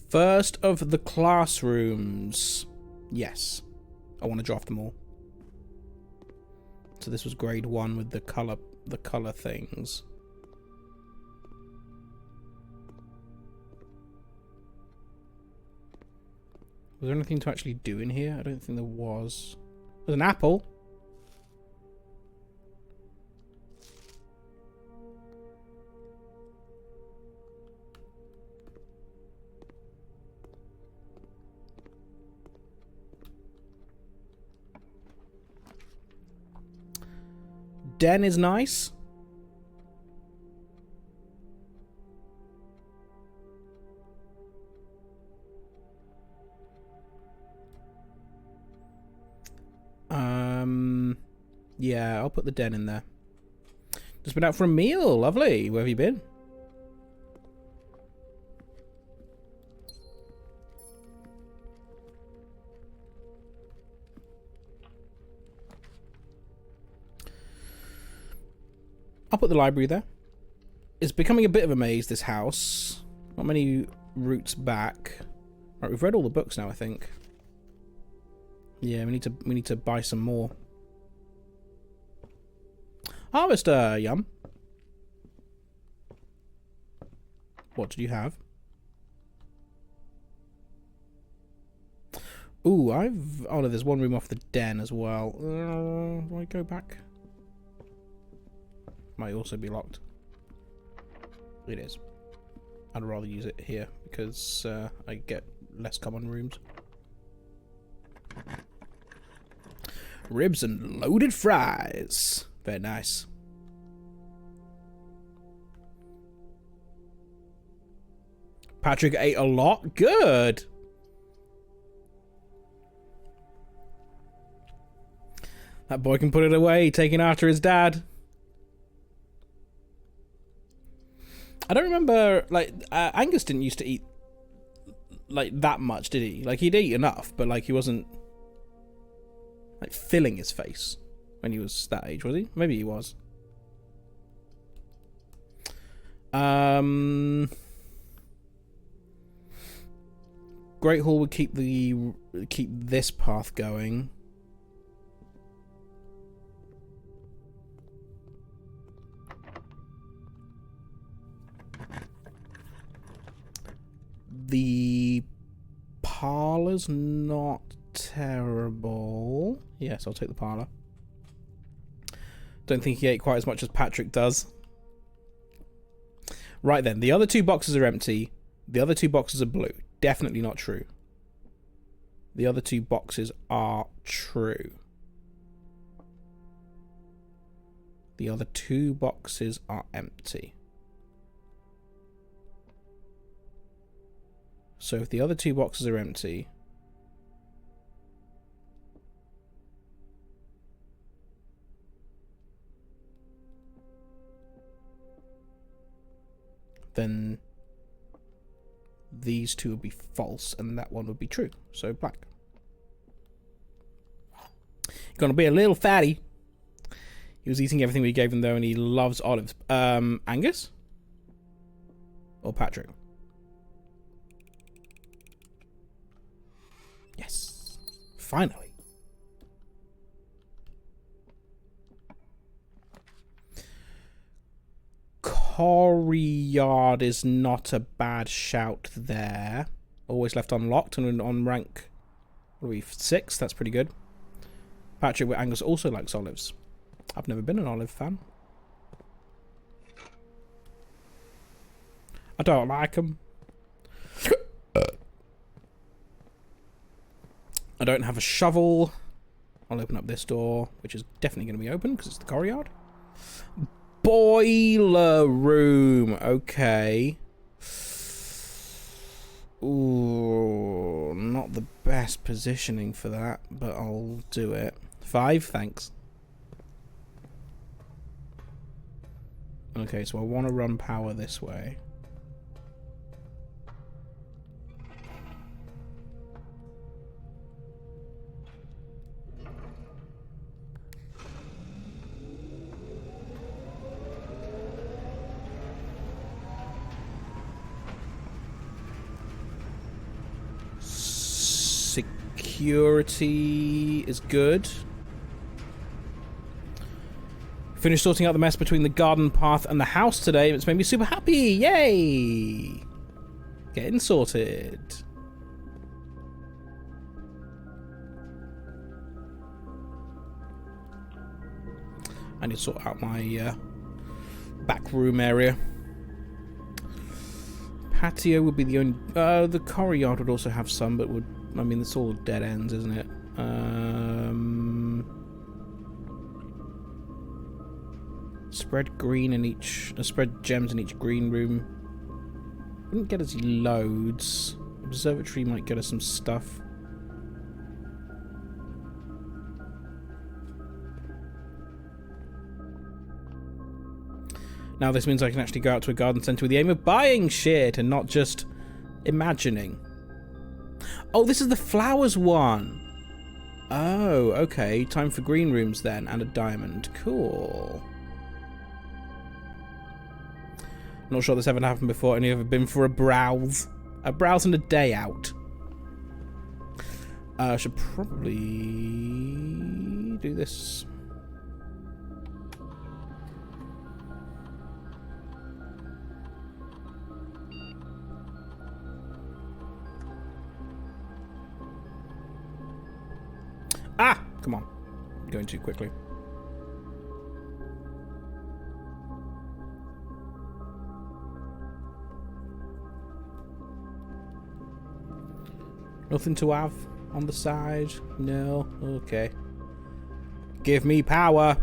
First of the classrooms. Yes. I want to draft them all. So this was grade 1 with the colour things. Was there anything to actually do in here? I don't think there was. There's an apple. Den is nice. Yeah, I'll put the den in there. Just been out for a meal. Lovely. Where have you been? I'll put the library there. It's becoming a bit of a maze, this house. Not many routes back. Right, we've read all the books now, I think. Yeah, we need to buy some more. Harvester, yum. What did you have? Ooh, oh no, there's one room off the den as well. Do I go back? Might also be locked. It is. I'd rather use it here because I get less common rooms. Ribs and loaded fries. Very nice. Patrick ate a lot. Good. That boy can put it away, taking after his dad. I don't remember, like, Angus didn't used to eat, like, that much, did he? Like, he'd eat enough, but, like, he wasn't, like, filling his face when he was that age, was he? Maybe he was. Great Hall would keep this path going. The parlour's not terrible. Yes, I'll take the parlour. Don't think he ate quite as much as Patrick does. Right then, the other 2 boxes are empty. The other 2 boxes are blue. Definitely not true. The other 2 boxes are true. The other 2 boxes are empty. So if the other 2 boxes are empty, then these 2 would be false and that one would be true. So black. You're gonna be a little fatty. He was eating everything we gave him though, and he loves olives. Angus? Or Patrick? Yes. Finally. Coryard is not a bad shout there. Always left unlocked and on rank, what are we, 6? That's pretty good. Patrick with Angus also likes olives. I've never been an olive fan. I don't like them. I don't have a shovel. I'll open up this door, which is definitely going to be open because it's the Coryard. Boiler room. Okay. Ooh, not the best positioning for that, but I'll do it. 5, thanks. Okay, so I want to run power this way. Security is good. Finished sorting out the mess between the garden path and the house today. It's made me super happy. Yay! Getting sorted. I need to sort out my back room area. Patio would be the only... the Coryard would also have some, but would... I mean, it's all dead ends, isn't it? Spread green in each... spread gems in each green room. Wouldn't get us loads. Observatory might get us some stuff. Now this means I can actually go out to a garden centre with the aim of buying shit and not just imagining. Oh, this is the flowers one. Oh, okay. Time for green rooms then, and a diamond. Cool. Not sure this ever happened before. Only ever been for a browse. A browse and a day out. I should probably do this. Ah! Come on. I'm going too quickly. Nothing to have on the side? No? Okay. Give me power!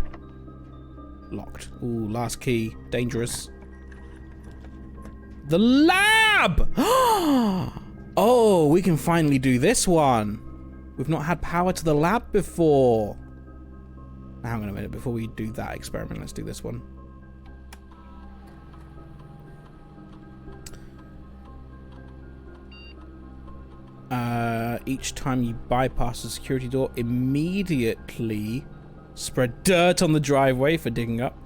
Locked. Ooh, last key. Dangerous. The lab! Oh, we can finally do this one. We've not had power to the lab before. Hang on a minute. Before we do that experiment, let's do this one. Each time you bypass the security door, immediately spread dirt on the driveway for digging up.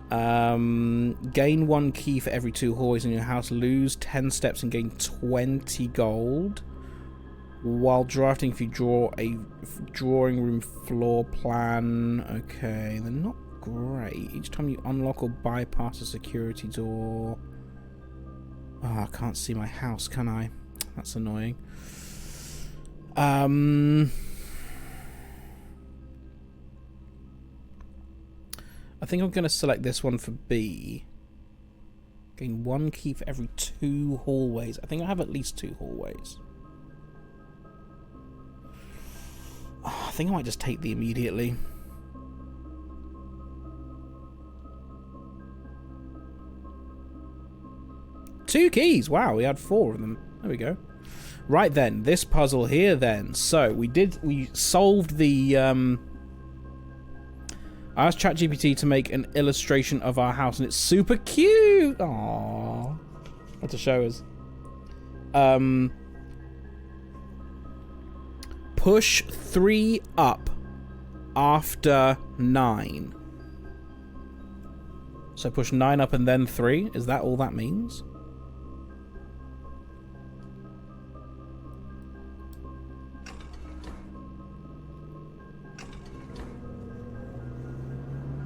Gain 1 key for every 2 hallways in your house. Lose 10 steps and gain 20 gold. While drafting, if you draw a drawing room floor plan. Okay, they're not great. Each time you unlock or bypass a security door. Oh, I can't see my house, can I? That's annoying. I think I'm going to select this one for B. Gain 1 key for every 2 hallways. I think I have at least 2 hallways. Oh, I think I might just take the immediately. Two keys! Wow, we had 4 of them. There we go. Right then, this puzzle here then. So, we solved the, I asked ChatGPT to make an illustration of our house, and it's super cute! Aww. What to show us. Push 3 up after 9. So push 9 up and then 3. Is that all that means?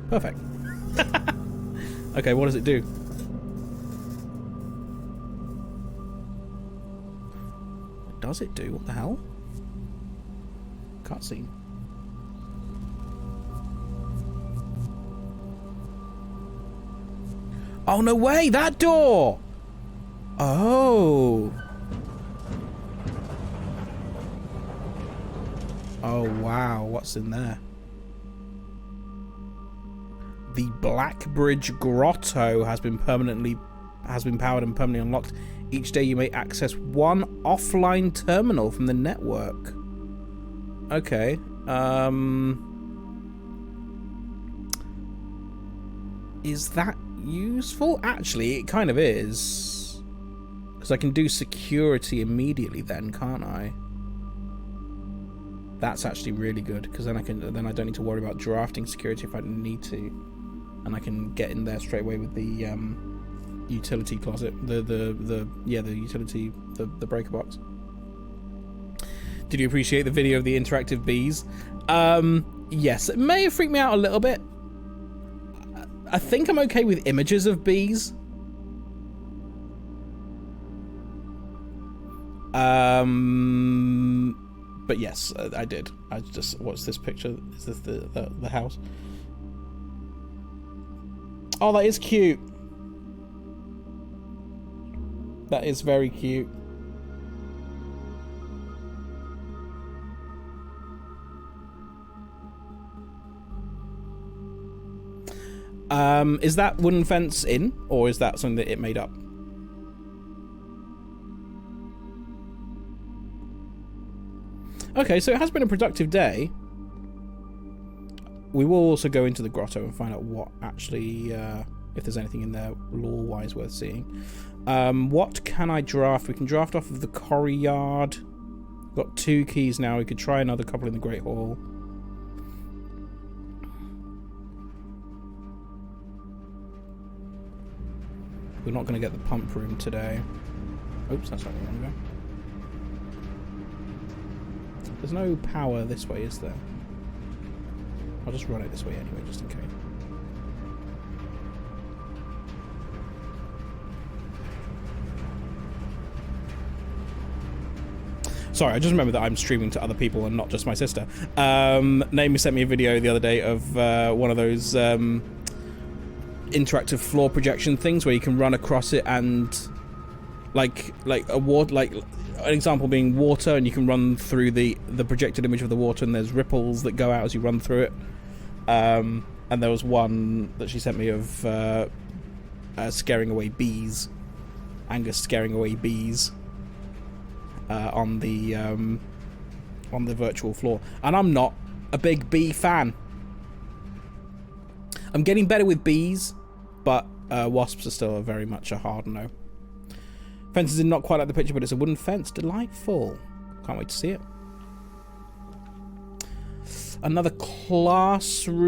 Perfect. Okay, what does it do? What does it do? What the hell? Cutscene. Oh, no way! That door! Oh. Oh, wow. What's in there? The Blackbridge Grotto has been powered and permanently unlocked. Each day you may access one offline terminal from the network. Okay. Is that useful? Actually, it kind of is. Because I can do security immediately then, can't I? That's actually really good, because then I don't need to worry about drafting security if I need to. And I can get in there straight away with the utility closet, the utility, the breaker box. Did you appreciate the video of the interactive bees? Yes, it may have freaked me out a little bit. I think I'm okay with images of bees. But yes, I did. I just watched this picture. Is this the house? Oh, that is cute. That is very cute. Is that wooden fence in, or is that something that it made up? Okay, so it has been a productive day. We will also go into the grotto and find out what actually, if there's anything in there lore-wise worth seeing. What can I draft? We can draft off of the Corrie Yard. Got 2 keys now. We could try another couple in the Great Hall. We're not going to get the pump room today. Oops, that's not where I want to go. There's no power this way, is there? I'll just run it this way anyway, just in case. Sorry, I just remembered that I'm streaming to other people and not just my sister. Naomi sent me a video the other day of one of those interactive floor projection things where you can run across it and like a water, like an example being water, and you can run through the projected image of the water, and there's ripples that go out as you run through it. And there was one that she sent me of scaring away bees. Angus scaring away bees on the virtual floor, and I'm not a big bee fan. I'm getting better with bees, but wasps are still very much a hard no. Fence is not quite like the picture, but it's a wooden fence. Delightful. Can't wait to see it. Another classroom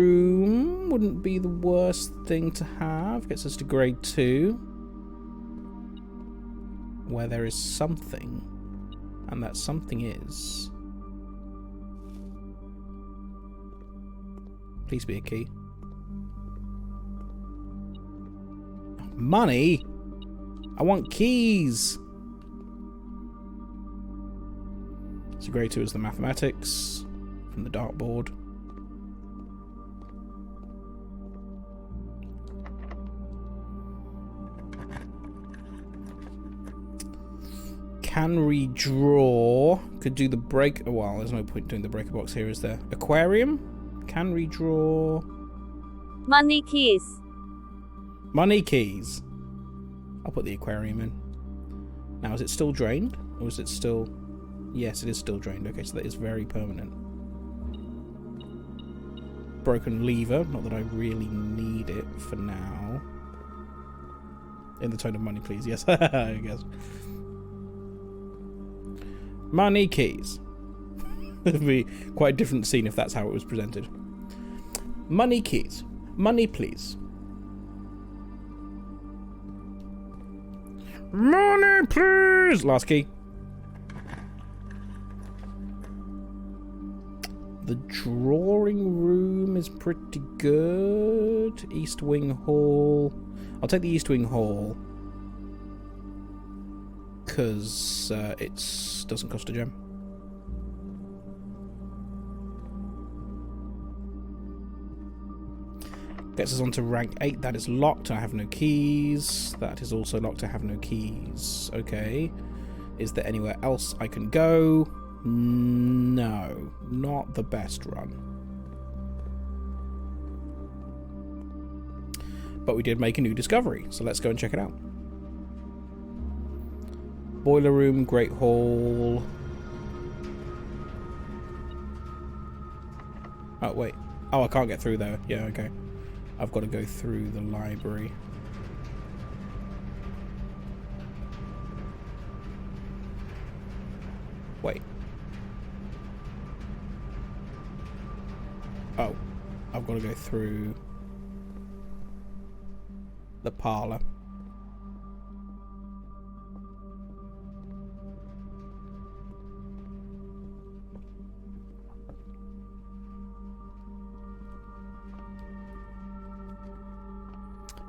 wouldn't be the worst thing to have. Gets us to grade 2. Where there is something. And that something is... Please be a key. Money? I want keys. So grade 2 is the mathematics from the dartboard. Can redraw. Could do the break. Well, there's no point doing the breaker box here, is there? Aquarium. Can redraw. Money keys. Money keys. I'll put the aquarium in. Now, is it still drained? Or is it still... Yes, it is still drained. Okay, so that is very permanent. Broken lever. Not that I really need it for now. In the tone of money, please. Yes, I guess. Money keys. It would be quite a different scene if that's how it was presented. Money keys. Money, please. Money, please! Last key. The drawing room is pretty good. East Wing Hall. I'll take the East Wing Hall. Because it doesn't cost a gem. Gets us on to rank 8. That is locked. I have no keys. That is also locked. I have no keys. Okay. Is there anywhere else I can go? No. Not the best run. But we did make a new discovery, so let's go and check it out. Boiler room, Great Hall. Oh, wait. Oh, I can't get through there. Yeah, okay. I've got to go through the library. Wait. Oh. I've got to go through the parlor.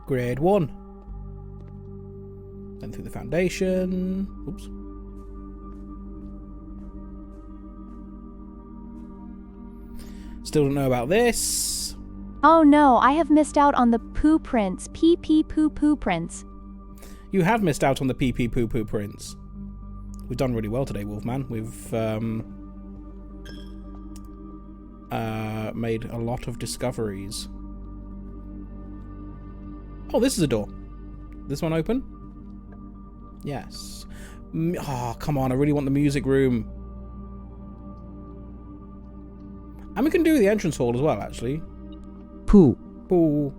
Grade 1. Then through the foundation. Oops. Still don't know about this. Oh no, I have missed out on the poo prints. PP poo poo prints. You have missed out on the PP poo poo prints. We've done really well today, Wolfman. We've made a lot of discoveries. Oh, this is a door. This one open? Yes. Oh, come on. I really want the music room. And we can do the entrance hall as well, actually. Poo. Poo.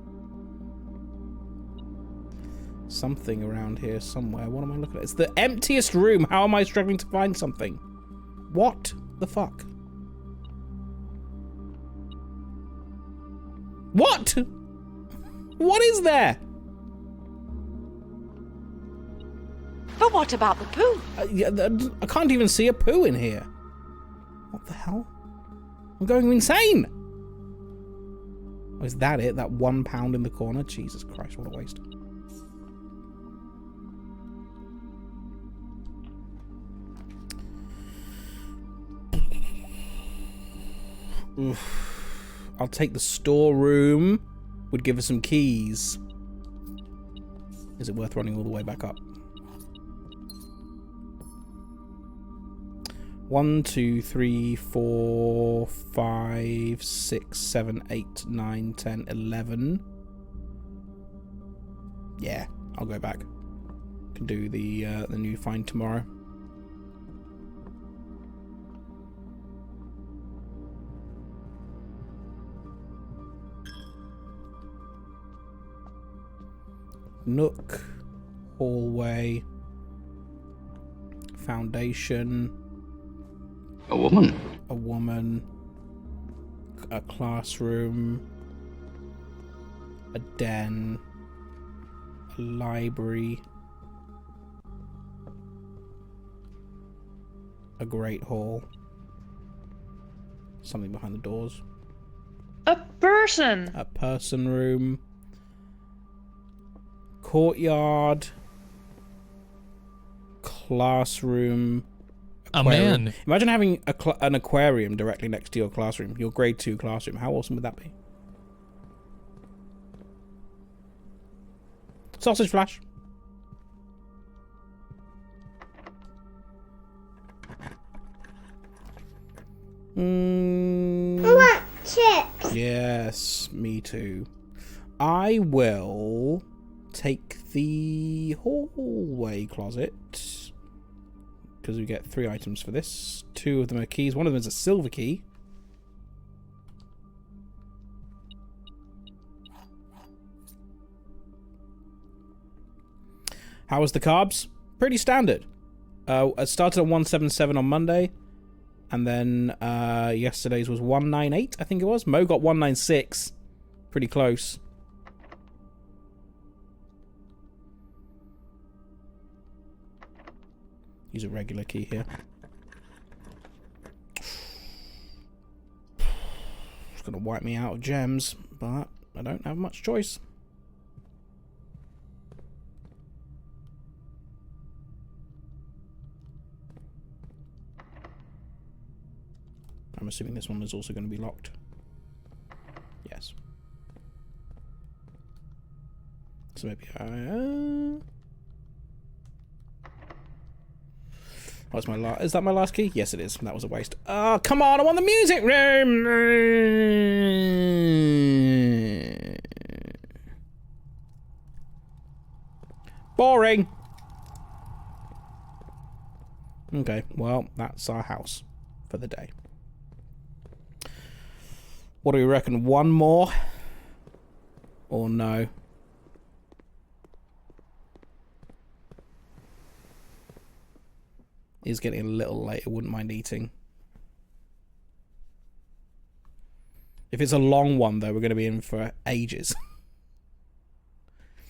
Something around here somewhere. What am I looking at? It's the emptiest room. How am I struggling to find something? What the fuck? What? What is there? But what about the poo? I can't even see a poo in here. What the hell? I'm going insane. Oh, is that it? That £1 in the corner? Jesus Christ, what a waste. Oof. I'll take the storeroom. Would give us some keys. Is it worth running all the way back up? 1, 2, 3, 4, 5, 6, 7, 8, 9, 10, 11. Yeah, I'll go back. Can do the new find tomorrow. Nook, hallway, foundation. A woman. A woman. A classroom. A den. A library. A great hall. Something behind the doors. A person! A person room. Courtyard. Classroom. Aquarium. A man. Imagine having an aquarium directly next to your classroom, your grade 2 classroom. How awesome would that be? Sausage flash. What? Chips? Yes, me too. I will take the hallway closet. Because we get 3 items for this. 2 of them are keys. One of them is a silver key. How was the carbs? Pretty standard. It started on 177 on Monday. And then yesterday's was 198, I think it was. Mo got 196. Pretty close. Use a regular key here. It's gonna wipe me out of gems, but I don't have much choice. I'm assuming this one is also going to be locked. Yes. So maybe what's my last? Is that my last key? Yes, it is. That was a waste. Oh, come on! I want the music room. Boring. Okay, well, that's our house for the day. What do we reckon? One more? Or no? It's getting a little late. I wouldn't mind eating. If it's a long one, though, we're going to be in for ages.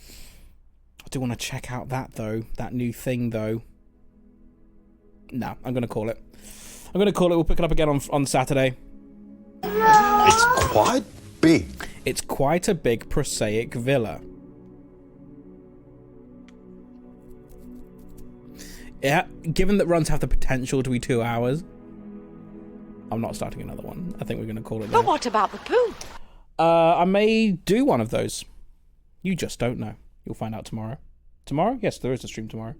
I do want to check out that, though. That new thing, though. No, I'm going to call it. I'm going to call it. We'll pick it up again on Saturday. It's quite big. It's quite a big prosaic villa. Yeah, given that runs have the potential to be 2 hours, I'm not starting another one. I think we're going to call it there. But what about the poo? I may do one of those. You just don't know. You'll find out tomorrow. Tomorrow? Yes, there is a stream tomorrow.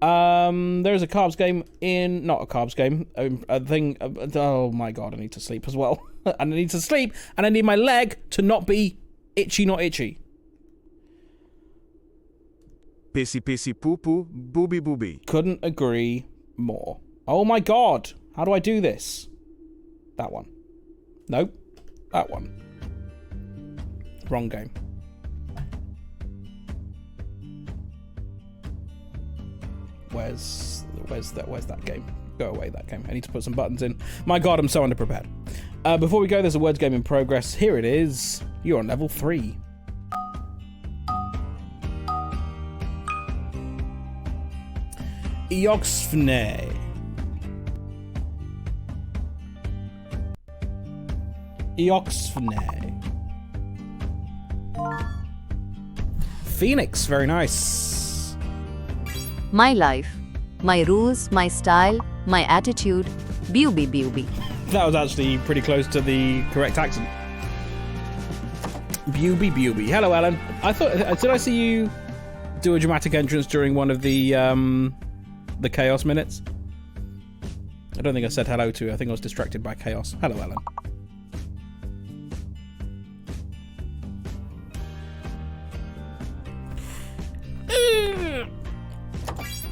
There is a carbs game in... Not a carbs game. A thing... oh my god, I need to sleep as well. And I need to sleep, and I need my leg to not be itchy, not itchy. Pissy pissy poo poo, booby booby. Couldn't agree more. Oh my god! How do I do this? That one. Nope. That one. Wrong game. Where's that game? Go away, that game. I need to put some buttons in. My god, I'm so underprepared. Before we go, there's a words game in progress. Here it is. You're on level 3. Eoxfne. Eoxfne. Phoenix, very nice. My life, my rules, my style, my attitude, beauty, beauty. That was actually pretty close to the correct accent. Bewby, bewby. Hello, Alan. I thought, did I see you do a dramatic entrance during one of the chaos minutes? I don't think I said hello to you. I think I was distracted by chaos. Hello, Alan.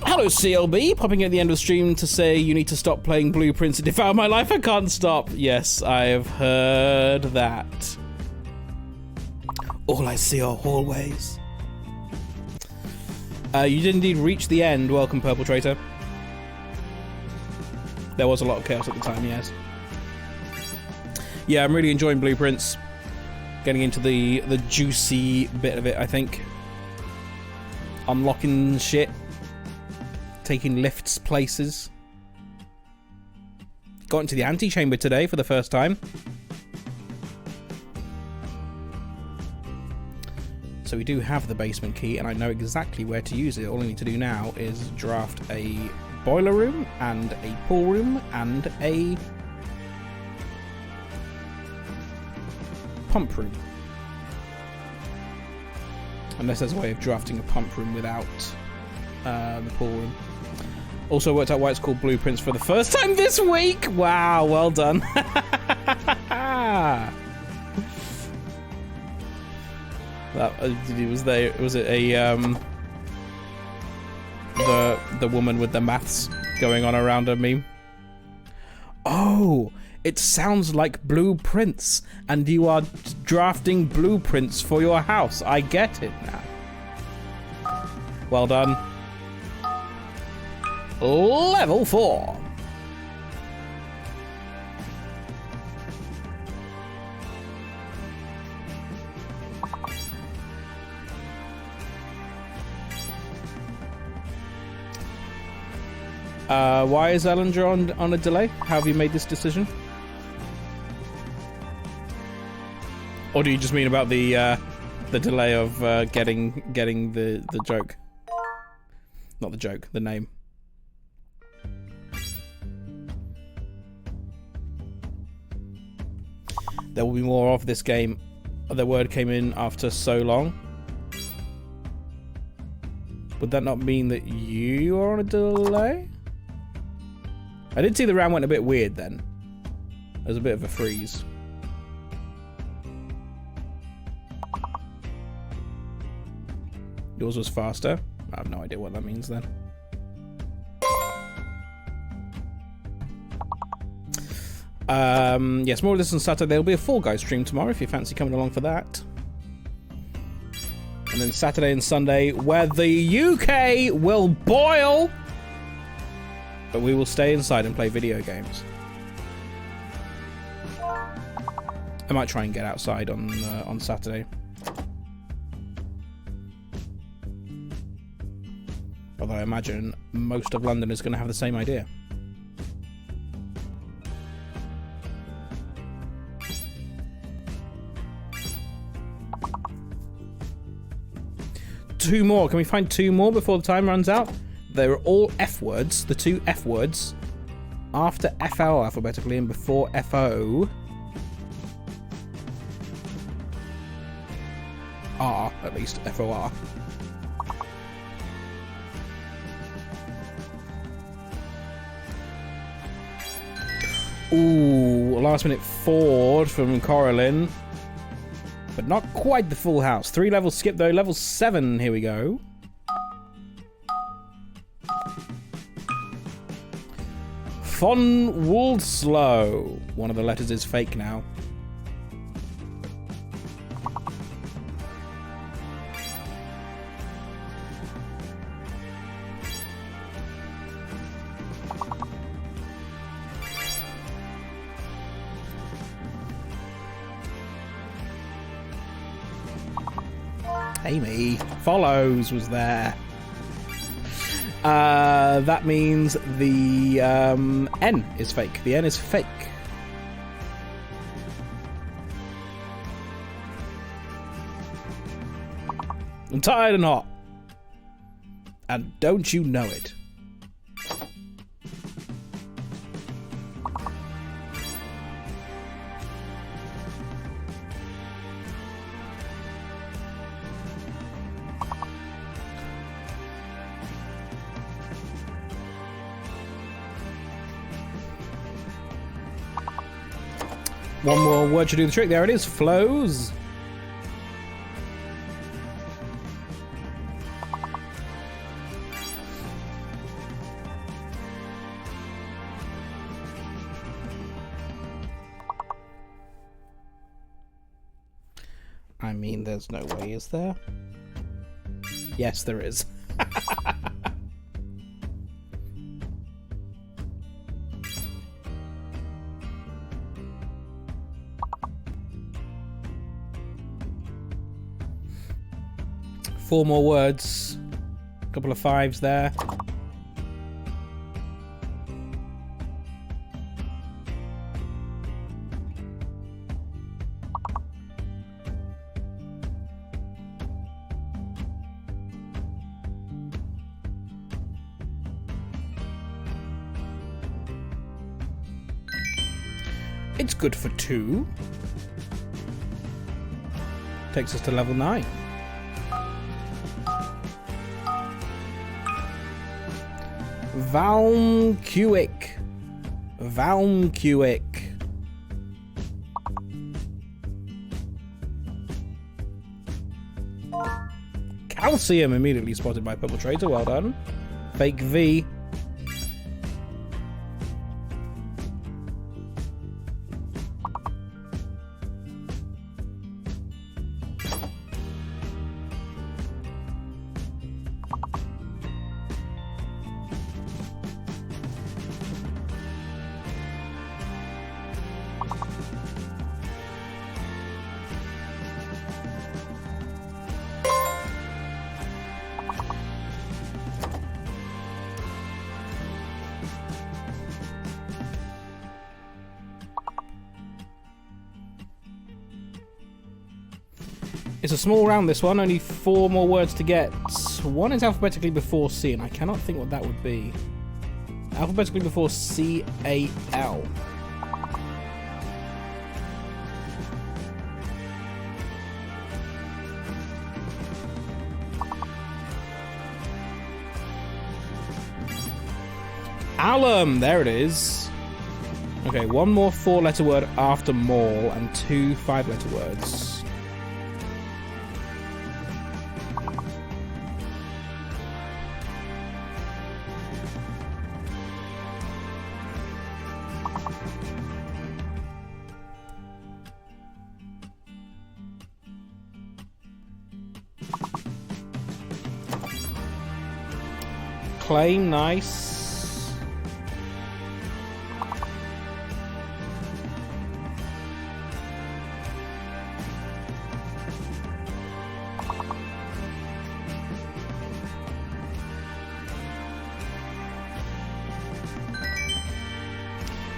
Hello, CLB, popping in at the end of the stream to say you need to stop playing Blueprints to devour my life. I can't stop. Yes, I have heard that. All I see are hallways. You did indeed reach the end. Welcome, Purple Traitor. There was a lot of chaos at the time, yes. Yeah, I'm really enjoying Blueprints. Getting into the juicy bit of it, I think. Unlocking shit. Taking lifts places. Got into the antechamber today for the first time. So we do have the basement key, and I know exactly where to use it. All I need to do now is draft a boiler room, and a pool room, and a pump room. Unless there's a way of drafting a pump room without the pool room. Also worked out why it's called Blueprints for the first time this week. Wow, well done. Was it a the woman with the maths going on around her meme? Oh, it sounds like blueprints, and you are drafting blueprints for your house. I get it now. Well done. Level 4. Why is Ellinger on a delay? How have you made this decision? Or do you just mean about the delay of getting the joke? Not the joke, the name. There will be more of this game. The word came in after so long. Would that not mean that you are on a delay? I did see the round went a bit weird then. There's a bit of a freeze. Yours was faster. I have no idea what that means then. Yes, more of this on Saturday. There'll be a Fall Guys stream tomorrow if you fancy coming along for that. And then Saturday and Sunday, where the UK will boil, but we will stay inside and play video games. I might try and get outside on Saturday. Although I imagine most of London is going to have the same idea. Two more. Can we find two more before the time runs out? They're all F words. The two F words after FL alphabetically and before FO R, at least FOR. Ooh, last minute Ford from Coralyn. But not quite the full house. 3 levels skip though. Level 7, here we go. Von Wolfslow. One of the letters is fake now. Amy follows was there. That means the N is fake. The N is fake. I'm tired and hot. And don't you know it? One more word should do the trick. There it is. Flows. I mean, there's no way, is there? Yes, there is. Four more words. A couple of 5s there. It's good for 2. Takes us to level 9. Valmcuic. Valmcuic. Calcium immediately spotted by Purple Traitor. Well done. Fake V. It's a small round, this one. Only 4 more words to get. One is alphabetically before C, and I cannot think what that would be. Alphabetically before C-A-L. Alum! There it is. Okay, 1 more 4-letter word after mall, and 2 5-letter words. Claim, nice.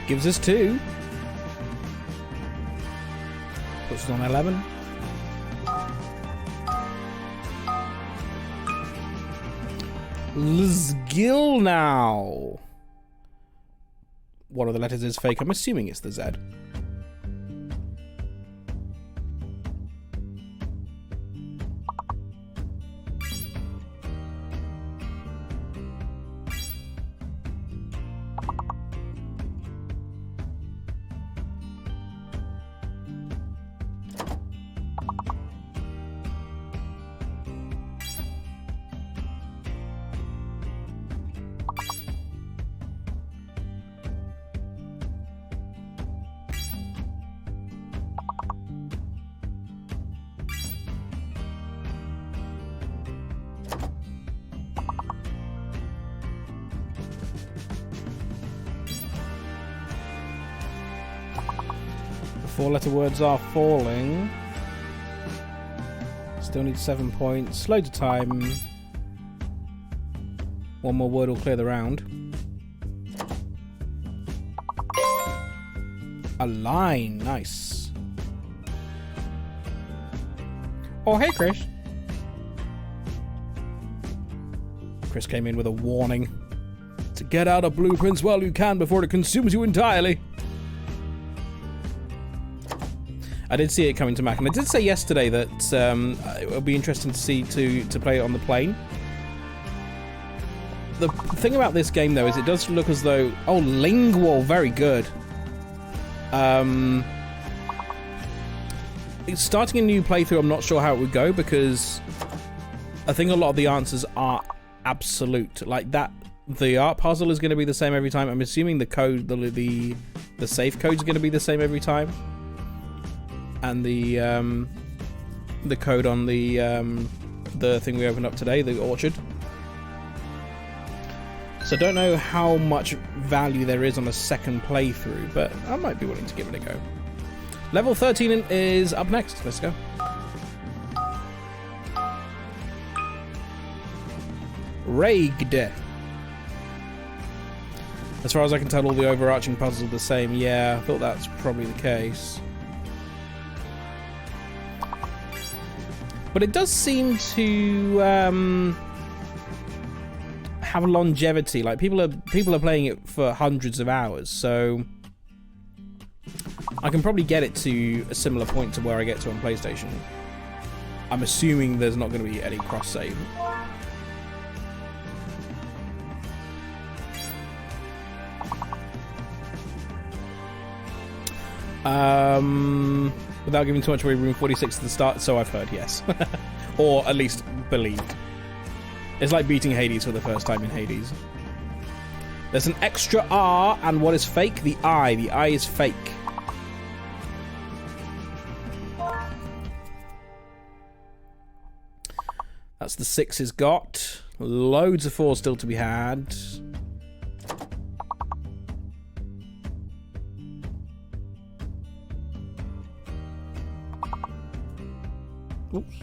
Gives us 2. Puts us on 11. Lzgil now. One of the letters is fake. I'm assuming it's the Z. The 4-letter words are falling. Still need 7 points. Loads of time. 1 more word will clear the round. A line. Nice. Oh, hey, Chris. Chris came in with a warning. To get out of blueprints while you can before it consumes you entirely. I did see it coming to Mac, and I did say yesterday that it would be interesting to see to play it on the plane. The thing about this game, though, is it does look as though... Oh, lingual, very good. Starting a new playthrough, I'm not sure how it would go, because I think a lot of the answers are absolute. Like that, the art puzzle is going to be the same every time. I'm assuming the code, the safe code is going to be the same every time. And the code on the thing we opened up today, the orchard. So I don't know how much value there is on a second playthrough, but I might be willing to give it a go. Level 13 is up next. Let's go. Ragged. As far as I can tell, all the overarching puzzles are the same. Yeah, I thought that's probably the case. But it does seem to have longevity. Like people are playing it for hundreds of hours, so I can probably get it to a similar point to where I get to on PlayStation. I'm assuming there's not going to be any cross save. Without giving too much away, room 46 at the start, so I've heard, yes. Or at least believed. It's like beating Hades for the first time in Hades. There's an extra R, and what is fake? The I. The I is fake. That's the 6 is got. Loads of 4 still to be had. Oops.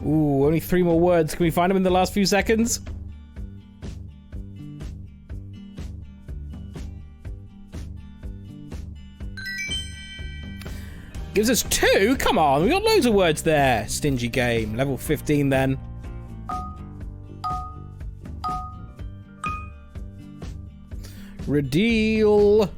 Ooh, only 3 more words. Can we find them in the last few seconds? Gives us 2? Come on, we got loads of words there. Stingy game. Level 15 then. Redeal.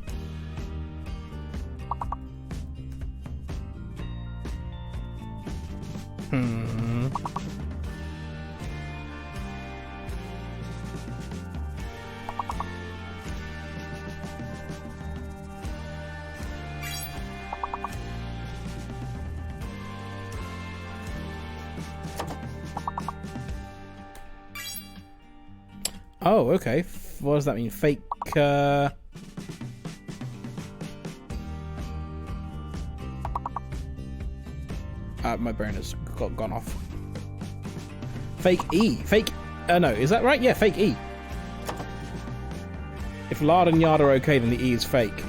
Oh, okay. What does that mean? Fake, my brain has gone off. Fake E. Fake... no, is that right? Yeah, fake E. If lard and yard are okay, then the E is fake.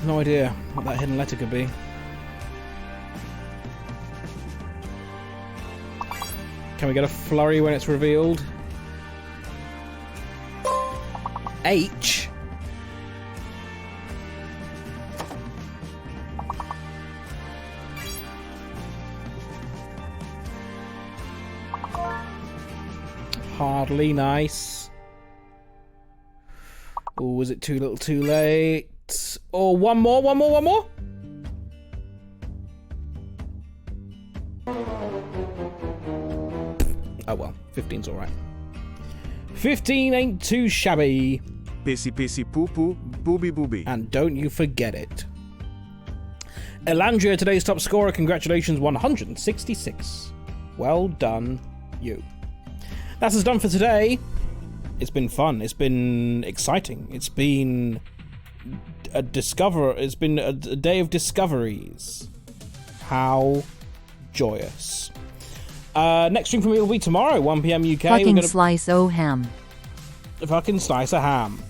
No idea what that hidden letter could be. Can we get a flurry when it's revealed? H? Hardly nice. Or was it too little too late? Or one more? Oh well, 15's alright. 15 ain't too shabby. Pissy pissy poo poo, booby booby. And don't you forget it. Elandria, today's top scorer, congratulations, 166. Well done, you. That's us done for today. It's been fun. It's been exciting. It's been It's been a day of discoveries. How joyous. Next stream for me will be tomorrow, 1 PM UK. Fucking slice o ham. Fucking slice of ham.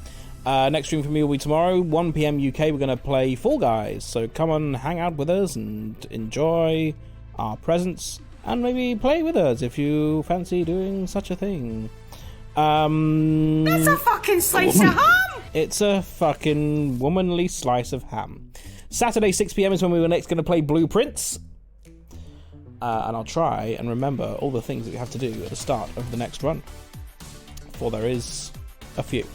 Next stream for me will be tomorrow, 1 PM UK. We're going to play Fall Guys. So come on, hang out with us and enjoy our presence. And maybe play with us if you fancy doing such a thing. It's a fucking slice of ham! It's a fucking womanly slice of ham. Saturday, 6 PM is when we were next going to play Blueprints. And I'll try and remember all the things that we have to do at the start of the next run. For there is a few.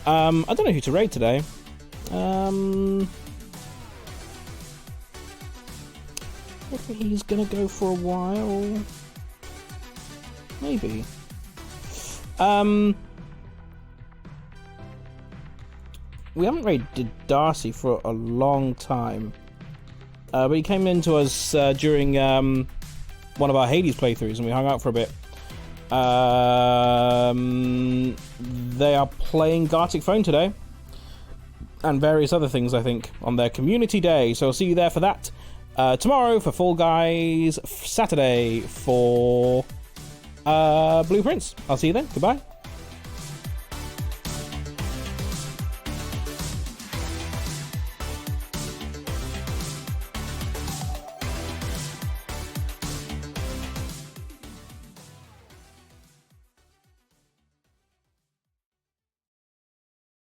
I don't know who to raid today. Maybe he's gonna go for a while. Maybe. We haven't raided Darcy for a long time. But he came into us during one of our Hades playthroughs and we hung out for a bit. They are playing Gartic Phone today. And various other things, I think, on their community day. So I'll see you there for that. Tomorrow for Fall Guys. Saturday for Blueprints. I'll see you then. Goodbye.